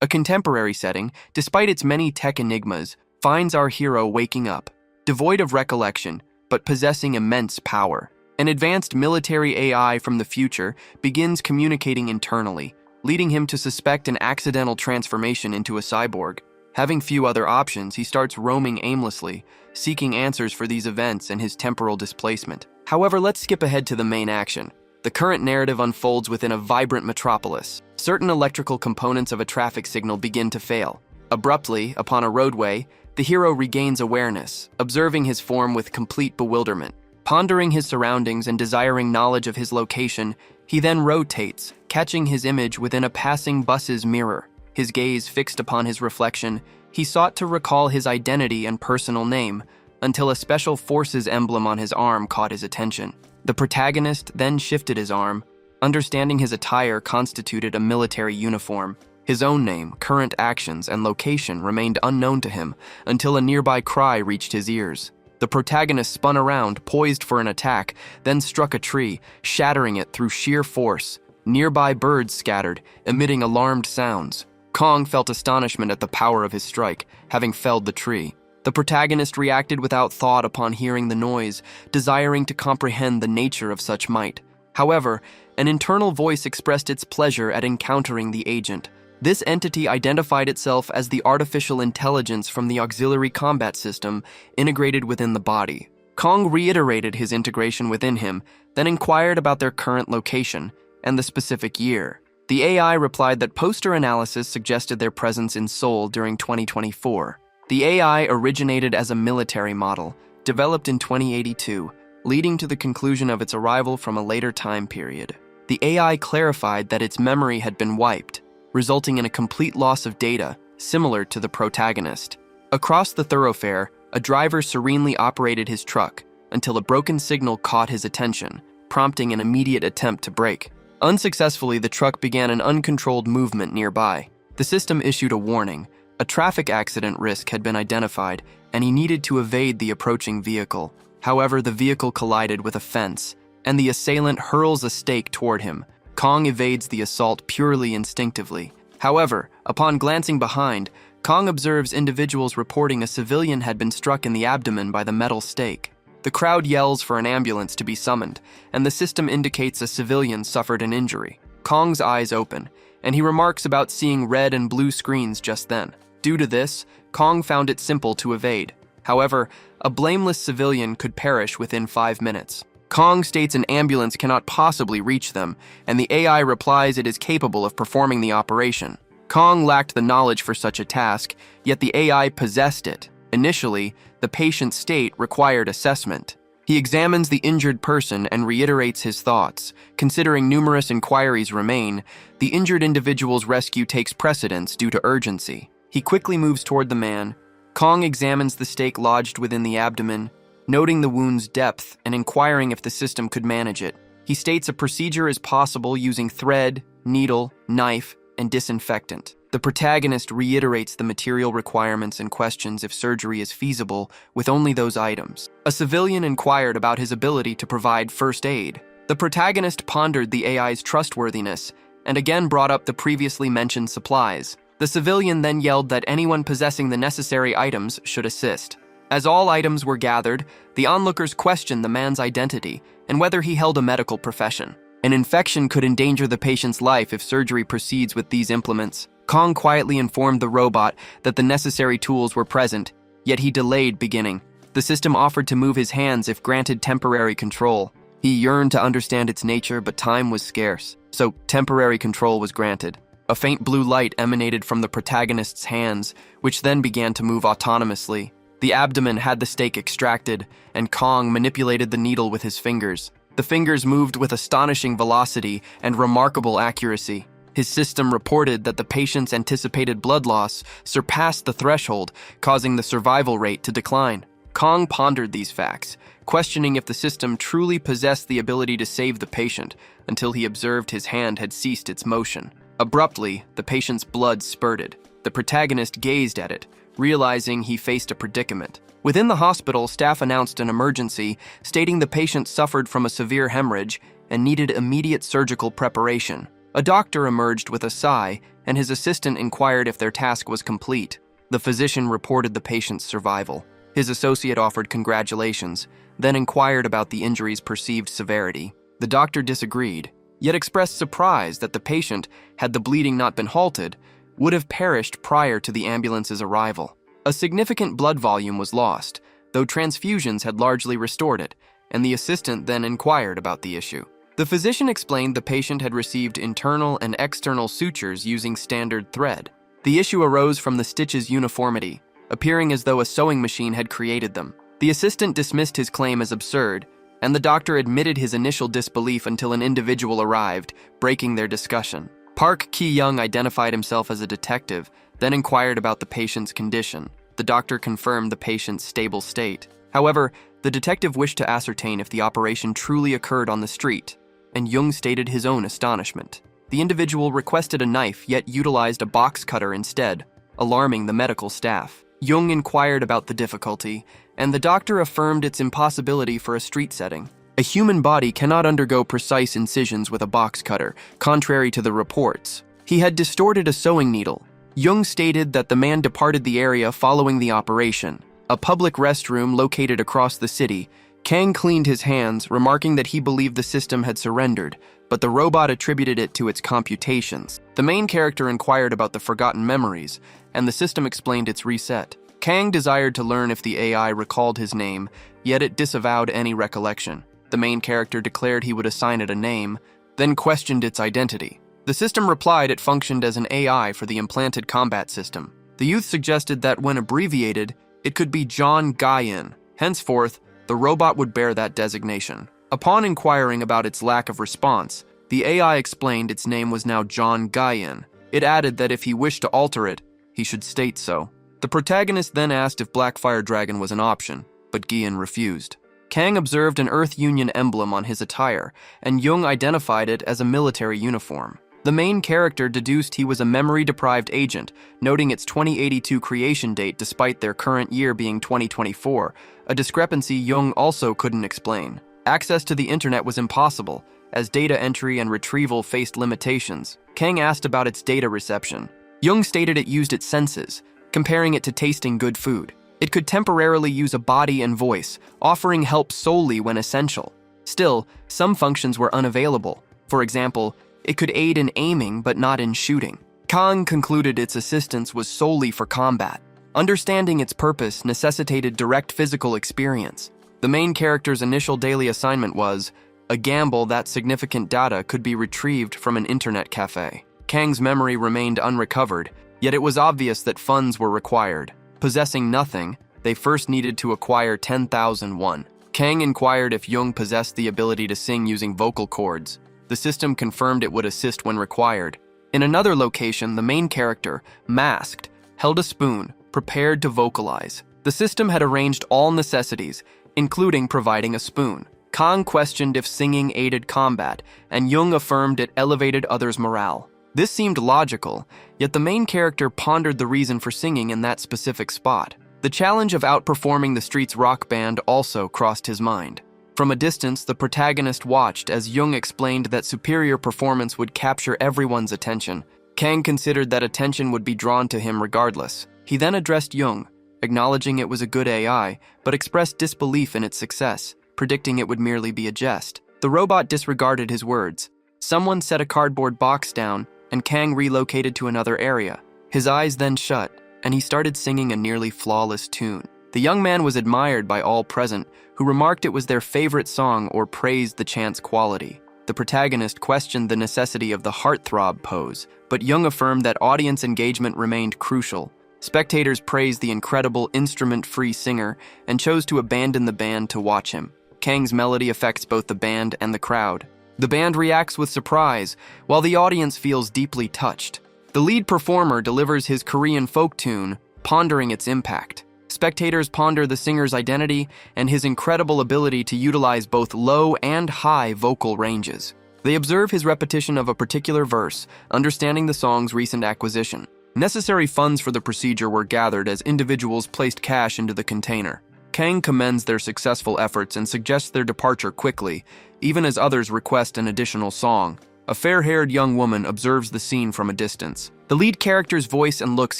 A contemporary setting, despite its many tech enigmas, finds our hero waking up, devoid of recollection, but possessing immense power. An advanced military AI from the future begins communicating internally, leading him to suspect an accidental transformation into a cyborg. Having few other options, he starts roaming aimlessly, seeking answers for these events and his temporal displacement. However, let's skip ahead to the main action. The current narrative unfolds within a vibrant metropolis. Certain electrical components of a traffic signal begin to fail. Abruptly, upon a roadway, the hero regains awareness, observing his form with complete bewilderment. Pondering his surroundings and desiring knowledge of his location, he then rotates, catching his image within a passing bus's mirror. His gaze fixed upon his reflection, he sought to recall his identity and personal name, until a special forces emblem on his arm caught his attention. The protagonist then shifted his arm, understanding his attire constituted a military uniform. His own name, current actions, and location remained unknown to him until a nearby cry reached his ears. The protagonist spun around, poised for an attack, then struck a tree, shattering it through sheer force. Nearby birds scattered, emitting alarmed sounds. Kong felt astonishment at the power of his strike, having felled the tree. The protagonist reacted without thought upon hearing the noise, desiring to comprehend the nature of such might. However, an internal voice expressed its pleasure at encountering the agent. This entity identified itself as the artificial intelligence from the auxiliary combat system integrated within the body. Kong reiterated his integration within him, then inquired about their current location and the specific year. The AI replied that poster analysis suggested their presence in Seoul during 2024. The AI originated as a military model, developed in 2082, leading to the conclusion of its arrival from a later time period. The AI clarified that its memory had been wiped, resulting in a complete loss of data, similar to the protagonist. Across the thoroughfare, a driver serenely operated his truck until a broken signal caught his attention, prompting an immediate attempt to brake. Unsuccessfully, the truck began an uncontrolled movement nearby. The system issued a warning. A traffic accident risk had been identified, and he needed to evade the approaching vehicle. However, the vehicle collided with a fence, and the assailant hurls a stake toward him. Kong evades the assault purely instinctively. However, upon glancing behind, Kong observes individuals reporting a civilian had been struck in the abdomen by the metal stake. The crowd yells for an ambulance to be summoned, and the system indicates a civilian suffered an injury. Kong's eyes open, and he remarks about seeing red and blue screens just then. Due to this, Kong found it simple to evade. However, a blameless civilian could perish within 5 minutes. Kong states an ambulance cannot possibly reach them, and the AI replies it is capable of performing the operation. Kong lacked the knowledge for such a task, yet the AI possessed it. Initially, the patient's state required assessment. He examines the injured person and reiterates his thoughts. Considering numerous inquiries remain, the injured individual's rescue takes precedence due to urgency. He quickly moves toward the man. Kong examines the stake lodged within the abdomen, noting the wound's depth and inquiring if the system could manage it. He states a procedure is possible using thread, needle, knife, and disinfectant. The protagonist reiterates the material requirements and questions if surgery is feasible with only those items. A civilian inquired about his ability to provide first aid. The protagonist pondered the AI's trustworthiness and again brought up the previously mentioned supplies. The civilian then yelled that anyone possessing the necessary items should assist. As all items were gathered, the onlookers questioned the man's identity and whether he held a medical profession. An infection could endanger the patient's life if surgery proceeds with these implements. Kong quietly informed the robot that the necessary tools were present, yet he delayed beginning. The system offered to move his hands if granted temporary control. He yearned to understand its nature, but time was scarce, so temporary control was granted. A faint blue light emanated from the protagonist's hands, which then began to move autonomously. The abdomen had the stake extracted, and Kong manipulated the needle with his fingers. The fingers moved with astonishing velocity and remarkable accuracy. His system reported that the patient's anticipated blood loss surpassed the threshold, causing the survival rate to decline. Kong pondered these facts, questioning if the system truly possessed the ability to save the patient, until he observed his hand had ceased its motion. Abruptly, the patient's blood spurted. The protagonist gazed at it, realizing he faced a predicament. Within the hospital, staff announced an emergency, stating the patient suffered from a severe hemorrhage and needed immediate surgical preparation. A doctor emerged with a sigh, and his assistant inquired if their task was complete. The physician reported the patient's survival. His associate offered congratulations, then inquired about the injury's perceived severity. The doctor disagreed, yet expressed surprise that the patient, had the bleeding not been halted, would have perished prior to the ambulance's arrival. A significant blood volume was lost, though transfusions had largely restored it, and the assistant then inquired about the issue. The physician explained the patient had received internal and external sutures using standard thread. The issue arose from the stitches' uniformity, appearing as though a sewing machine had created them. The assistant dismissed his claim as absurd, and the doctor admitted his initial disbelief until an individual arrived, breaking their discussion. Park Ki-young identified himself as a detective, then inquired about the patient's condition. The doctor confirmed the patient's stable state. However, the detective wished to ascertain if the operation truly occurred on the street, and Jung stated his own astonishment. The individual requested a knife yet utilized a box cutter instead, alarming the medical staff. Jung inquired about the difficulty, and the doctor affirmed its impossibility for a street setting. A human body cannot undergo precise incisions with a box cutter, contrary to the reports. He had distorted a sewing needle. Jung stated that the man departed the area following the operation. A public restroom located across the city, Kang cleaned his hands, remarking that he believed the system had surrendered, but the robot attributed it to its computations. The main character inquired about the forgotten memories, and the system explained its reset. Kang desired to learn if the AI recalled his name, yet it disavowed any recollection. The main character declared he would assign it a name, then questioned its identity. The system replied it functioned as an AI for the implanted combat system. The youth suggested that when abbreviated, it could be John Guyan. Henceforth, the robot would bear that designation. Upon inquiring about its lack of response, the AI explained its name was now John Guyan. It added that if he wished to alter it, he should state so. The protagonist then asked if Black Fire Dragon was an option, but Guyan refused. Kang observed an Earth Union emblem on his attire, and Jung identified it as a military uniform. The main character deduced he was a memory-deprived agent, noting its 2082 creation date despite their current year being 2024, a discrepancy Jung also couldn't explain. Access to the internet was impossible, as data entry and retrieval faced limitations. Kang asked about its data reception. Jung stated it used its senses, comparing it to tasting good food. It could temporarily use a body and voice, offering help solely when essential. Still, some functions were unavailable. For example, it could aid in aiming but not in shooting. Kang concluded its assistance was solely for combat. Understanding its purpose necessitated direct physical experience. The main character's initial daily assignment was a gamble that significant data could be retrieved from an internet cafe. Kang's memory remained unrecovered, yet it was obvious that funds were required. Possessing nothing, they first needed to acquire 10,000 won. Kang inquired if Jung possessed the ability to sing using vocal cords. The system confirmed it would assist when required. In another location, the main character, masked, held a spoon, prepared to vocalize. The system had arranged all necessities, including providing a spoon. Kang questioned if singing aided combat, and Jung affirmed it elevated others' morale. This seemed logical, yet the main character pondered the reason for singing in that specific spot. The challenge of outperforming the street's rock band also crossed his mind. From a distance, the protagonist watched as Jung explained that superior performance would capture everyone's attention. Kang considered that attention would be drawn to him regardless. He then addressed Jung, acknowledging it was a good AI, but expressed disbelief in its success, predicting it would merely be a jest. The robot disregarded his words. Someone set a cardboard box down, and Kang relocated to another area. His eyes then shut, and he started singing a nearly flawless tune. The young man was admired by all present, who remarked it was their favorite song or praised the chant's quality. The protagonist questioned the necessity of the heartthrob pose, but Jung affirmed that audience engagement remained crucial. Spectators praised the incredible instrument-free singer and chose to abandon the band to watch him. Kang's melody affects both the band and the crowd. The band reacts with surprise, while the audience feels deeply touched. The lead performer delivers his Korean folk tune, pondering its impact. Spectators ponder the singer's identity and his incredible ability to utilize both low and high vocal ranges. They observe his repetition of a particular verse, understanding the song's recent acquisition. Necessary funds for the procedure were gathered as individuals placed cash into the container. Kang commends their successful efforts and suggests their departure quickly, even as others request an additional song. A fair-haired young woman observes the scene from a distance. The lead character's voice and looks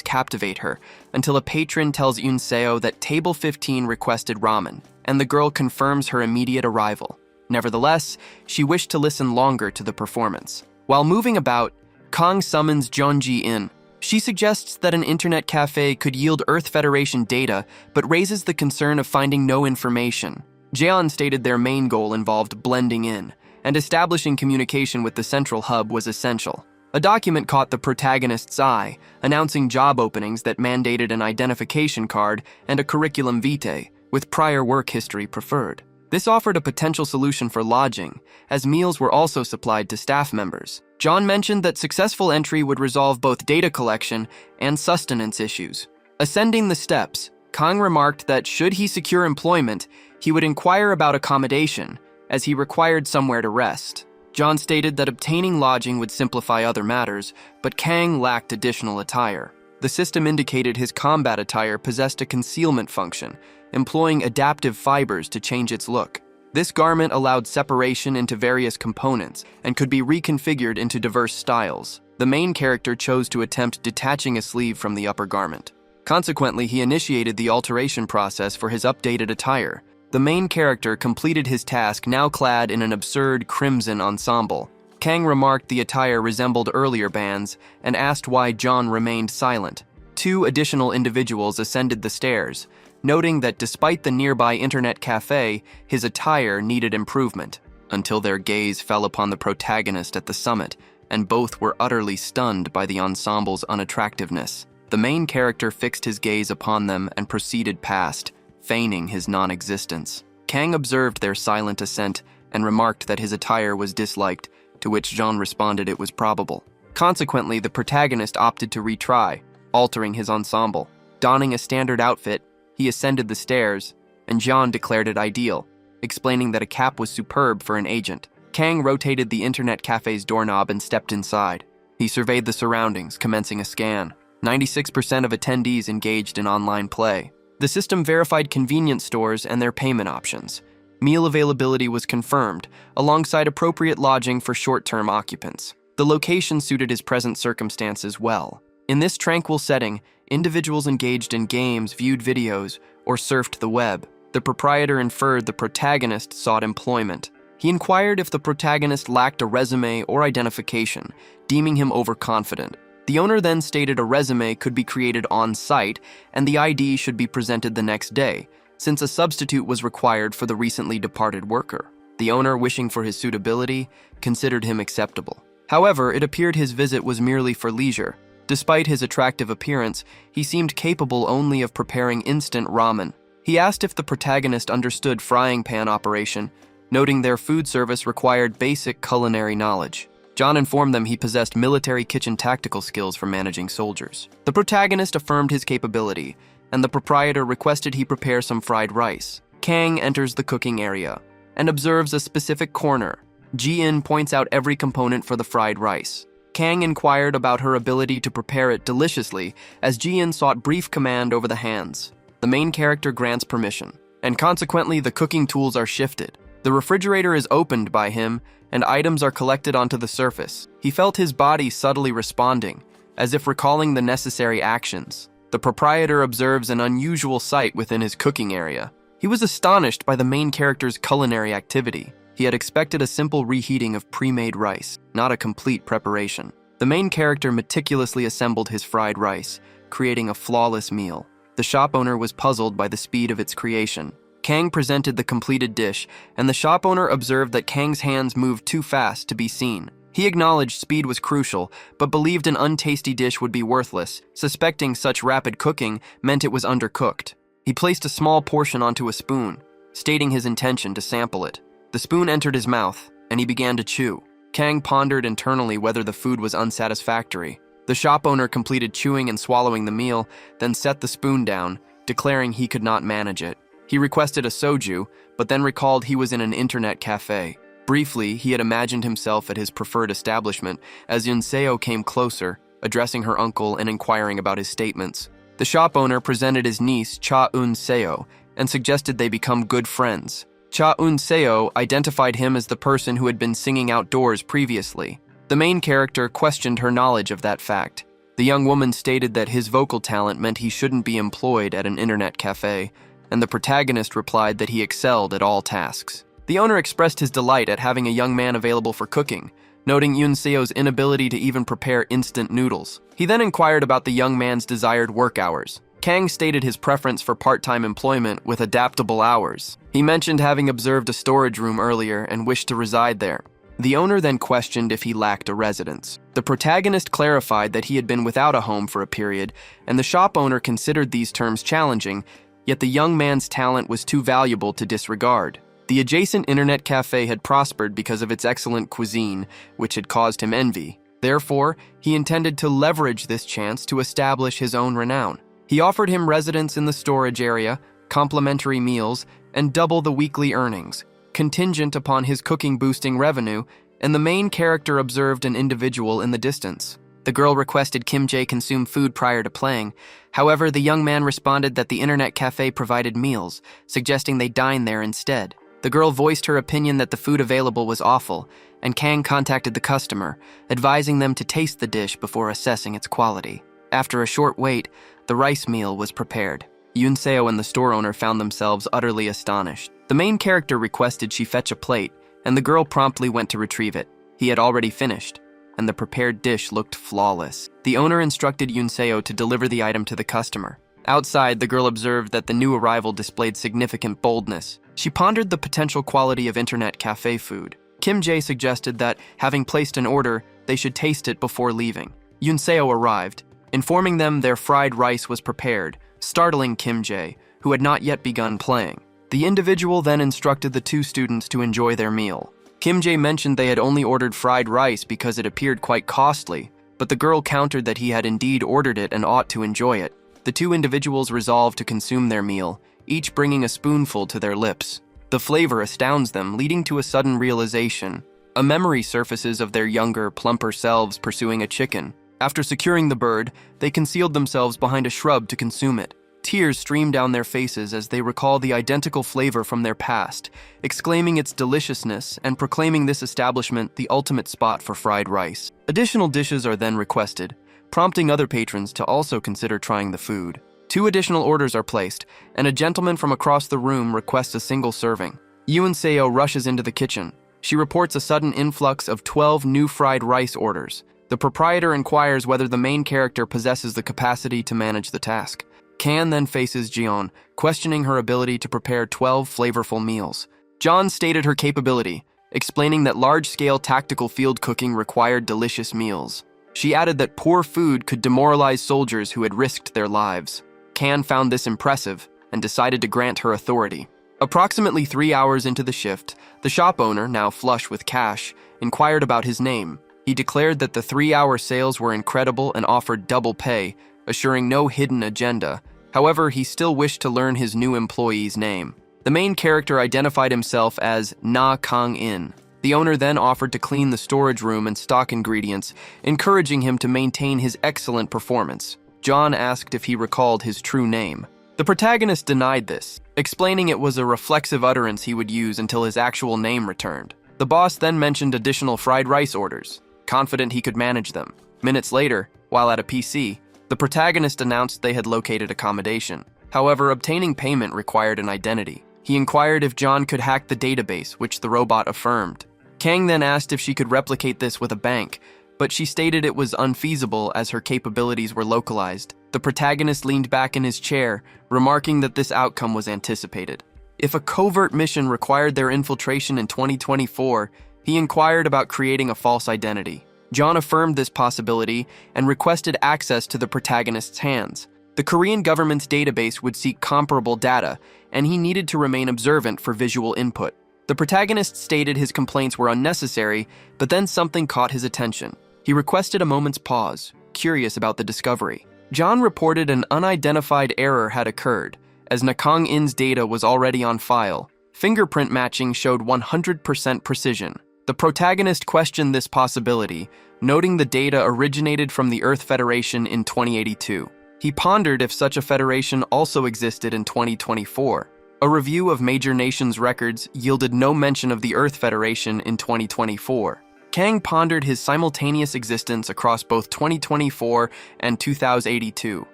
captivate her, until a patron tells Yunseo that Table 15 requested ramen, and the girl confirms her immediate arrival. Nevertheless, she wished to listen longer to the performance. While moving about, Kang summons Jeonji in. She suggests that an internet cafe could yield Earth Federation data, but raises the concern of finding no information. Jeon stated their main goal involved blending in, and establishing communication with the central hub was essential. A document caught the protagonist's eye, announcing job openings that mandated an identification card and a curriculum vitae, with prior work history preferred. This offered a potential solution for lodging, as meals were also supplied to staff members. John mentioned that successful entry would resolve both data collection and sustenance issues. Ascending the steps, Kang remarked that should he secure employment, he would inquire about accommodation, as he required somewhere to rest. John stated that obtaining lodging would simplify other matters, but Kang lacked additional attire. The system indicated his combat attire possessed a concealment function, employing adaptive fibers to change its look. This garment allowed separation into various components and could be reconfigured into diverse styles. The main character chose to attempt detaching a sleeve from the upper garment. Consequently, he initiated the alteration process for his updated attire. The main character completed his task, now clad in an absurd crimson ensemble. Kang remarked the attire resembled earlier bands and asked why John remained silent. 2 additional individuals ascended the stairs, noting that despite the nearby internet cafe, his attire needed improvement, until their gaze fell upon the protagonist at the summit, and both were utterly stunned by the ensemble's unattractiveness. The main character fixed his gaze upon them and proceeded past, feigning his non-existence. Kang observed their silent ascent and remarked that his attire was disliked, to which John responded it was probable. Consequently, the protagonist opted to retry, altering his ensemble. Donning a standard outfit, he ascended the stairs, and John declared it ideal, explaining that a cap was superb for an agent. Kang rotated the internet cafe's doorknob and stepped inside. He surveyed the surroundings, commencing a scan. 96% of attendees engaged in online play. The system verified convenience stores and their payment options. Meal availability was confirmed, alongside appropriate lodging for short-term occupants. The location suited his present circumstances well. In this tranquil setting, individuals engaged in games, viewed videos, or surfed the web. The proprietor inferred the protagonist sought employment. He inquired if the protagonist lacked a resume or identification, deeming him overconfident. The owner then stated a resume could be created on-site and the ID should be presented the next day, since a substitute was required for the recently departed worker. The owner, wishing for his suitability, considered him acceptable. However, it appeared his visit was merely for leisure. Despite his attractive appearance, he seemed capable only of preparing instant ramen. He asked if the protagonist understood frying pan operation, noting their food service required basic culinary knowledge. John informed them he possessed military kitchen tactical skills for managing soldiers. The protagonist affirmed his capability, and the proprietor requested he prepare some fried rice. Kang enters the cooking area and observes a specific corner. Ji-in points out every component for the fried rice. Kang inquired about her ability to prepare it deliciously, as Ji-in sought brief command over the hands. The main character grants permission, and consequently the cooking tools are shifted. The refrigerator is opened by him, and items are collected onto the surface. He felt his body subtly responding, as if recalling the necessary actions. The proprietor observes an unusual sight within his cooking area. He was astonished by the main character's culinary activity. He had expected a simple reheating of pre-made rice, not a complete preparation. The main character meticulously assembled his fried rice, creating a flawless meal. The shop owner was puzzled by the speed of its creation. Kang presented the completed dish, and the shop owner observed that Kang's hands moved too fast to be seen. He acknowledged speed was crucial, but believed an untasty dish would be worthless, suspecting such rapid cooking meant it was undercooked. He placed a small portion onto a spoon, stating his intention to sample it. The spoon entered his mouth, and he began to chew. Kang pondered internally whether the food was unsatisfactory. The shop owner completed chewing and swallowing the meal, then set the spoon down, declaring he could not manage it. He requested a soju, but then recalled he was in an internet cafe. Briefly, he had imagined himself at his preferred establishment as Yunseo came closer, addressing her uncle and inquiring about his statements. The shop owner presented his niece, Cha Eun-seo, and suggested they become good friends. Cha Eun-seo identified him as the person who had been singing outdoors previously. The main character questioned her knowledge of that fact. The young woman stated that his vocal talent meant he shouldn't be employed at an internet cafe, and the protagonist replied that he excelled at all tasks. The owner expressed his delight at having a young man available for cooking, noting Yunseo's inability to even prepare instant noodles. He then inquired about the young man's desired work hours. Kang stated his preference for part-time employment with adaptable hours. He mentioned having observed a storage room earlier and wished to reside there. The owner then questioned if he lacked a residence. The protagonist clarified that he had been without a home for a period, and the shop owner considered these terms challenging, yet the young man's talent was too valuable to disregard. The adjacent internet cafe had prospered because of its excellent cuisine, which had caused him envy. Therefore, he intended to leverage this chance to establish his own renown. He offered him residence in the storage area, complimentary meals, and double the weekly earnings, contingent upon his cooking boosting revenue, and the main character observed an individual in the distance. The girl requested Kim Jae consume food prior to playing. However, the young man responded that the internet cafe provided meals, suggesting they dine there instead. The girl voiced her opinion that the food available was awful, and Kang contacted the customer, advising them to taste the dish before assessing its quality. After a short wait, the rice meal was prepared. Yunseo and the store owner found themselves utterly astonished. The main character requested she fetch a plate, and the girl promptly went to retrieve it. He had already finished, and the prepared dish looked flawless. The owner instructed Yunseo to deliver the item to the customer. Outside, the girl observed that the new arrival displayed significant boldness. She pondered the potential quality of internet cafe food. Kim Jae suggested that, having placed an order, they should taste it before leaving. Yunseo arrived, informing them their fried rice was prepared, startling Kim Jae, who had not yet begun playing. The individual then instructed the two students to enjoy their meal. Kim Jae mentioned they had only ordered fried rice because it appeared quite costly, but the girl countered that he had indeed ordered it and ought to enjoy it. The two individuals resolved to consume their meal, each bringing a spoonful to their lips. The flavor astounds them, leading to a sudden realization. A memory surfaces of their younger, plumper selves pursuing a chicken. After securing the bird, they concealed themselves behind a shrub to consume it. Tears stream down their faces as they recall the identical flavor from their past, exclaiming its deliciousness and proclaiming this establishment the ultimate spot for fried rice. Additional dishes are then requested, prompting other patrons to also consider trying the food. 2 additional orders are placed, and a gentleman from across the room requests a single serving. Yoon Seo rushes into the kitchen. She reports a sudden influx of 12 new fried rice orders. The proprietor inquires whether the main character possesses the capacity to manage the task. Kan then faces Jeon, questioning her ability to prepare 12 flavorful meals. Jeon stated her capability, explaining that large-scale tactical field cooking required delicious meals. She added that poor food could demoralize soldiers who had risked their lives. Kan found this impressive and decided to grant her authority. Approximately 3 hours into the shift, the shop owner, now flush with cash, inquired about his name. He declared that the 3-hour sales were incredible and offered double pay, assuring no hidden agenda. However, he still wished to learn his new employee's name. The main character identified himself as Na Kang-in. The owner then offered to clean the storage room and stock ingredients, encouraging him to maintain his excellent performance. John asked if he recalled his true name. The protagonist denied this, explaining it was a reflexive utterance he would use until his actual name returned. The boss then mentioned additional fried rice orders, confident he could manage them. Minutes later, while at a PC, the protagonist announced they had located accommodation. However, obtaining payment required an identity. He inquired if John could hack the database, which the robot affirmed. Kang then asked if she could replicate this with a bank, but she stated it was unfeasible as her capabilities were localized. The protagonist leaned back in his chair, remarking that this outcome was anticipated. If a covert mission required their infiltration in 2024, he inquired about creating a false identity. John affirmed this possibility and requested access to the protagonist's hands. The Korean government's database would seek comparable data, and he needed to remain observant for visual input. The protagonist stated his complaints were unnecessary, but then something caught his attention. He requested a moment's pause, curious about the discovery. John reported an unidentified error had occurred, as Nakang-in's data was already on file. Fingerprint matching showed 100% precision. The protagonist questioned this possibility, noting the data originated from the Earth Federation in 2082. He pondered if such a federation also existed in 2024. A review of major nations' records yielded no mention of the Earth Federation in 2024. Kang pondered his simultaneous existence across both 2024 and 2082.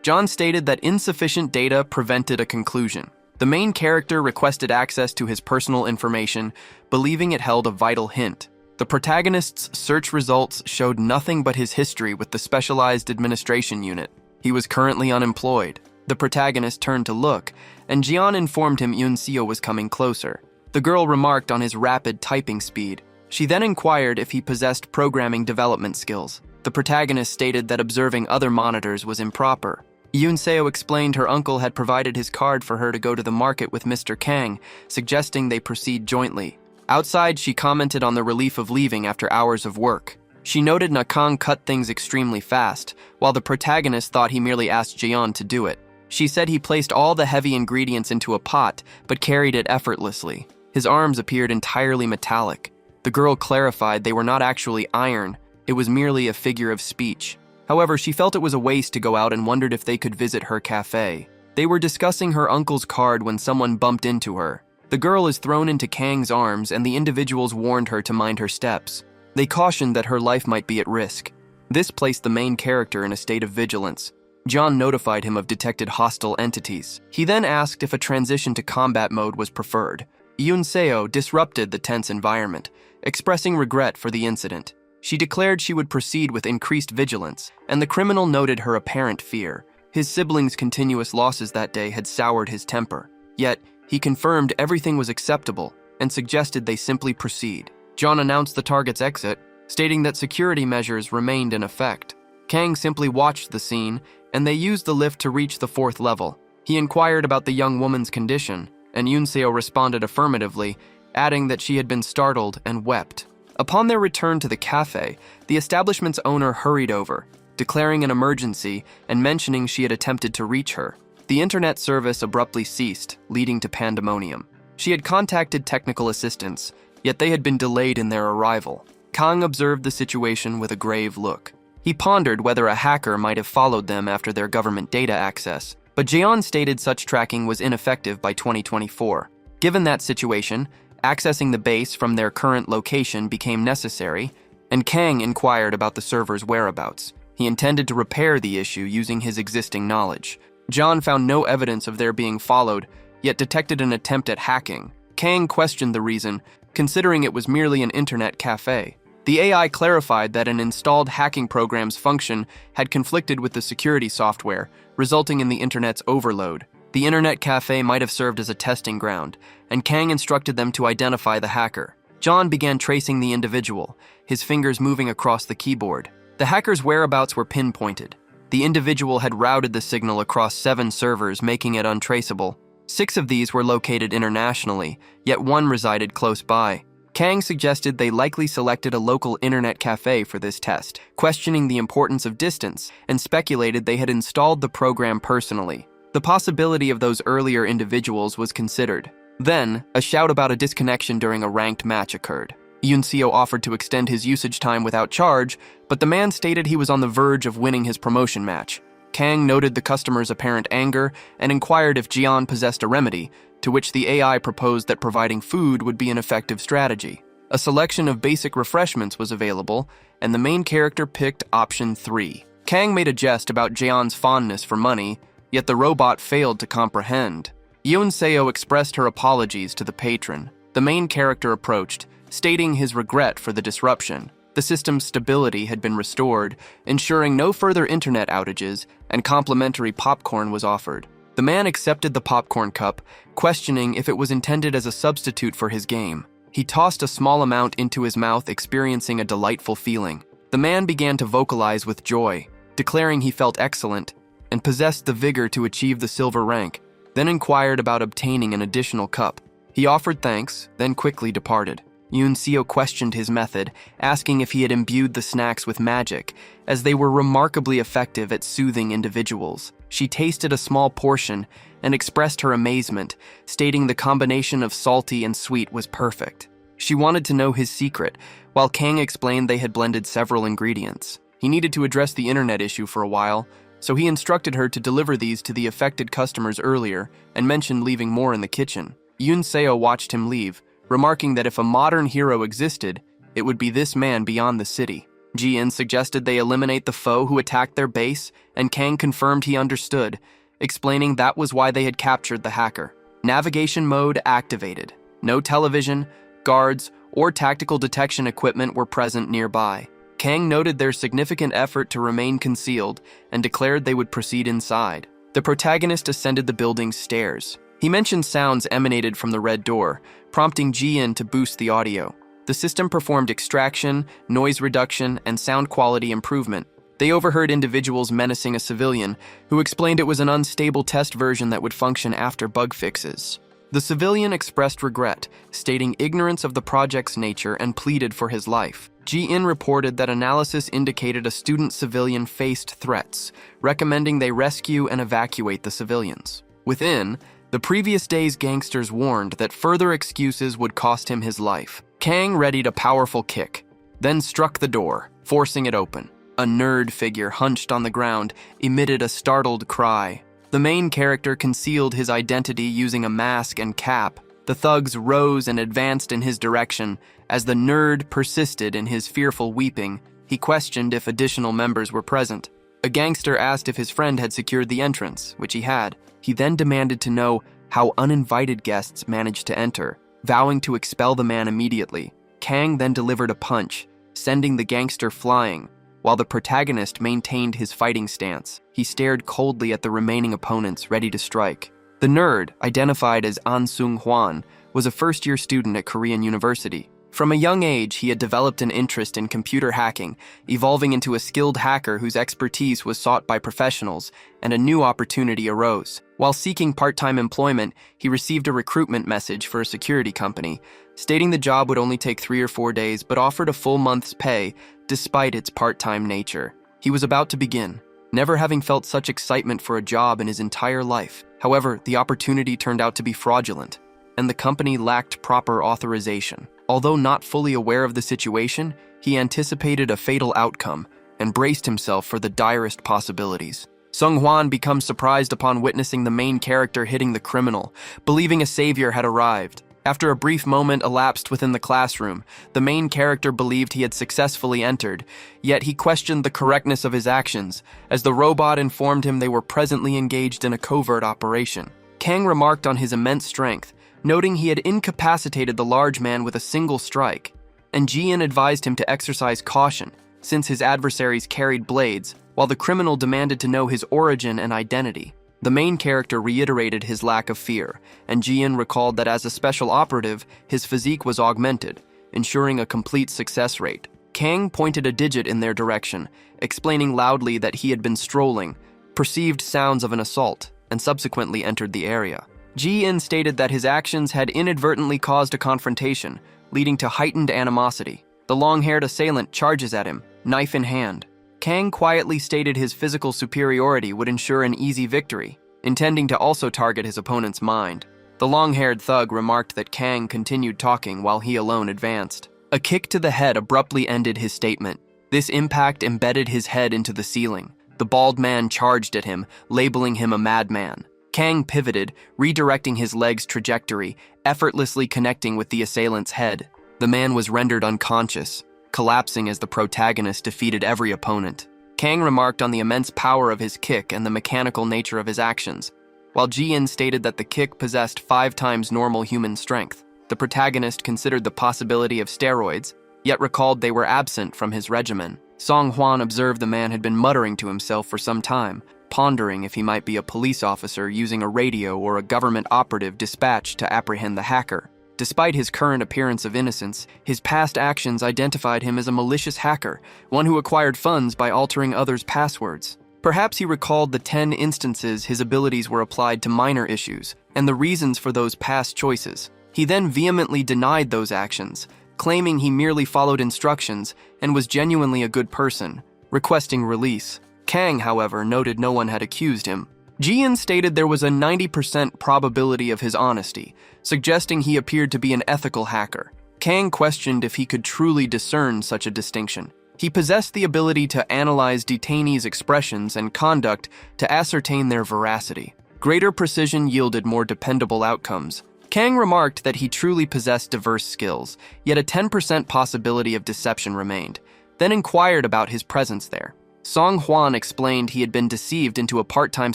John stated that insufficient data prevented a conclusion. The main character requested access to his personal information, believing it held a vital hint. The protagonist's search results showed nothing but his history with the Specialized Administration Unit. He was currently unemployed. The protagonist turned to look, and Jian informed him Yoon-seo was coming closer. The girl remarked on his rapid typing speed. She then inquired if he possessed programming development skills. The protagonist stated that observing other monitors was improper. Yoon-seo explained her uncle had provided his card for her to go to the market with Mr. Kang, suggesting they proceed jointly. Outside, she commented on the relief of leaving after hours of work. She noted Nakang cut things extremely fast, while the protagonist thought he merely asked Jian to do it. She said he placed all the heavy ingredients into a pot, but carried it effortlessly. His arms appeared entirely metallic. The girl clarified they were not actually iron, it was merely a figure of speech. However, she felt it was a waste to go out and wondered if they could visit her cafe. They were discussing her uncle's card when someone bumped into her. The girl is thrown into Kang's arms, and the individuals warned her to mind her steps. They cautioned that her life might be at risk. This placed the main character in a state of vigilance. John notified him of detected hostile entities. He then asked if a transition to combat mode was preferred. Yoon-seo disrupted the tense environment, expressing regret for the incident. She declared she would proceed with increased vigilance, and the criminal noted her apparent fear. His siblings' continuous losses that day had soured his temper. Yet, he confirmed everything was acceptable and suggested they simply proceed. John announced the target's exit, stating that security measures remained in effect. Kang simply watched the scene, and they used the lift to reach the 4th level. He inquired about the young woman's condition, and Yoon-seo responded affirmatively, adding that she had been startled and wept. Upon their return to the cafe, the establishment's owner hurried over, declaring an emergency and mentioning she had attempted to reach her. The internet service abruptly ceased, leading to pandemonium. She had contacted technical assistance, yet they had been delayed in their arrival. Kang observed the situation with a grave look. He pondered whether a hacker might have followed them after their government data access, but Jeon stated such tracking was ineffective by 2024. Given that situation, accessing the base from their current location became necessary, and Kang inquired about the server's whereabouts. He intended to repair the issue using his existing knowledge. John found no evidence of their being followed, yet detected an attempt at hacking. Kang questioned the reason, considering it was merely an internet cafe. The AI clarified that an installed hacking program's function had conflicted with the security software, resulting in the internet's overload. The internet cafe might have served as a testing ground, and Kang instructed them to identify the hacker. John began tracing the individual, his fingers moving across the keyboard. The hacker's whereabouts were pinpointed. The individual had routed the signal across 7 servers, making it untraceable. 6 of these were located internationally, yet 1 resided close by. Kang suggested they likely selected a local internet cafe for this test, questioning the importance of distance, and speculated they had installed the program personally. The possibility of those earlier individuals was considered. Then, a shout about a disconnection during a ranked match occurred. Yoon-seo offered to extend his usage time without charge, but the man stated he was on the verge of winning his promotion match. Kang noted the customer's apparent anger and inquired if Jian possessed a remedy, to which the AI proposed that providing food would be an effective strategy. A selection of basic refreshments was available, and the main character picked option 3. Kang made a jest about Jian's fondness for money, yet the robot failed to comprehend. Yoon-seo expressed her apologies to the patron. The main character approached, stating his regret for the disruption. The system's stability had been restored, ensuring no further internet outages, and complimentary popcorn was offered. The man accepted the popcorn cup, questioning if it was intended as a substitute for his game. He tossed a small amount into his mouth, experiencing a delightful feeling. The man began to vocalize with joy, declaring he felt excellent and possessed the vigor to achieve the silver rank, then inquired about obtaining an additional cup. He offered thanks, then quickly departed. Yoon-seo questioned his method, asking if he had imbued the snacks with magic, as they were remarkably effective at soothing individuals. She tasted a small portion and expressed her amazement, stating the combination of salty and sweet was perfect. She wanted to know his secret, while Kang explained they had blended several ingredients. He needed to address the internet issue for a while, so he instructed her to deliver these to the affected customers earlier and mentioned leaving more in the kitchen. Yoon-seo watched him leave, remarking that if a modern hero existed, it would be this man beyond the city. Ji-in suggested they eliminate the foe who attacked their base, and Kang confirmed he understood, explaining that was why they had captured the hacker. Navigation mode activated. No television, guards, or tactical detection equipment were present nearby. Kang noted their significant effort to remain concealed and declared they would proceed inside. The protagonist ascended the building's stairs. He mentioned sounds emanated from the red door, prompting Ji-in to boost the audio. The system performed extraction, noise reduction, and sound quality improvement. They overheard individuals menacing a civilian, who explained it was an unstable test version that would function after bug fixes. The civilian expressed regret, stating ignorance of the project's nature and pleaded for his life. Ji-in reported that analysis indicated a student civilian faced threats, recommending they rescue and evacuate the civilians. Within, the previous day's gangsters warned that further excuses would cost him his life. Kang readied a powerful kick, then struck the door, forcing it open. A nerd figure hunched on the ground emitted a startled cry. The main character concealed his identity using a mask and cap. The thugs rose and advanced in his direction. As the nerd persisted in his fearful weeping, he questioned if additional members were present. A gangster asked if his friend had secured the entrance, which he had. He then demanded to know how uninvited guests managed to enter, vowing to expel the man immediately. Kang then delivered a punch, sending the gangster flying. While the protagonist maintained his fighting stance, he stared coldly at the remaining opponents ready to strike. The nerd, identified as An Sung-hwan, was a first-year student at Korean University. From a young age, he had developed an interest in computer hacking, evolving into a skilled hacker whose expertise was sought by professionals, and a new opportunity arose. While seeking part-time employment, he received a recruitment message for a security company, stating the job would only take 3 or 4 days but offered a full month's pay despite its part-time nature. He was about to begin, never having felt such excitement for a job in his entire life. However, the opportunity turned out to be fraudulent, and the company lacked proper authorization. Although not fully aware of the situation, he anticipated a fatal outcome and braced himself for the direst possibilities. Sung-hwan becomes surprised upon witnessing the main character hitting the criminal, believing a savior had arrived. After a brief moment elapsed within the classroom, the main character believed he had successfully entered, yet he questioned the correctness of his actions, as the robot informed him they were presently engaged in a covert operation. Kang remarked on his immense strength, noting he had incapacitated the large man with a single strike, and Ji-in advised him to exercise caution, since his adversaries carried blades, while the criminal demanded to know his origin and identity. The main character reiterated his lack of fear, and Ji-in recalled that as a special operative, his physique was augmented, ensuring a complete success rate. Kang pointed a digit in their direction, explaining loudly that he had been strolling, perceived sounds of an assault, and subsequently entered the area. Ji-in stated that his actions had inadvertently caused a confrontation, leading to heightened animosity. The long-haired assailant charges at him, knife in hand. Kang quietly stated his physical superiority would ensure an easy victory, intending to also target his opponent's mind. The long-haired thug remarked that Kang continued talking while he alone advanced. A kick to the head abruptly ended his statement. This impact embedded his head into the ceiling. The bald man charged at him, labeling him a madman. Kang pivoted, redirecting his leg's trajectory, effortlessly connecting with the assailant's head. The man was rendered unconscious, collapsing as the protagonist defeated every opponent. Kang remarked on the immense power of his kick and the mechanical nature of his actions, while Ji-in stated that the kick possessed 5 times normal human strength. The protagonist considered the possibility of steroids, yet recalled they were absent from his regimen. Sung-hwan observed the man had been muttering to himself for some time, pondering if he might be a police officer using a radio or a government operative dispatched to apprehend the hacker. Despite his current appearance of innocence, his past actions identified him as a malicious hacker, one who acquired funds by altering others' passwords. Perhaps he recalled the 10 instances his abilities were applied to minor issues, and the reasons for those past choices. He then vehemently denied those actions, claiming he merely followed instructions and was genuinely a good person, requesting release. Kang, however, noted no one had accused him. Ji-in stated there was a 90% probability of his honesty, suggesting he appeared to be an ethical hacker. Kang questioned if he could truly discern such a distinction. He possessed the ability to analyze detainees' expressions and conduct to ascertain their veracity. Greater precision yielded more dependable outcomes, Kang remarked that he truly possessed diverse skills, yet a 10% possibility of deception remained, then inquired about his presence there. Song Hwan explained he had been deceived into a part-time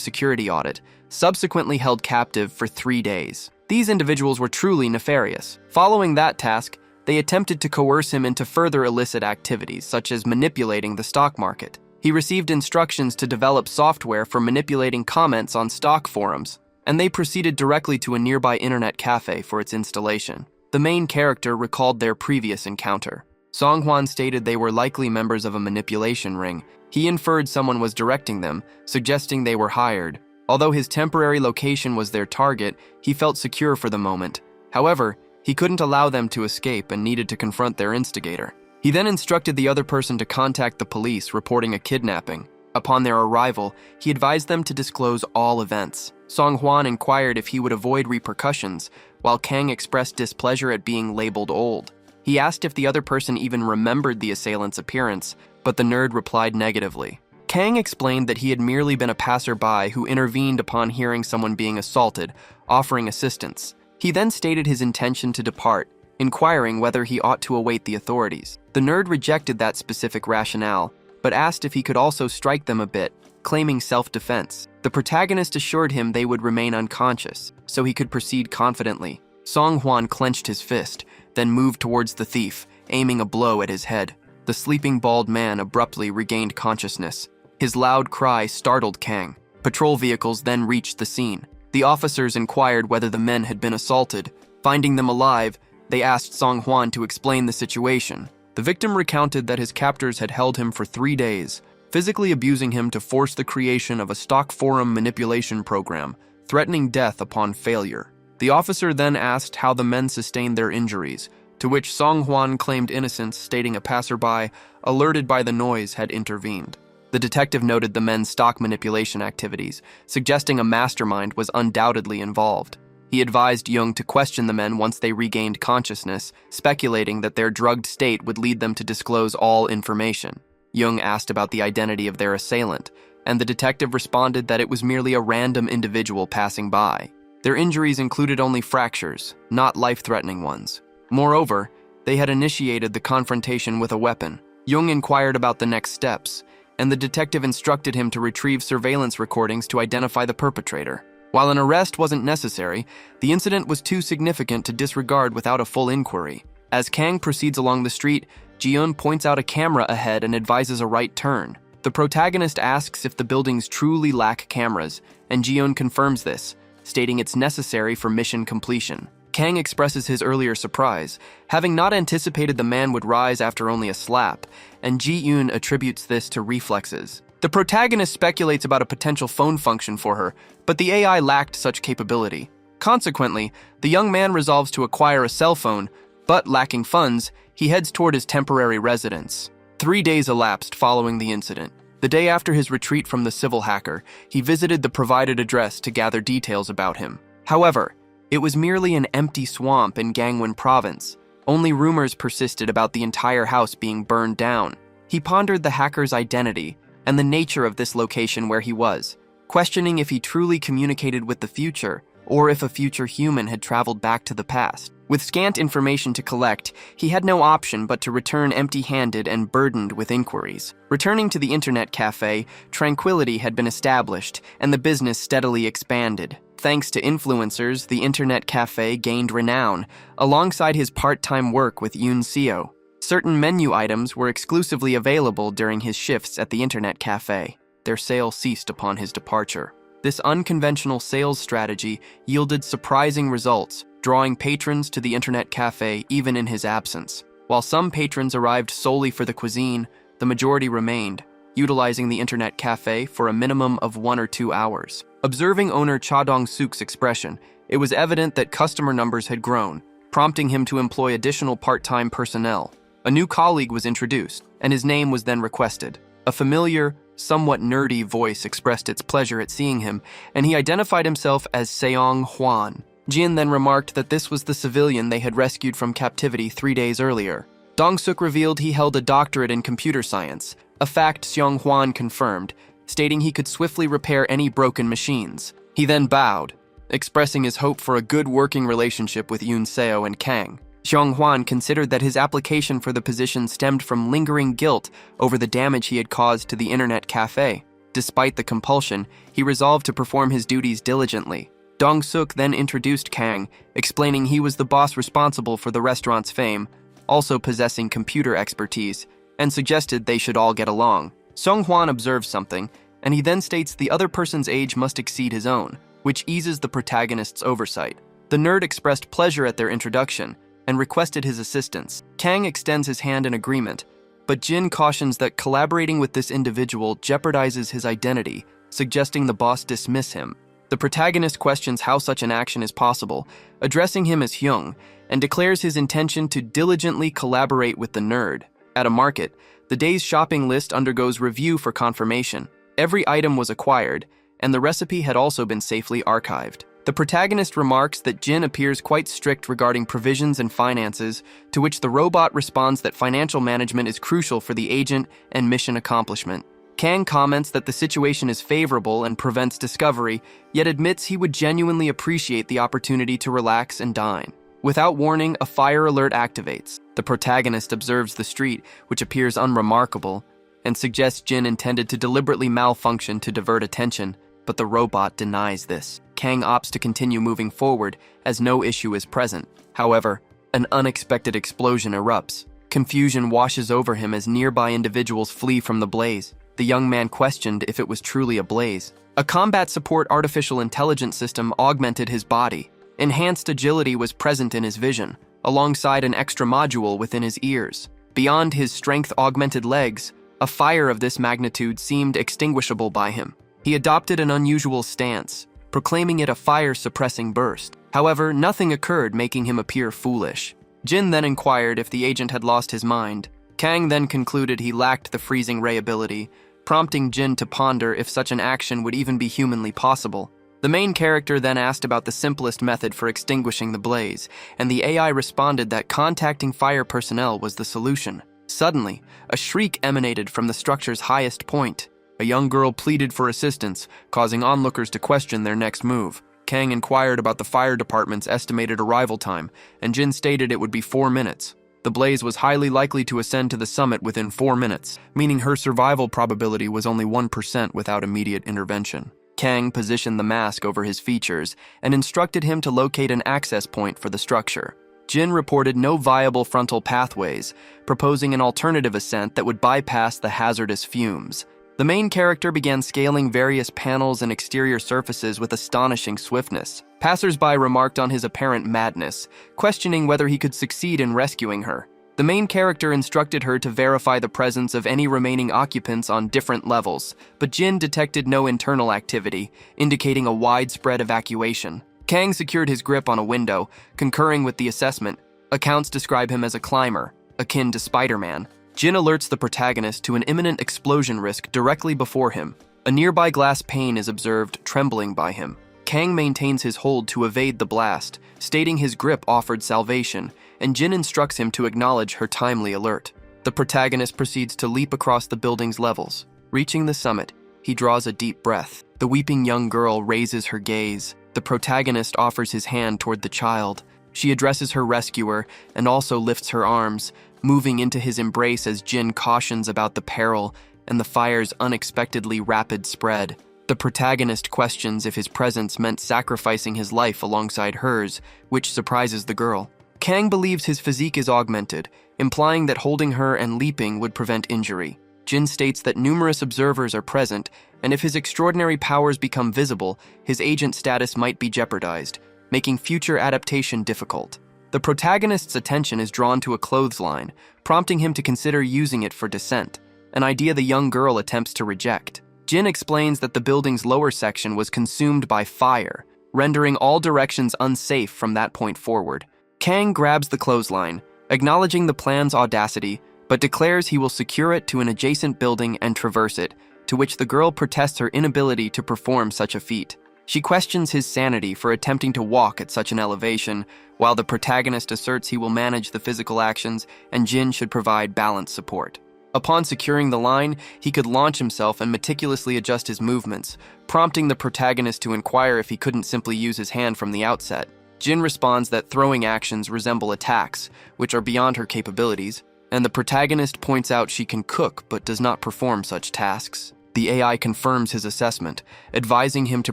security audit, subsequently held captive for 3 days. These individuals were truly nefarious. Following that task, they attempted to coerce him into further illicit activities, such as manipulating the stock market. He received instructions to develop software for manipulating comments on stock forums, and they proceeded directly to a nearby internet cafe for its installation. The main character recalled their previous encounter. Song Hwan stated they were likely members of a manipulation ring. He inferred someone was directing them, suggesting they were hired. Although his temporary location was their target, he felt secure for the moment. However, he couldn't allow them to escape and needed to confront their instigator. He then instructed the other person to contact the police, reporting a kidnapping. Upon their arrival, he advised them to disclose all events. Song Hwan inquired if he would avoid repercussions, while Kang expressed displeasure at being labeled old. He asked if the other person even remembered the assailant's appearance, but the nerd replied negatively. Kang explained that he had merely been a passerby who intervened upon hearing someone being assaulted, offering assistance. He then stated his intention to depart, inquiring whether he ought to await the authorities. The nerd rejected that specific rationale, but asked if he could also strike them a bit, claiming self-defense. The protagonist assured him they would remain unconscious, so he could proceed confidently. Song Hwan clenched his fist, then moved towards the thief, aiming a blow at his head. The sleeping bald man abruptly regained consciousness. His loud cry startled Kang. Patrol vehicles then reached the scene. The officers inquired whether the men had been assaulted. Finding them alive, they asked Song Hwan to explain the situation. The victim recounted that his captors had held him for 3 days, physically abusing him to force the creation of a stock forum manipulation program, threatening death upon failure. The officer then asked how the men sustained their injuries, to which Song Hwan claimed innocence, stating a passerby, alerted by the noise, had intervened. The detective noted the men's stock manipulation activities, suggesting a mastermind was undoubtedly involved. He advised Jung to question the men once they regained consciousness, speculating that their drugged state would lead them to disclose all information. Jung asked about the identity of their assailant, and the detective responded that it was merely a random individual passing by. Their injuries included only fractures, not life-threatening ones. Moreover, they had initiated the confrontation with a weapon. Jung inquired about the next steps, and the detective instructed him to retrieve surveillance recordings to identify the perpetrator. While an arrest wasn't necessary, the incident was too significant to disregard without a full inquiry. As Kang proceeds along the street, Ji-eun points out a camera ahead and advises a right turn. The protagonist asks if the buildings truly lack cameras, and Ji-eun confirms this, stating it's necessary for mission completion. Kang expresses his earlier surprise, having not anticipated the man would rise after only a slap, and Ji-eun attributes this to reflexes. The protagonist speculates about a potential phone function for her, but the AI lacked such capability. Consequently, the young man resolves to acquire a cell phone, but lacking funds, he heads toward his temporary residence. 3 days elapsed following the incident. The day after his retreat from the civil hacker, he visited the provided address to gather details about him. However, it was merely an empty swamp in Gangwon province. Only rumors persisted about the entire house being burned down. He pondered the hacker's identity and the nature of this location where he was, questioning if he truly communicated with the future or if a future human had traveled back to the past. With scant information to collect, he had no option but to return empty-handed and burdened with inquiries. Returning to the internet cafe, tranquility had been established and the business steadily expanded. Thanks to influencers, the internet cafe gained renown, alongside his part-time work with Yoon Seo. Certain menu items were exclusively available during his shifts at the internet cafe. Their sale ceased upon his departure. This unconventional sales strategy yielded surprising results, drawing patrons to the internet cafe even in his absence. While some patrons arrived solely for the cuisine, the majority remained, utilizing the internet cafe for a minimum of 1 or 2 hours. Observing owner Cha Dong-suk's expression, it was evident that customer numbers had grown, prompting him to employ additional part-time personnel. A new colleague was introduced, and his name was then requested. A familiar, somewhat nerdy voice expressed its pleasure at seeing him, and he identified himself as Seong Hwan. Jin then remarked that this was the civilian they had rescued from captivity 3 days earlier. Dong-suk revealed he held a doctorate in computer science, a fact Seong Hwan confirmed, stating he could swiftly repair any broken machines. He then bowed, expressing his hope for a good working relationship with Yoon Seo and Kang. Xiong considered that his application for the position stemmed from lingering guilt over the damage he had caused to the internet cafe. Despite the compulsion, he resolved to perform his duties diligently. Dong-suk then introduced Kang, explaining he was the boss responsible for the restaurant's fame, also possessing computer expertise, and suggested they should all get along. Sung-hwan observes something, and he then states the other person's age must exceed his own, which eases the protagonist's oversight. The nerd expressed pleasure at their introduction and requested his assistance. Kang extends his hand in agreement, but Jin cautions that collaborating with this individual jeopardizes his identity, suggesting the boss dismiss him. The protagonist questions how such an action is possible, addressing him as Hyung, and declares his intention to diligently collaborate with the nerd. At a market, the day's shopping list undergoes review for confirmation. Every item was acquired, and the recipe had also been safely archived. The protagonist remarks that Jin appears quite strict regarding provisions and finances, to which the robot responds that financial management is crucial for the agent and mission accomplishment. Kang comments that the situation is favorable and prevents discovery, yet admits he would genuinely appreciate the opportunity to relax and dine. Without warning, a fire alert activates. The protagonist observes the street, which appears unremarkable, and suggests Jin intended to deliberately malfunction to divert attention, but the robot denies this. Kang opts to continue moving forward, as no issue is present. However, an unexpected explosion erupts. Confusion washes over him as nearby individuals flee from the blaze. The young man questioned if it was truly a blaze. A combat support artificial intelligence system augmented his body. Enhanced agility was present in his vision, alongside an extra module within his ears. Beyond his strength-augmented legs, a fire of this magnitude seemed extinguishable by him. He adopted an unusual stance, proclaiming it a fire-suppressing burst. However, nothing occurred, making him appear foolish. Jin then inquired if the agent had lost his mind. Kang then concluded he lacked the freezing ray ability, prompting Jin to ponder if such an action would even be humanly possible. The main character then asked about the simplest method for extinguishing the blaze, and the AI responded that contacting fire personnel was the solution. Suddenly, a shriek emanated from the structure's highest point. A young girl pleaded for assistance, causing onlookers to question their next move. Kang inquired about the fire department's estimated arrival time, and Jin stated it would be 4 minutes. The blaze was highly likely to ascend to the summit within 4 minutes, meaning her survival probability was only 1% without immediate intervention. Kang positioned the mask over his features and instructed him to locate an access point for the structure. Jin reported no viable frontal pathways, proposing an alternative ascent that would bypass the hazardous fumes. The main character began scaling various panels and exterior surfaces with astonishing swiftness. Passers-by remarked on his apparent madness, questioning whether he could succeed in rescuing her. The main character instructed her to verify the presence of any remaining occupants on different levels, but Jin detected no internal activity, indicating a widespread evacuation. Kang secured his grip on a window, concurring with the assessment. Accounts describe him as a climber, akin to Spider-Man. Jin alerts the protagonist to an imminent explosion risk directly before him. A nearby glass pane is observed trembling by him. Kang maintains his hold to evade the blast, stating his grip offered salvation, and Jin instructs him to acknowledge her timely alert. The protagonist proceeds to leap across the building's levels. Reaching the summit, he draws a deep breath. The weeping young girl raises her gaze. The protagonist offers his hand toward the child. She addresses her rescuer and also lifts her arms, moving into his embrace as Jin cautions about the peril and the fire's unexpectedly rapid spread. The protagonist questions if his presence meant sacrificing his life alongside hers, which surprises the girl. Kang believes his physique is augmented, implying that holding her and leaping would prevent injury. Jin states that numerous observers are present, and if his extraordinary powers become visible, his agent status might be jeopardized, making future adaptation difficult. The protagonist's attention is drawn to a clothesline, prompting him to consider using it for descent, an idea the young girl attempts to reject. Jin explains that the building's lower section was consumed by fire, rendering all directions unsafe from that point forward. Kang grabs the clothesline, acknowledging the plan's audacity, but declares he will secure it to an adjacent building and traverse it, to which the girl protests her inability to perform such a feat. She questions his sanity for attempting to walk at such an elevation, while the protagonist asserts he will manage the physical actions and Jin should provide balance support. Upon securing the line, he could launch himself and meticulously adjust his movements, prompting the protagonist to inquire if he couldn't simply use his hand from the outset. Jin responds that throwing actions resemble attacks, which are beyond her capabilities, and the protagonist points out she can cook but does not perform such tasks. The AI confirms his assessment, advising him to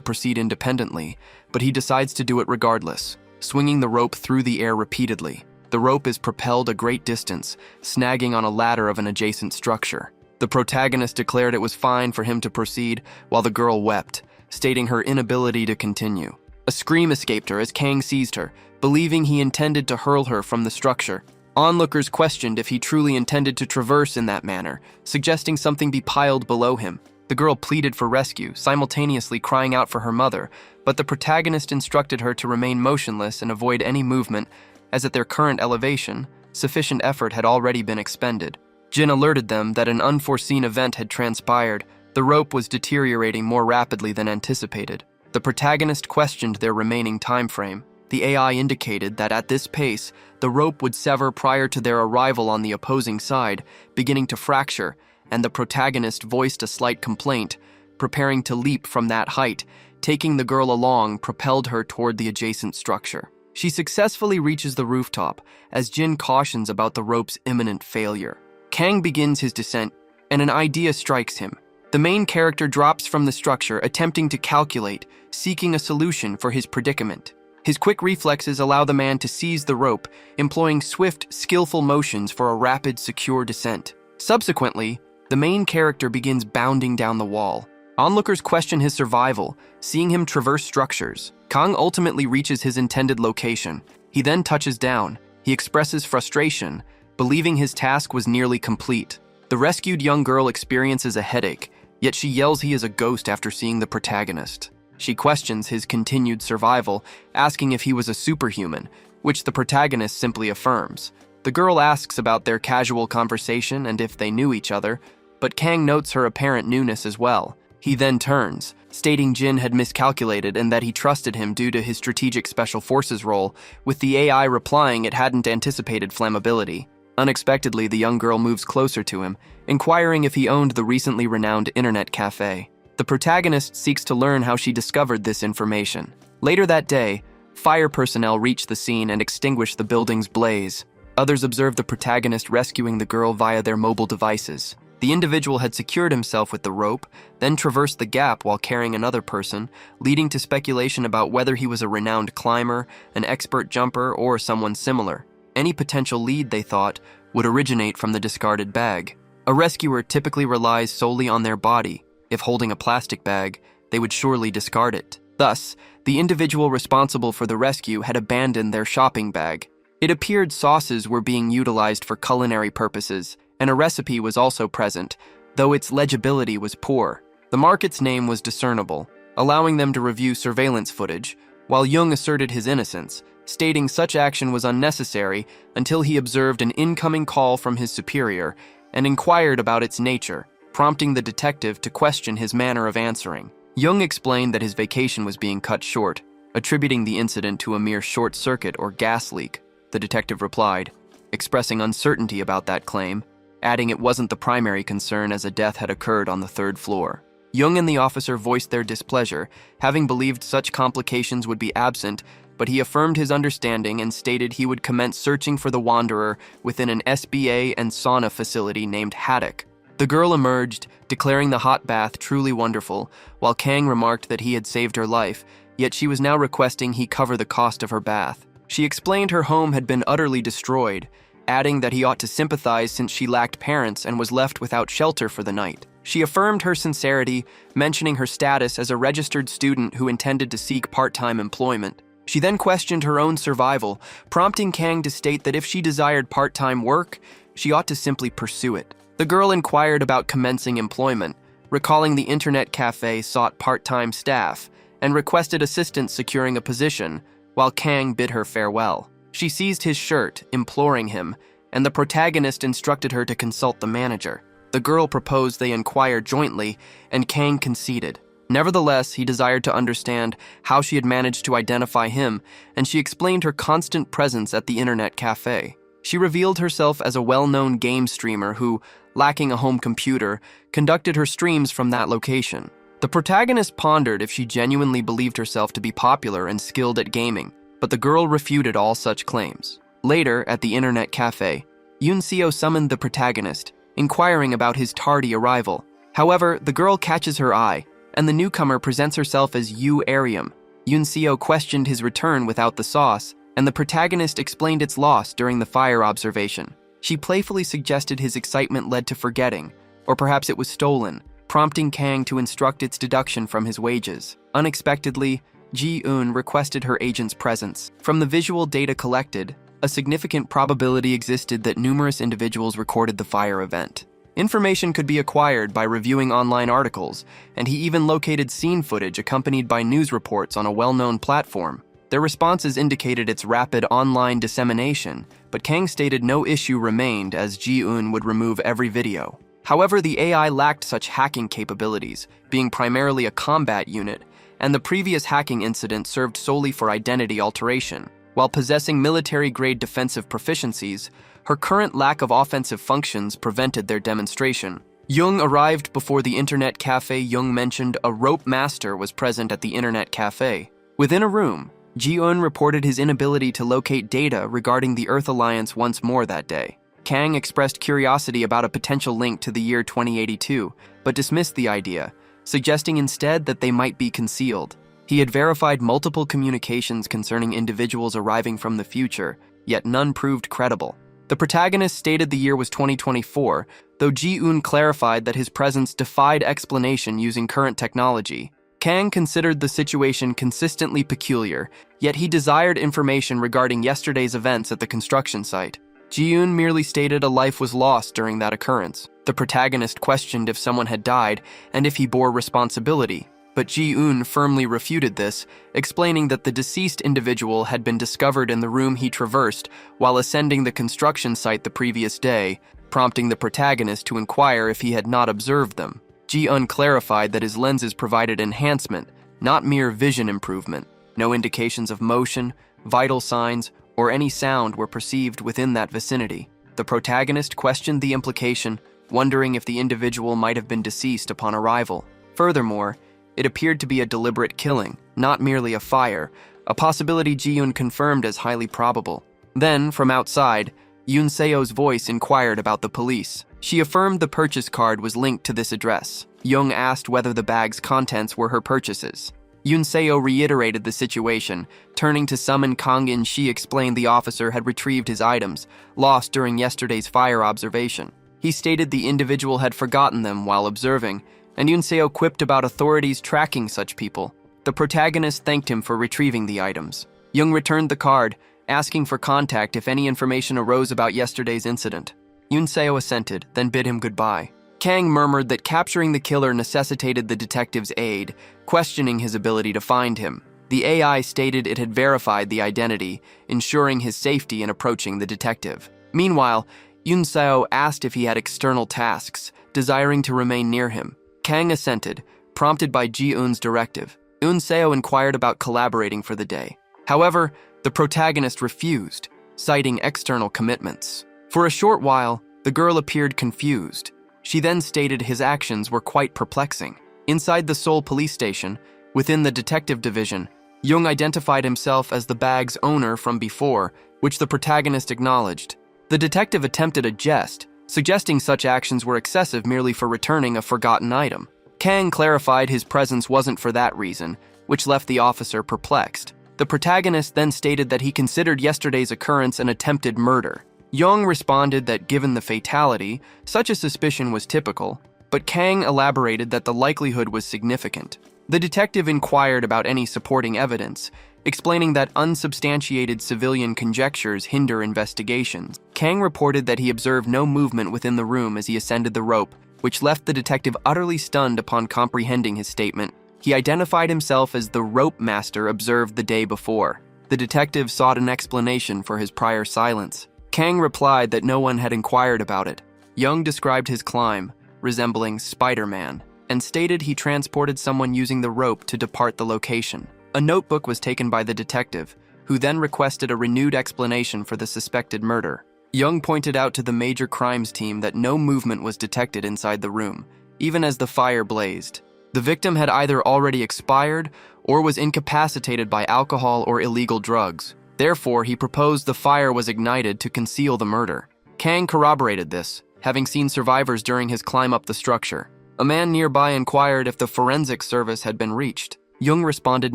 proceed independently, but he decides to do it regardless, swinging the rope through the air repeatedly. The rope is propelled a great distance, snagging on a ladder of an adjacent structure. The protagonist declared it was fine for him to proceed, while the girl wept, stating her inability to continue. A scream escaped her as Kang seized her, believing he intended to hurl her from the structure. Onlookers questioned if he truly intended to traverse in that manner, suggesting something be piled below him. The girl pleaded for rescue, simultaneously crying out for her mother, but the protagonist instructed her to remain motionless and avoid any movement, as at their current elevation, sufficient effort had already been expended. Jin alerted them that an unforeseen event had transpired. The rope was deteriorating more rapidly than anticipated. The protagonist questioned their remaining time frame. The AI indicated that at this pace, the rope would sever prior to their arrival on the opposing side, beginning to fracture, and the protagonist voiced a slight complaint, preparing to leap from that height. Taking the girl along propelled her toward the adjacent structure. She successfully reaches the rooftop, as Jin cautions about the rope's imminent failure. Kang begins his descent, and an idea strikes him. The main character drops from the structure, attempting to calculate, seeking a solution for his predicament. His quick reflexes allow the man to seize the rope, employing swift, skillful motions for a rapid, secure descent. Subsequently, the main character begins bounding down the wall. Onlookers question his survival, seeing him traverse structures. Kang ultimately reaches his intended location. He then touches down. He expresses frustration, believing his task was nearly complete. The rescued young girl experiences a headache, yet she yells he is a ghost after seeing the protagonist. She questions his continued survival, asking if he was a superhuman, which the protagonist simply affirms. The girl asks about their casual conversation and if they knew each other, but Kang notes her apparent newness as well. He then turns, stating Jin had miscalculated and that he trusted him due to his strategic special forces role, with the AI replying it hadn't anticipated flammability. Unexpectedly, the young girl moves closer to him, inquiring if he owned the recently renowned internet cafe. The protagonist seeks to learn how she discovered this information. Later that day, fire personnel reach the scene and extinguish the building's blaze. Others observe the protagonist rescuing the girl via their mobile devices. The individual had secured himself with the rope, then traversed the gap while carrying another person, leading to speculation about whether he was a renowned climber, an expert jumper, or someone similar. Any potential lead, they thought, would originate from the discarded bag. A rescuer typically relies solely on their body. If holding a plastic bag, they would surely discard it. Thus, the individual responsible for the rescue had abandoned their shopping bag. It appeared sauces were being utilized for culinary purposes, and a recipe was also present, though its legibility was poor. The market's name was discernible, allowing them to review surveillance footage, while Jung asserted his innocence, stating such action was unnecessary until he observed an incoming call from his superior and inquired about its nature, prompting the detective to question his manner of answering. Jung explained that his vacation was being cut short, attributing the incident to a mere short circuit or gas leak. The detective replied, expressing uncertainty about that claim, adding it wasn't the primary concern as a death had occurred on the third floor. Jung and the officer voiced their displeasure, having believed such complications would be absent, but he affirmed his understanding and stated he would commence searching for the Wanderer within an SBA and sauna facility named Haddock. The girl emerged, declaring the hot bath truly wonderful, while Kang remarked that he had saved her life, yet she was now requesting he cover the cost of her bath. She explained her home had been utterly destroyed, adding that he ought to sympathize since she lacked parents and was left without shelter for the night. She affirmed her sincerity, mentioning her status as a registered student who intended to seek part-time employment. She then questioned her own survival, prompting Kang to state that if she desired part-time work, she ought to simply pursue it. The girl inquired about commencing employment, recalling the internet cafe sought part-time staff, and requested assistance securing a position, while Kang bid her farewell. She seized his shirt, imploring him, and the protagonist instructed her to consult the manager. The girl proposed they inquire jointly, and Kang conceded. Nevertheless, he desired to understand how she had managed to identify him, and she explained her constant presence at the internet cafe. She revealed herself as a well-known game streamer who, lacking a home computer, conducted her streams from that location. The protagonist pondered if she genuinely believed herself to be popular and skilled at gaming, but the girl refuted all such claims. Later, at the internet cafe, Yunseo summoned the protagonist, inquiring about his tardy arrival. However, the girl catches her eye, and the newcomer presents herself as Yu Arium. Yunseo questioned his return without the sauce, and the protagonist explained its loss during the fire observation. She playfully suggested his excitement led to forgetting, or perhaps it was stolen, prompting Kang to instruct its deduction from his wages. Unexpectedly, Ji-eun requested her agent's presence. From the visual data collected, a significant probability existed that numerous individuals recorded the fire event. Information could be acquired by reviewing online articles, and he even located scene footage accompanied by news reports on a well-known platform. Their responses indicated its rapid online dissemination, but Kang stated no issue remained as Ji-eun would remove every video. However, the AI lacked such hacking capabilities, being primarily a combat unit, and the previous hacking incident served solely for identity alteration. While possessing military-grade defensive proficiencies, her current lack of offensive functions prevented their demonstration. Jung arrived before the internet cafe. Jung mentioned a rope master was present at the internet cafe. Within a room, Ji-eun reported his inability to locate data regarding the Earth Alliance once more that day. Kang expressed curiosity about a potential link to the year 2082, but dismissed the idea, suggesting instead that they might be concealed. He had verified multiple communications concerning individuals arriving from the future, yet none proved credible. The protagonist stated the year was 2024, though Ji-eun clarified that his presence defied explanation using current technology. Kang considered the situation consistently peculiar, yet he desired information regarding yesterday's events at the construction site. Ji-eun merely stated a life was lost during that occurrence. The protagonist questioned if someone had died and if he bore responsibility, but Ji-eun firmly refuted this, explaining that the deceased individual had been discovered in the room he traversed while ascending the construction site the previous day, prompting the protagonist to inquire if he had not observed them. Ji-eun clarified that his lenses provided enhancement, not mere vision improvement. No indications of motion, vital signs, or any sound were perceived within that vicinity. The protagonist questioned the implication, wondering if the individual might have been deceased upon arrival. Furthermore, it appeared to be a deliberate killing, not merely a fire, a possibility Ji-eun confirmed as highly probable. Then, from outside, Yunseo's voice inquired about the police. She affirmed the purchase card was linked to this address. Jung asked whether the bag's contents were her purchases. Yunseo reiterated the situation. Turning to summon Kang-in, she explained the officer had retrieved his items, lost during yesterday's fire observation. He stated the individual had forgotten them while observing, and Yunseo quipped about authorities tracking such people. The protagonist thanked him for retrieving the items. Jung returned the card, asking for contact if any information arose about yesterday's incident. Yunseo assented, then bid him goodbye. Kang murmured that capturing the killer necessitated the detective's aid, questioning his ability to find him. The AI stated it had verified the identity, ensuring his safety in approaching the detective. Meanwhile, Yunseo asked if he had external tasks, desiring to remain near him. Kang assented, prompted by Ji-eun's directive. Yunseo inquired about collaborating for the day. However, the protagonist refused, citing external commitments. For a short while, the girl appeared confused. She then stated his actions were quite perplexing. Inside the Seoul police station, within the detective division, Jung identified himself as the bag's owner from before, which the protagonist acknowledged. The detective attempted a jest, suggesting such actions were excessive merely for returning a forgotten item. Kang clarified his presence wasn't for that reason, which left the officer perplexed. The protagonist then stated that he considered yesterday's occurrence an attempted murder. Jung responded that given the fatality, such a suspicion was typical, but Kang elaborated that the likelihood was significant. The detective inquired about any supporting evidence, explaining that unsubstantiated civilian conjectures hinder investigations. Kang reported that he observed no movement within the room as he ascended the rope, which left the detective utterly stunned upon comprehending his statement. He identified himself as the rope master observed the day before. The detective sought an explanation for his prior silence. Kang replied that no one had inquired about it. Jung described his climb, resembling Spider-Man, and stated he transported someone using the rope to depart the location. A notebook was taken by the detective, who then requested a renewed explanation for the suspected murder. Young pointed out to the major crimes team that no movement was detected inside the room, even as the fire blazed. The victim had either already expired or was incapacitated by alcohol or illegal drugs. Therefore, he proposed the fire was ignited to conceal the murder. Kang corroborated this, having seen survivors during his climb up the structure. A man nearby inquired if the forensic service had been reached. Jung responded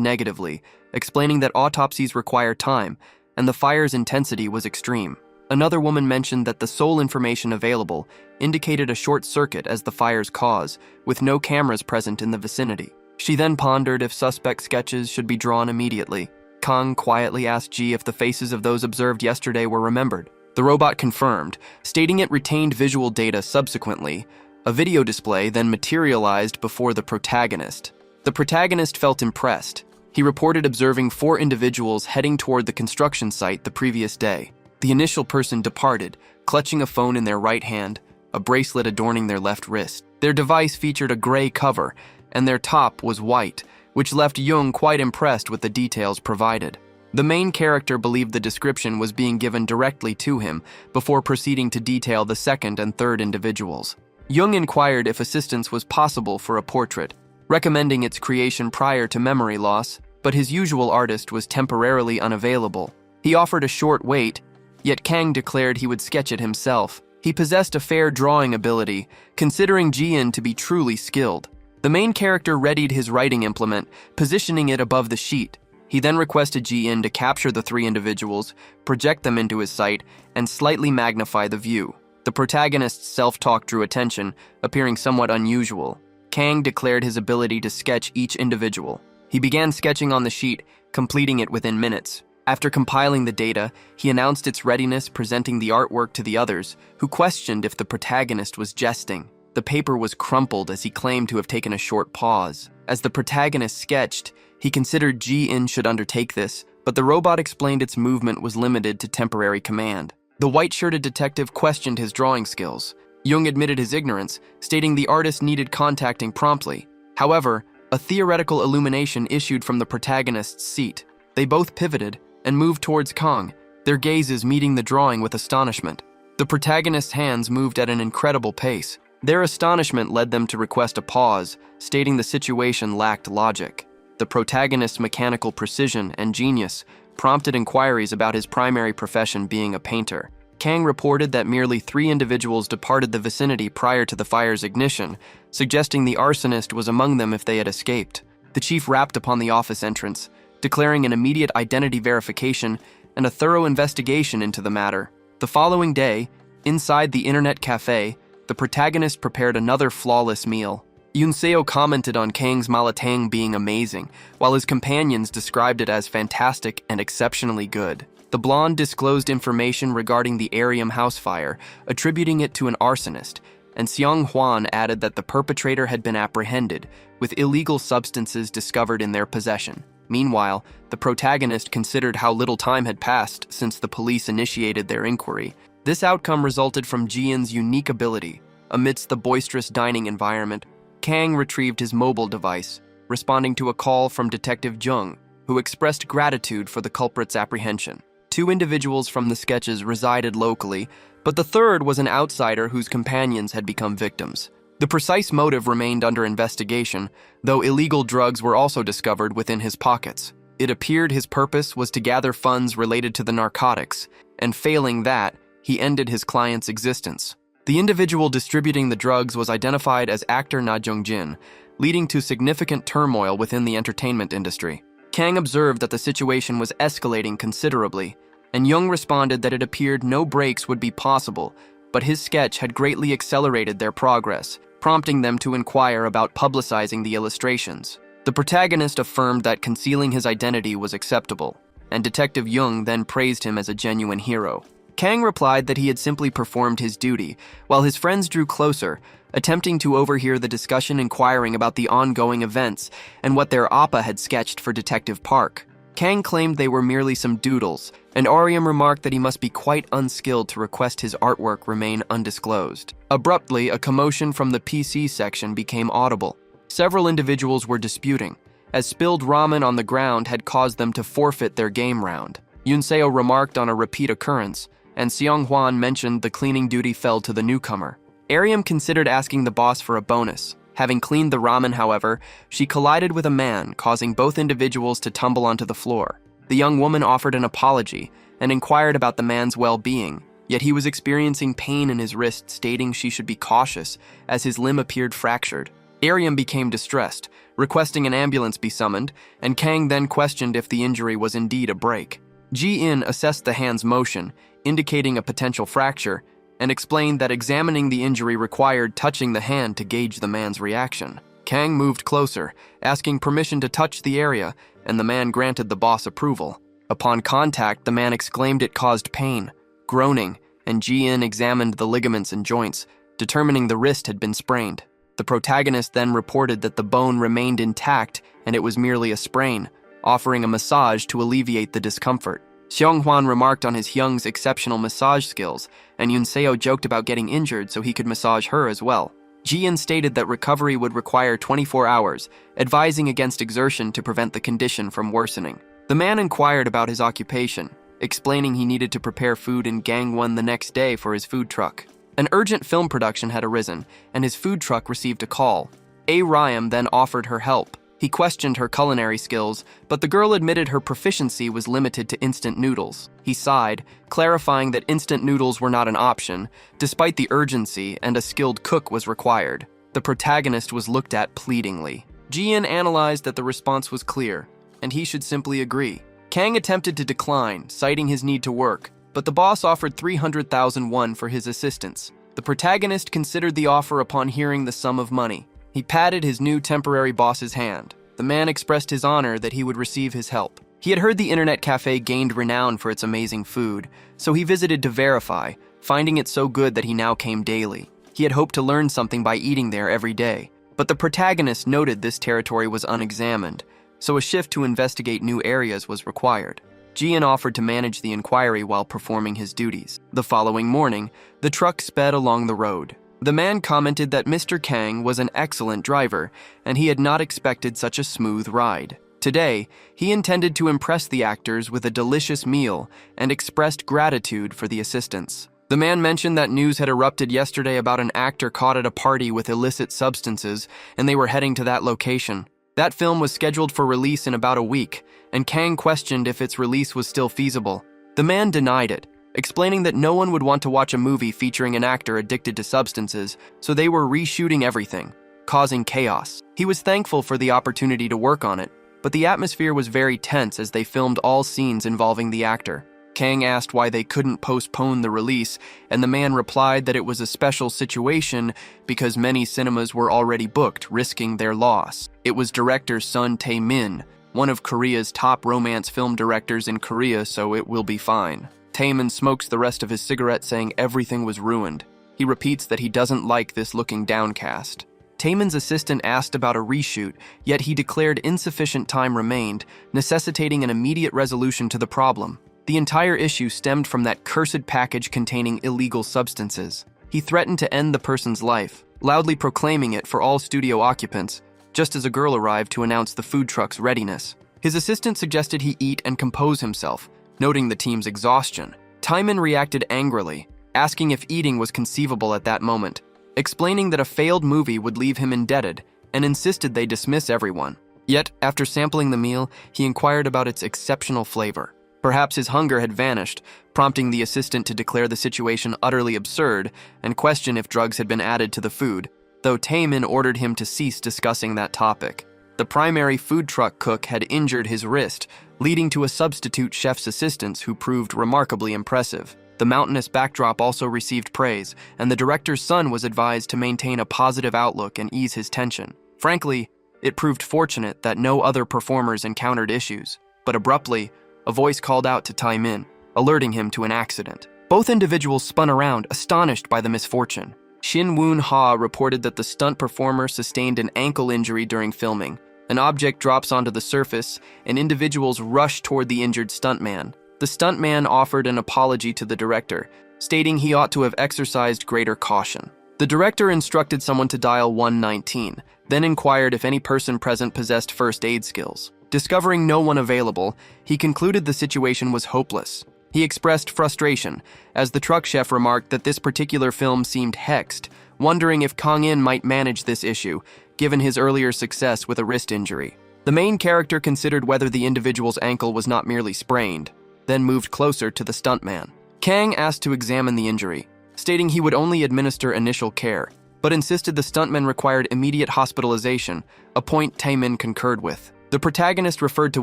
negatively, explaining that autopsies require time and the fire's intensity was extreme. Another woman mentioned that the sole information available indicated a short circuit as the fire's cause, with no cameras present in the vicinity. She then pondered if suspect sketches should be drawn immediately. Kang quietly asked Ji if the faces of those observed yesterday were remembered. The robot confirmed, stating it retained visual data subsequently. A video display then materialized before the protagonist. The protagonist felt impressed. He reported observing 4 individuals heading toward the construction site the previous day. The initial person departed, clutching a phone in their right hand, a bracelet adorning their left wrist. Their device featured a gray cover, and their top was white, which left Jung quite impressed with the details provided. The main character believed the description was being given directly to him before proceeding to detail the second and third individuals. Jung inquired if assistance was possible for a portrait, recommending its creation prior to memory loss, but his usual artist was temporarily unavailable. He offered a short wait, yet Kang declared he would sketch it himself. He possessed a fair drawing ability, considering Jian to be truly skilled. The main character readied his writing implement, positioning it above the sheet. He then requested Jian to capture the 3 individuals, project them into his sight, and slightly magnify the view. The protagonist's self-talk drew attention, appearing somewhat unusual. Kang declared his ability to sketch each individual. He began sketching on the sheet, completing it within minutes. After compiling the data, he announced its readiness, presenting the artwork to the others, who questioned if the protagonist was jesting. The paper was crumpled as he claimed to have taken a short pause. As the protagonist sketched, he considered Ji-in should undertake this, but the robot explained its movement was limited to temporary command. The white-shirted detective questioned his drawing skills. Jung admitted his ignorance, stating the artist needed contacting promptly. However, a theoretical illumination issued from the protagonist's seat. They both pivoted and moved towards Kang, their gazes meeting the drawing with astonishment. The protagonist's hands moved at an incredible pace. Their astonishment led them to request a pause, stating the situation lacked logic. The protagonist's mechanical precision and genius prompted inquiries about his primary profession being a painter. Kang reported that merely 3 individuals departed the vicinity prior to the fire's ignition, suggesting the arsonist was among them if they had escaped. The chief rapped upon the office entrance, declaring an immediate identity verification and a thorough investigation into the matter. The following day, inside the internet cafe, the protagonist prepared another flawless meal. Yunseo commented on Kang's malatang being amazing, while his companions described it as fantastic and exceptionally good. The blonde disclosed information regarding the Arium house fire, attributing it to an arsonist, and Xiang Huan added that the perpetrator had been apprehended, with illegal substances discovered in their possession. Meanwhile, the protagonist considered how little time had passed since the police initiated their inquiry. This outcome resulted from Jian's unique ability. Amidst the boisterous dining environment, Kang retrieved his mobile device, responding to a call from Detective Jung, who expressed gratitude for the culprit's apprehension. 2 individuals from the sketches resided locally, but the third was an outsider whose companions had become victims. The precise motive remained under investigation, though illegal drugs were also discovered within his pockets. It appeared his purpose was to gather funds related to the narcotics, and failing that, he ended his client's existence. The individual distributing the drugs was identified as actor Na Jung-jin, leading to significant turmoil within the entertainment industry. Kang observed that the situation was escalating considerably, and Jung responded that it appeared no breaks would be possible, but his sketch had greatly accelerated their progress, prompting them to inquire about publicizing the illustrations. The protagonist affirmed that concealing his identity was acceptable, and Detective Jung then praised him as a genuine hero. Kang replied that he had simply performed his duty, while his friends drew closer, attempting to overhear the discussion inquiring about the ongoing events and what their appa had sketched for Detective Park. Kang claimed they were merely some doodles, and Arium remarked that he must be quite unskilled to request his artwork remain undisclosed. Abruptly, a commotion from the PC section became audible. Several individuals were disputing, as spilled ramen on the ground had caused them to forfeit their game round. Yunseo remarked on a repeat occurrence, and Seong Hwan mentioned the cleaning duty fell to the newcomer. Ariam considered asking the boss for a bonus. Having cleaned the ramen, however, she collided with a man, causing both individuals to tumble onto the floor. The young woman offered an apology and inquired about the man's well-being, yet he was experiencing pain in his wrist, stating she should be cautious as his limb appeared fractured. Ariam became distressed, requesting an ambulance be summoned, and Kang then questioned if the injury was indeed a break. Ji-in assessed the hand's motion, indicating a potential fracture, and explained that examining the injury required touching the hand to gauge the man's reaction. Kang moved closer, asking permission to touch the area, and the man granted the boss approval. Upon contact, the man exclaimed it caused pain, groaning, and Ji-in examined the ligaments and joints, determining the wrist had been sprained. The protagonist then reported that the bone remained intact and it was merely a sprain, offering a massage to alleviate the discomfort. Seong Hwan remarked on his Hyung's exceptional massage skills, and Yoon Seo joked about getting injured so he could massage her as well. Ji-in stated that recovery would require 24 hours, advising against exertion to prevent the condition from worsening. The man inquired about his occupation, explaining he needed to prepare food in Gangwon the next day for his food truck. An urgent film production had arisen, and his food truck received a call. Ryam then offered her help. He questioned her culinary skills, but the girl admitted her proficiency was limited to instant noodles. He sighed, clarifying that instant noodles were not an option, despite the urgency, and a skilled cook was required. The protagonist was looked at pleadingly. Ji-in analyzed that the response was clear, and he should simply agree. Kang attempted to decline, citing his need to work, but the boss offered 300,000 won for his assistance. The protagonist considered the offer upon hearing the sum of money. He patted his new temporary boss's hand. The man expressed his honor that he would receive his help. He had heard the internet cafe gained renown for its amazing food, so he visited to verify, finding it so good that he now came daily. He had hoped to learn something by eating there every day, but the protagonist noted this territory was unexamined, so a shift to investigate new areas was required. Ji-in offered to manage the inquiry while performing his duties. The following morning, the truck sped along the road. The man commented that Mr. Kang was an excellent driver, and he had not expected such a smooth ride. Today, he intended to impress the actors with a delicious meal and expressed gratitude for the assistance. The man mentioned that news had erupted yesterday about an actor caught at a party with illicit substances, and they were heading to that location. That film was scheduled for release in about a week, and Kang questioned if its release was still feasible. The man denied it, explaining that no one would want to watch a movie featuring an actor addicted to substances, so they were reshooting everything, causing chaos. He was thankful for the opportunity to work on it, but the atmosphere was very tense as they filmed all scenes involving the actor. Kang asked why they couldn't postpone the release, and the man replied that it was a special situation because many cinemas were already booked, risking their loss. It was director Sun Tae-min, one of Korea's top romance film directors in Korea, so it will be fine. Tae-min smokes the rest of his cigarette, saying everything was ruined. He repeats that he doesn't like this looking downcast. Taemin's assistant asked about a reshoot, yet he declared insufficient time remained, necessitating an immediate resolution to the problem. The entire issue stemmed from that cursed package containing illegal substances. He threatened to end the person's life, loudly proclaiming it for all studio occupants, just as a girl arrived to announce the food truck's readiness. His assistant suggested he eat and compose himself, noting the team's exhaustion. Taemin reacted angrily, asking if eating was conceivable at that moment, explaining that a failed movie would leave him indebted, and insisted they dismiss everyone. Yet, after sampling the meal, he inquired about its exceptional flavor. Perhaps his hunger had vanished, prompting the assistant to declare the situation utterly absurd and question if drugs had been added to the food, though Taemin ordered him to cease discussing that topic. The primary food truck cook had injured his wrist, leading to a substitute chef's assistance who proved remarkably impressive. The mountainous backdrop also received praise, and the director's son was advised to maintain a positive outlook and ease his tension. Frankly, it proved fortunate that no other performers encountered issues, but abruptly, a voice called out to Taemin, alerting him to an accident. Both individuals spun around, astonished by the misfortune. Shin Woon-ha reported that the stunt performer sustained an ankle injury during filming. An object drops onto the surface, and individuals rush toward the injured stuntman. The stuntman offered an apology to the director, stating he ought to have exercised greater caution. The director instructed someone to dial 119, then inquired if any person present possessed first aid skills. Discovering no one available, he concluded the situation was hopeless. He expressed frustration, as the truck chef remarked that this particular film seemed hexed, wondering if Kang-in might manage this issue, given his earlier success with a wrist injury. The main character considered whether the individual's ankle was not merely sprained, then moved closer to the stuntman. Kang asked to examine the injury, stating he would only administer initial care, but insisted the stuntman required immediate hospitalization, a point Taemin concurred with. The protagonist referred to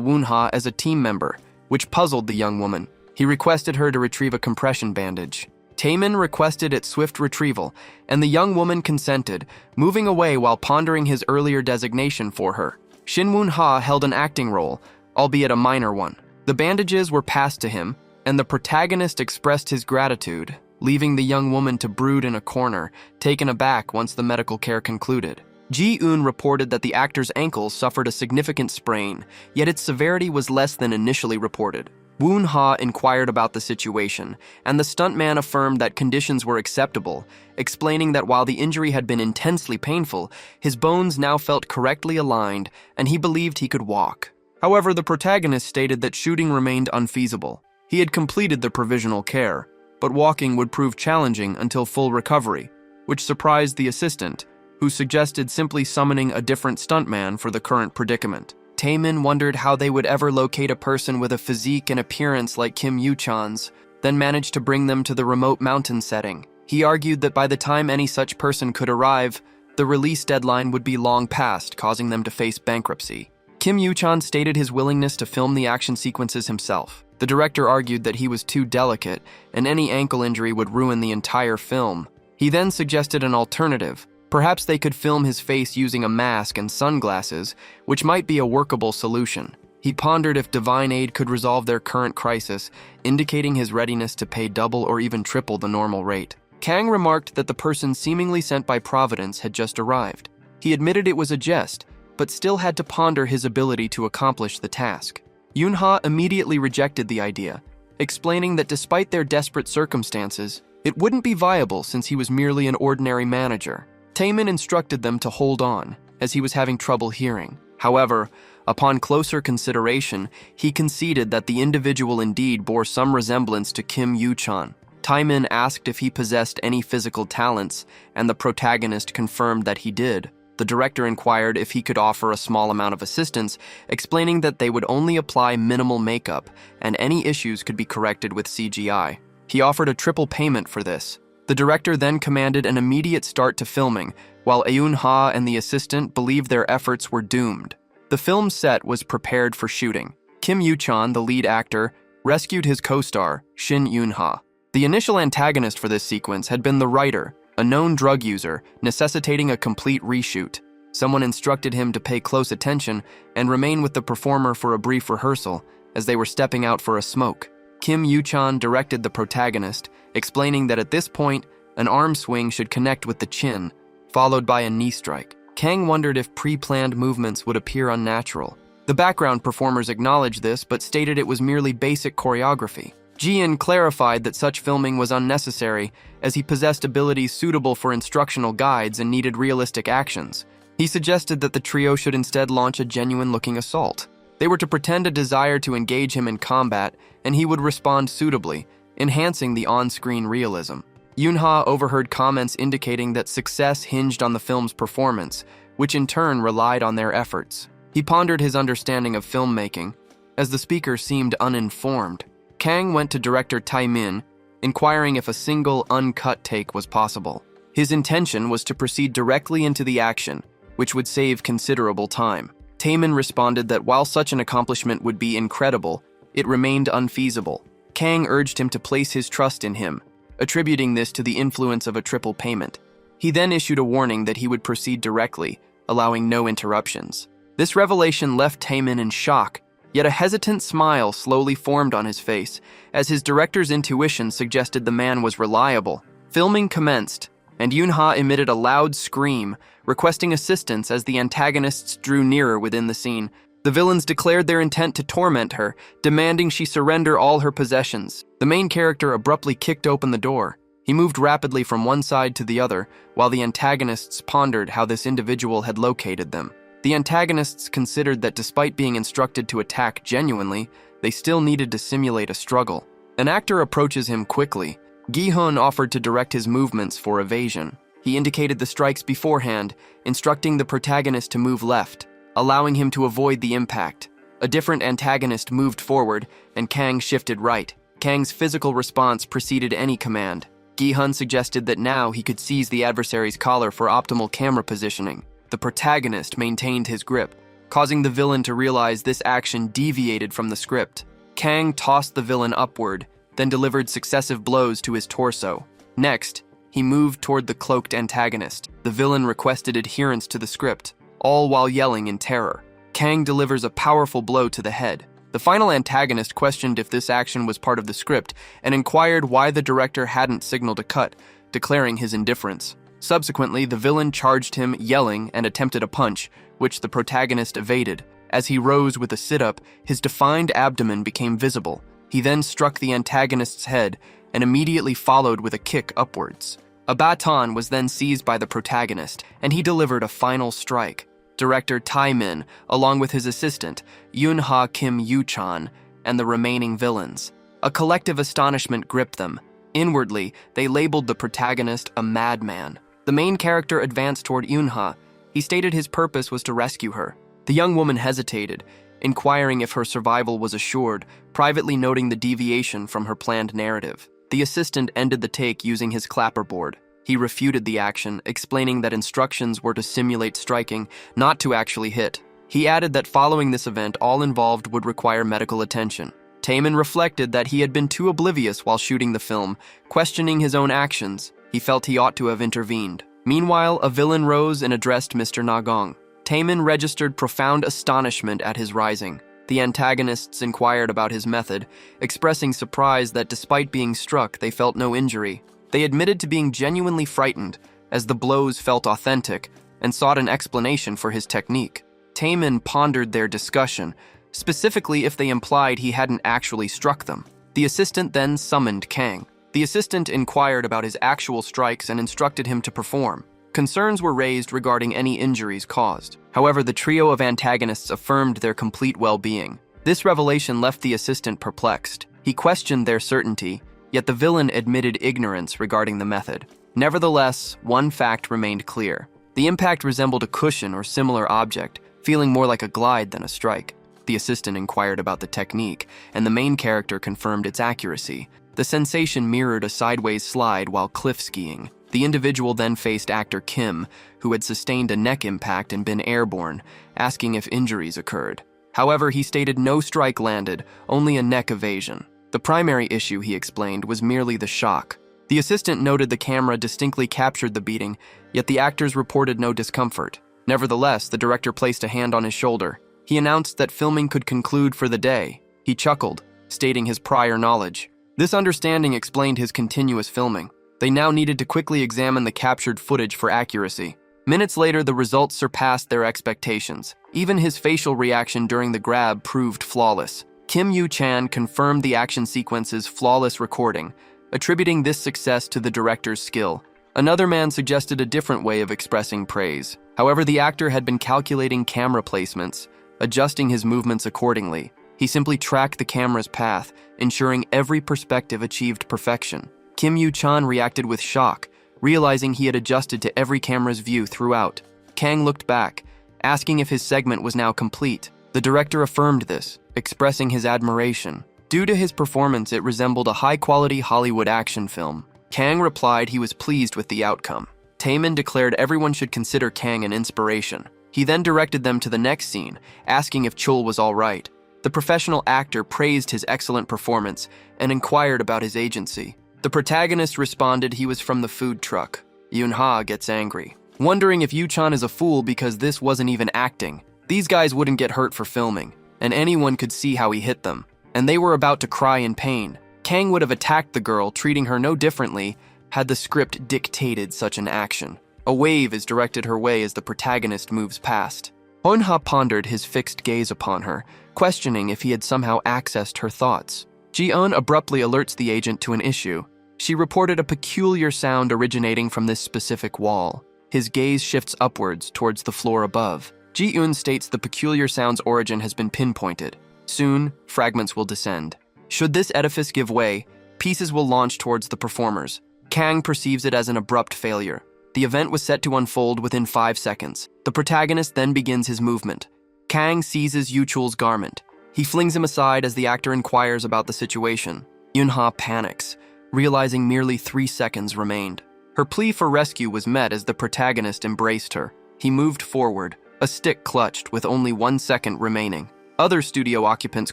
Woonha as a team member, which puzzled the young woman. He requested her to retrieve a compression bandage. Taemin requested its swift retrieval, and the young woman consented, moving away while pondering his earlier designation for her. Shin Woonha held an acting role, albeit a minor one. The bandages were passed to him, and the protagonist expressed his gratitude, leaving the young woman to brood in a corner, taken aback once the medical care concluded. Ji-eun reported that the actor's ankle suffered a significant sprain, yet its severity was less than initially reported. Woon-ha inquired about the situation, and the stuntman affirmed that conditions were acceptable, explaining that while the injury had been intensely painful, his bones now felt correctly aligned, and he believed he could walk. However, the protagonist stated that shooting remained unfeasible. He had completed the provisional care, but walking would prove challenging until full recovery, which surprised the assistant, who suggested simply summoning a different stuntman for the current predicament. Taemin wondered how they would ever locate a person with a physique and appearance like Kim Yoo-chan's, then managed to bring them to the remote mountain setting. He argued that by the time any such person could arrive, the release deadline would be long past, causing them to face bankruptcy. Kim Yoo-chan stated his willingness to film the action sequences himself. The director argued that he was too delicate, and any ankle injury would ruin the entire film. He then suggested an alternative. Perhaps they could film his face using a mask and sunglasses, which might be a workable solution. He pondered if divine aid could resolve their current crisis, indicating his readiness to pay double or even triple the normal rate. Kang remarked that the person seemingly sent by Providence had just arrived. He admitted it was a jest, but still had to ponder his ability to accomplish the task. Yoon-ha immediately rejected the idea, explaining that despite their desperate circumstances, it wouldn't be viable since he was merely an ordinary manager. Taemin instructed them to hold on, as he was having trouble hearing. However, upon closer consideration, he conceded that the individual indeed bore some resemblance to Kim Yoo-chan. Taemin asked if he possessed any physical talents, and the protagonist confirmed that he did. The director inquired if he could offer a small amount of assistance, explaining that they would only apply minimal makeup, and any issues could be corrected with CGI. He offered a triple payment for this. The director then commanded an immediate start to filming, while Eun-ha and the assistant believed their efforts were doomed. The film set was prepared for shooting. Kim Yoo-chan, the lead actor, rescued his co-star, Shin Yoon-ha. The initial antagonist for this sequence had been the writer, a known drug user, necessitating a complete reshoot. Someone instructed him to pay close attention and remain with the performer for a brief rehearsal, as they were stepping out for a smoke. Kim Yoo-chan directed the protagonist, explaining that at this point, an arm swing should connect with the chin, followed by a knee strike. Kang wondered if pre-planned movements would appear unnatural. The background performers acknowledged this, but stated it was merely basic choreography. Ji-in clarified that such filming was unnecessary, as he possessed abilities suitable for instructional guides and needed realistic actions. He suggested that the trio should instead launch a genuine-looking assault. They were to pretend a desire to engage him in combat, and he would respond suitably, enhancing the on-screen realism. Yoon-ha overheard comments indicating that success hinged on the film's performance, which in turn relied on their efforts. He pondered his understanding of filmmaking, as the speaker seemed uninformed. Kang went to director Taemin, inquiring if a single, uncut take was possible. His intention was to proceed directly into the action, which would save considerable time. Taemin responded that while such an accomplishment would be incredible, it remained unfeasible. Kang urged him to place his trust in him, attributing this to the influence of a triple payment. He then issued a warning that he would proceed directly, allowing no interruptions. This revelation left Taemin in shock, yet a hesitant smile slowly formed on his face, as his director's intuition suggested the man was reliable. Filming commenced, and Yoon-ha emitted a loud scream, requesting assistance as the antagonists drew nearer within the scene. The villains declared their intent to torment her, demanding she surrender all her possessions. The main character abruptly kicked open the door. He moved rapidly from one side to the other, while the antagonists pondered how this individual had located them. The antagonists considered that despite being instructed to attack genuinely, they still needed to simulate a struggle. An actor approaches him quickly. Gi-hun offered to direct his movements for evasion. He indicated the strikes beforehand, instructing the protagonist to move left, allowing him to avoid the impact. A different antagonist moved forward, and Kang shifted right. Kang's physical response preceded any command. Gi-hun suggested that now he could seize the adversary's collar for optimal camera positioning. The protagonist maintained his grip, causing the villain to realize this action deviated from the script. Kang tossed the villain upward, then delivered successive blows to his torso. Next, he moved toward the cloaked antagonist. The villain requested adherence to the script, all while yelling in terror. Kang delivers a powerful blow to the head. The final antagonist questioned if this action was part of the script and inquired why the director hadn't signaled a cut, declaring his indifference. Subsequently, the villain charged him, yelling, and attempted a punch, which the protagonist evaded. As he rose with a sit-up, his defined abdomen became visible. He then struck the antagonist's head and immediately followed with a kick upwards. A baton was then seized by the protagonist, and he delivered a final strike. Director Tae-min, along with his assistant, Yoon-ha Kim Yoo-chan, and the remaining villains. A collective astonishment gripped them. Inwardly, they labeled the protagonist a madman. The main character advanced toward Yoon-ha. He stated his purpose was to rescue her. The young woman hesitated, inquiring if her survival was assured, privately noting the deviation from her planned narrative. The assistant ended the take using his clapperboard. He refuted the action, explaining that instructions were to simulate striking, not to actually hit. He added that following this event, all involved would require medical attention. Taemin reflected that he had been too oblivious while shooting the film, questioning his own actions. He felt he ought to have intervened. Meanwhile, a villain rose and addressed Mr. Nagong. Taemin registered profound astonishment at his rising. The antagonists inquired about his method, expressing surprise that despite being struck, they felt no injury. They admitted to being genuinely frightened, as the blows felt authentic, and sought an explanation for his technique. Taemin pondered their discussion, specifically if they implied he hadn't actually struck them. The assistant then summoned Kang. The assistant inquired about his actual strikes and instructed him to perform. Concerns were raised regarding any injuries caused. However, the trio of antagonists affirmed their complete well-being. This revelation left the assistant perplexed. He questioned their certainty, yet the villain admitted ignorance regarding the method. Nevertheless, one fact remained clear. The impact resembled a cushion or similar object, feeling more like a glide than a strike. The assistant inquired about the technique, and the main character confirmed its accuracy. The sensation mirrored a sideways slide while cliff skiing. The individual then faced actor Kim, who had sustained a neck impact and been airborne, asking if injuries occurred. However, he stated no strike landed, only a neck evasion. The primary issue, he explained, was merely the shock. The assistant noted the camera distinctly captured the beating, yet the actors reported no discomfort. Nevertheless, the director placed a hand on his shoulder. He announced that filming could conclude for the day. He chuckled, stating his prior knowledge. This understanding explained his continuous filming. They now needed to quickly examine the captured footage for accuracy. Minutes later, the results surpassed their expectations. Even his facial reaction during the grab proved flawless. Kim Yoo-chan confirmed the action sequence's flawless recording, attributing this success to the director's skill. Another man suggested a different way of expressing praise. However, the actor had been calculating camera placements, adjusting his movements accordingly. He simply tracked the camera's path, ensuring every perspective achieved perfection. Kim Yoo-chan reacted with shock, realizing he had adjusted to every camera's view throughout. Kang looked back, asking if his segment was now complete. The director affirmed this, expressing his admiration. Due to his performance, it resembled a high-quality Hollywood action film. Kang replied he was pleased with the outcome. Taemin declared everyone should consider Kang an inspiration. He then directed them to the next scene, asking if Chul was all right. The professional actor praised his excellent performance and inquired about his agency. The protagonist responded he was from the food truck. Yoon-ha gets angry, wondering if Yoo-chan is a fool because this wasn't even acting. These guys wouldn't get hurt for filming, and anyone could see how he hit them, and they were about to cry in pain. Kang would have attacked the girl, treating her no differently, had the script dictated such an action. A wave is directed her way as the protagonist moves past. Hoon-ha pondered his fixed gaze upon her, questioning if he had somehow accessed her thoughts. Ji-eun abruptly alerts the agent to an issue. She reported a peculiar sound originating from this specific wall. His gaze shifts upwards towards the floor above. Ji-eun states the peculiar sound's origin has been pinpointed. Soon, fragments will descend. Should this edifice give way, pieces will launch towards the performers. Kang perceives it as an abrupt failure. The event was set to unfold within 5 seconds. The protagonist then begins his movement. Kang seizes Yuchul's garment. He flings him aside as the actor inquires about the situation. Yunha panics, realizing merely 3 seconds remained. Her plea for rescue was met as the protagonist embraced her. He moved forward, a stick clutched with only 1 second remaining. Other studio occupants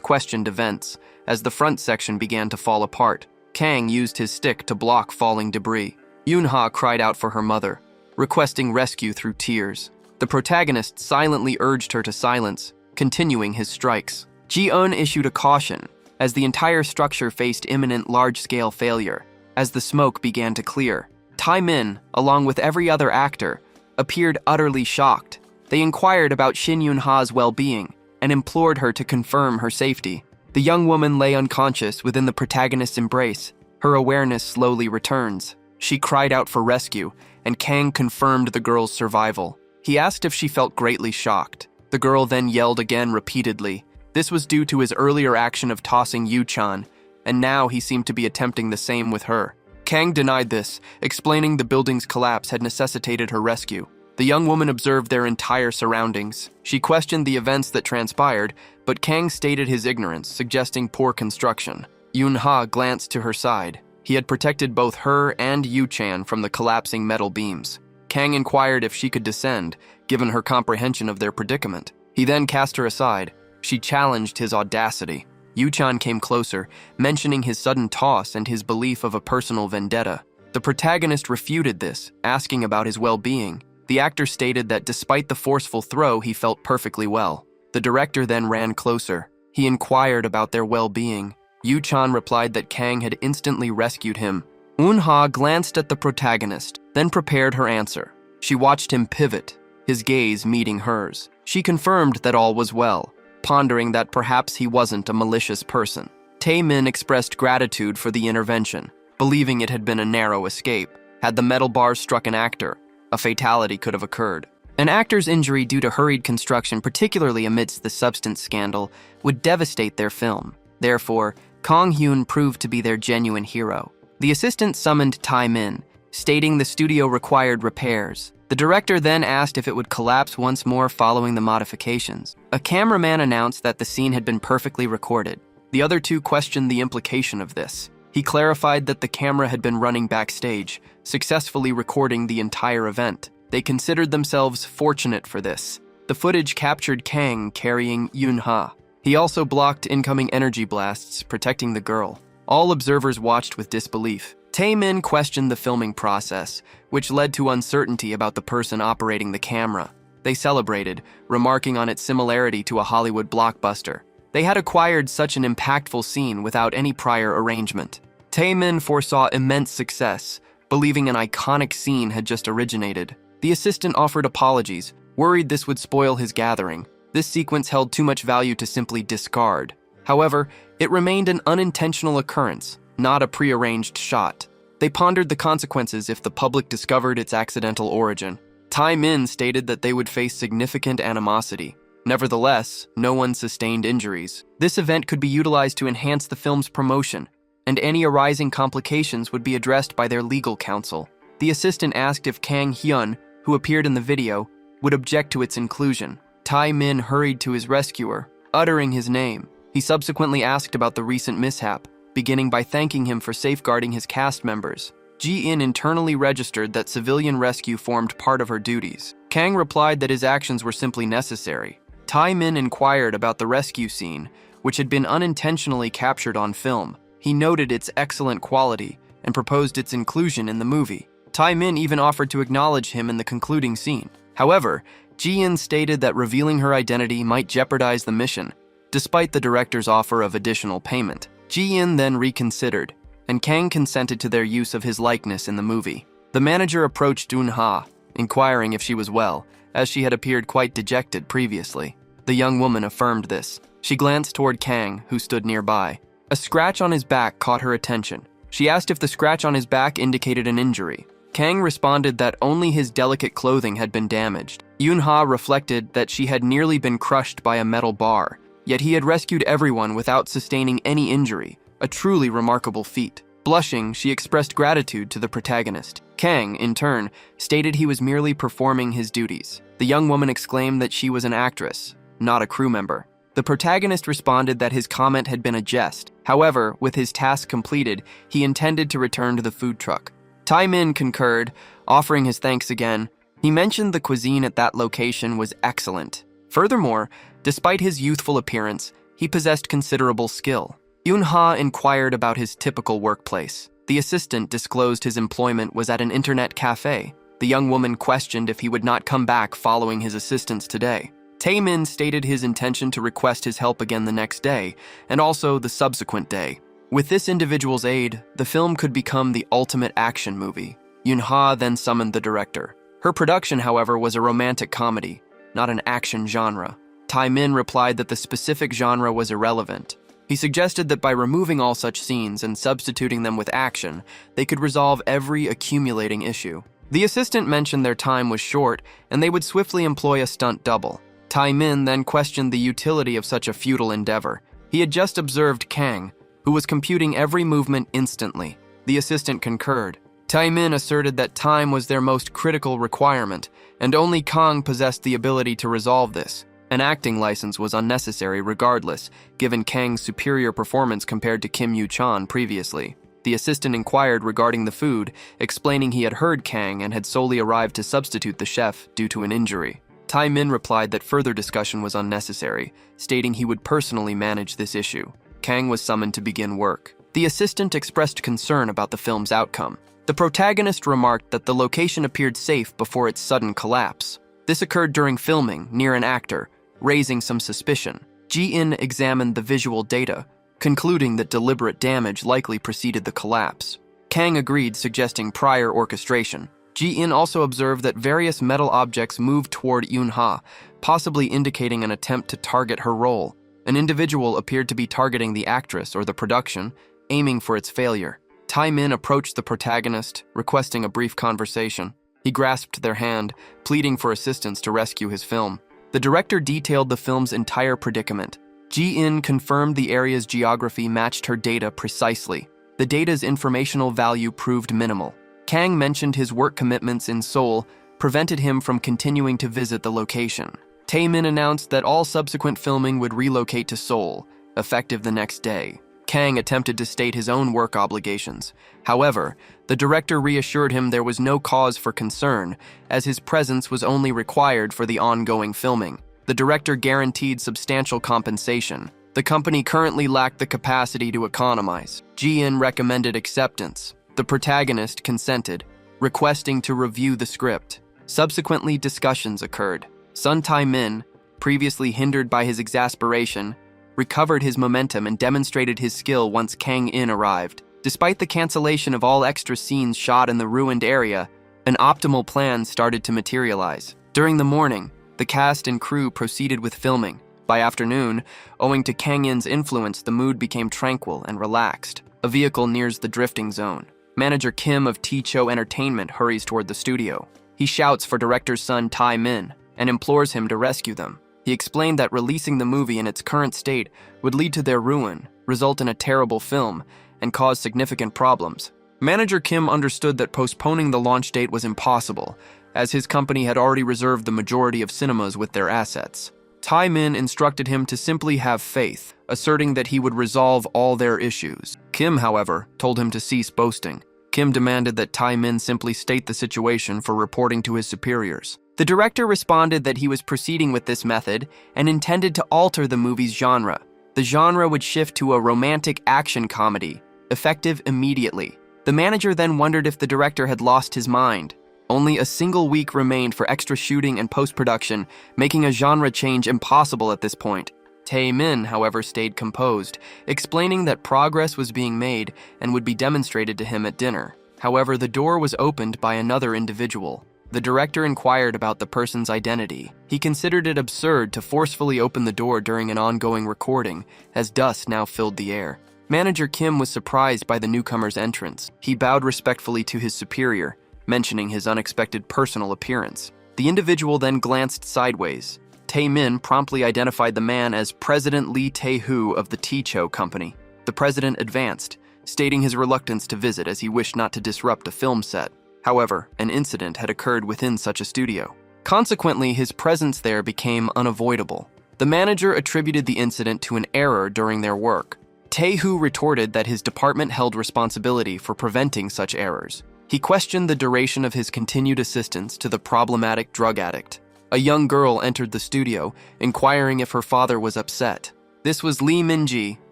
questioned events as the front section began to fall apart. Kang used his stick to block falling debris. Yunha cried out for her mother, requesting rescue through tears. The protagonist silently urged her to silence, continuing his strikes. Ji-eun issued a caution as the entire structure faced imminent large-scale failure. As the smoke began to clear, Tae-min, along with every other actor, appeared utterly shocked. They inquired about Shin Yunha's well-being and implored her to confirm her safety. The young woman lay unconscious within the protagonist's embrace. Her awareness slowly returns. She cried out for rescue, and Kang confirmed the girl's survival. He asked if she felt greatly shocked. The girl then yelled again repeatedly. This was due to his earlier action of tossing Yu-chan, and now he seemed to be attempting the same with her. Kang denied this, explaining the building's collapse had necessitated her rescue. The young woman observed their entire surroundings. She questioned the events that transpired, but Kang stated his ignorance, suggesting poor construction. Yunha glanced to her side. He had protected both her and Yu-chan from the collapsing metal beams. Kang inquired if she could descend, given her comprehension of their predicament. He then cast her aside. She challenged his audacity. Yu-chan came closer, mentioning his sudden toss and his belief of a personal vendetta. The protagonist refuted this, asking about his well-being. The actor stated that despite the forceful throw, he felt perfectly well. The director then ran closer. He inquired about their well-being. Yu-chan replied that Kang had instantly rescued him. Eun-ha glanced at the protagonist, then prepared her answer. She watched him pivot, his gaze meeting hers. She confirmed that all was well, pondering that perhaps he wasn't a malicious person. Tae-min expressed gratitude for the intervention, believing it had been a narrow escape. Had the metal bars struck an actor, a fatality could have occurred. An actor's injury due to hurried construction, particularly amidst the substance scandal, would devastate their film. Therefore, Kang Hyun proved to be their genuine hero. The assistant summoned Tae-min, stating the studio required repairs. The director then asked if it would collapse once more following the modifications. A cameraman announced that the scene had been perfectly recorded. The other two questioned the implication of this. He clarified that the camera had been running backstage, successfully recording the entire event. They considered themselves fortunate for this. The footage captured Kang carrying Yunha. He also blocked incoming energy blasts, protecting the girl. All observers watched with disbelief. Tae-min questioned the filming process, which led to uncertainty about the person operating the camera. They celebrated, remarking on its similarity to a Hollywood blockbuster. They had acquired such an impactful scene without any prior arrangement. Tae-min foresaw immense success, believing an iconic scene had just originated. The assistant offered apologies, worried this would spoil his gathering. This sequence held too much value to simply discard. However, it remained an unintentional occurrence, not a prearranged shot. They pondered the consequences if the public discovered its accidental origin. Tae-min stated that they would face significant animosity. Nevertheless, no one sustained injuries. This event could be utilized to enhance the film's promotion, and any arising complications would be addressed by their legal counsel. The assistant asked if Kang Hyun, who appeared in the video, would object to its inclusion. Tae-min hurried to his rescuer, uttering his name. He subsequently asked about the recent mishap, beginning by thanking him for safeguarding his cast members. Ji-in internally registered that civilian rescue formed part of her duties. Kang replied that his actions were simply necessary. Tae-min inquired about the rescue scene, which had been unintentionally captured on film. He noted its excellent quality and proposed its inclusion in the movie. Tae-min even offered to acknowledge him in the concluding scene. However, Ji-in stated that revealing her identity might jeopardize the mission, despite the director's offer of additional payment. Ji-in then reconsidered, and Kang consented to their use of his likeness in the movie. The manager approached Eun-ha, inquiring if she was well, as she had appeared quite dejected previously. The young woman affirmed this. She glanced toward Kang, who stood nearby. A scratch on his back caught her attention. She asked if the scratch on his back indicated an injury. Kang responded that only his delicate clothing had been damaged. Eun-ha reflected that she had nearly been crushed by a metal bar, yet he had rescued everyone without sustaining any injury, a truly remarkable feat. Blushing, she expressed gratitude to the protagonist. Kang, in turn, stated he was merely performing his duties. The young woman exclaimed that she was an actress, not a crew member. The protagonist responded that his comment had been a jest. However, with his task completed, he intended to return to the food truck. Tae-min concurred, offering his thanks again. He mentioned the cuisine at that location was excellent. Furthermore, despite his youthful appearance, he possessed considerable skill. Yoon-ha inquired about his typical workplace. The assistant disclosed his employment was at an internet cafe. The young woman questioned if he would not come back following his assistance today. Tae-min stated his intention to request his help again the next day, and also the subsequent day. With this individual's aid, the film could become the ultimate action movie. Yoon-ha then summoned the director. Her production, however, was a romantic comedy, not an action genre. Tae-min replied that the specific genre was irrelevant. He suggested that by removing all such scenes and substituting them with action, they could resolve every accumulating issue. The assistant mentioned their time was short, and they would swiftly employ a stunt double. Tae-min then questioned the utility of such a futile endeavor. He had just observed Kang, who was computing every movement instantly. The assistant concurred. Tae-min asserted that time was their most critical requirement, and only Kang possessed the ability to resolve this. An acting license was unnecessary regardless, given Kang's superior performance compared to Kim Yoo-chan previously. The assistant inquired regarding the food, explaining he had heard Kang and had solely arrived to substitute the chef due to an injury. Tae-min replied that further discussion was unnecessary, stating he would personally manage this issue. Kang was summoned to begin work. The assistant expressed concern about the film's outcome. The protagonist remarked that the location appeared safe before its sudden collapse. This occurred during filming, near an actor, raising some suspicion. Ji-in examined the visual data, concluding that deliberate damage likely preceded the collapse. Kang agreed, suggesting prior orchestration. Ji-in also observed that various metal objects moved toward Yoon-ha, possibly indicating an attempt to target her role. An individual appeared to be targeting the actress or the production, aiming for its failure. Tae-min approached the protagonist, requesting a brief conversation. He grasped their hand, pleading for assistance to rescue his film. The director detailed the film's entire predicament. Ji-in confirmed the area's geography matched her data precisely. The data's informational value proved minimal. Kang mentioned his work commitments in Seoul prevented him from continuing to visit the location. Tae-min announced that all subsequent filming would relocate to Seoul, effective the next day. Kang attempted to state his own work obligations. However, the director reassured him there was no cause for concern, as his presence was only required for the ongoing filming. The director guaranteed substantial compensation. The company currently lacked the capacity to economize. Ji-in recommended acceptance. The protagonist consented, requesting to review the script. Subsequently, discussions occurred. Sun Tae-min, previously hindered by his exasperation, recovered his momentum and demonstrated his skill once Kang-in arrived. Despite the cancellation of all extra scenes shot in the ruined area, an optimal plan started to materialize. During the morning, the cast and crew proceeded with filming. By afternoon, owing to Kang-in's influence, the mood became tranquil and relaxed. A vehicle nears the drifting zone. Manager Kim of T-Cho Entertainment hurries toward the studio. He shouts for director's son Tae-min and implores him to rescue them. He explained that releasing the movie in its current state would lead to their ruin, result in a terrible film, and cause significant problems. Manager Kim understood that postponing the launch date was impossible, as his company had already reserved the majority of cinemas with their assets. Tae-min instructed him to simply have faith, asserting that he would resolve all their issues. Kim, however, told him to cease boasting. Kim demanded that Tae-min simply state the situation for reporting to his superiors. The director responded that he was proceeding with this method and intended to alter the movie's genre. The genre would shift to a romantic action comedy, effective immediately. The manager then wondered if the director had lost his mind. Only a single week remained for extra shooting and post-production, making a genre change impossible at this point. Tae-min, however, stayed composed, explaining that progress was being made and would be demonstrated to him at dinner. However, the door was opened by another individual. The director inquired about the person's identity. He considered it absurd to forcefully open the door during an ongoing recording, as dust now filled the air. Manager Kim was surprised by the newcomer's entrance. He bowed respectfully to his superior, mentioning his unexpected personal appearance. The individual then glanced sideways. Tae-min promptly identified the man as President Lee Tae-hoo of the T-Cho company. The president advanced, stating his reluctance to visit as he wished not to disrupt a film set. However, an incident had occurred within such a studio. Consequently, his presence there became unavoidable. The manager attributed the incident to an error during their work. Tae-hoo retorted that his department held responsibility for preventing such errors. He questioned the duration of his continued assistance to the problematic drug addict. A young girl entered the studio, inquiring if her father was upset. This was Lee Min-ji,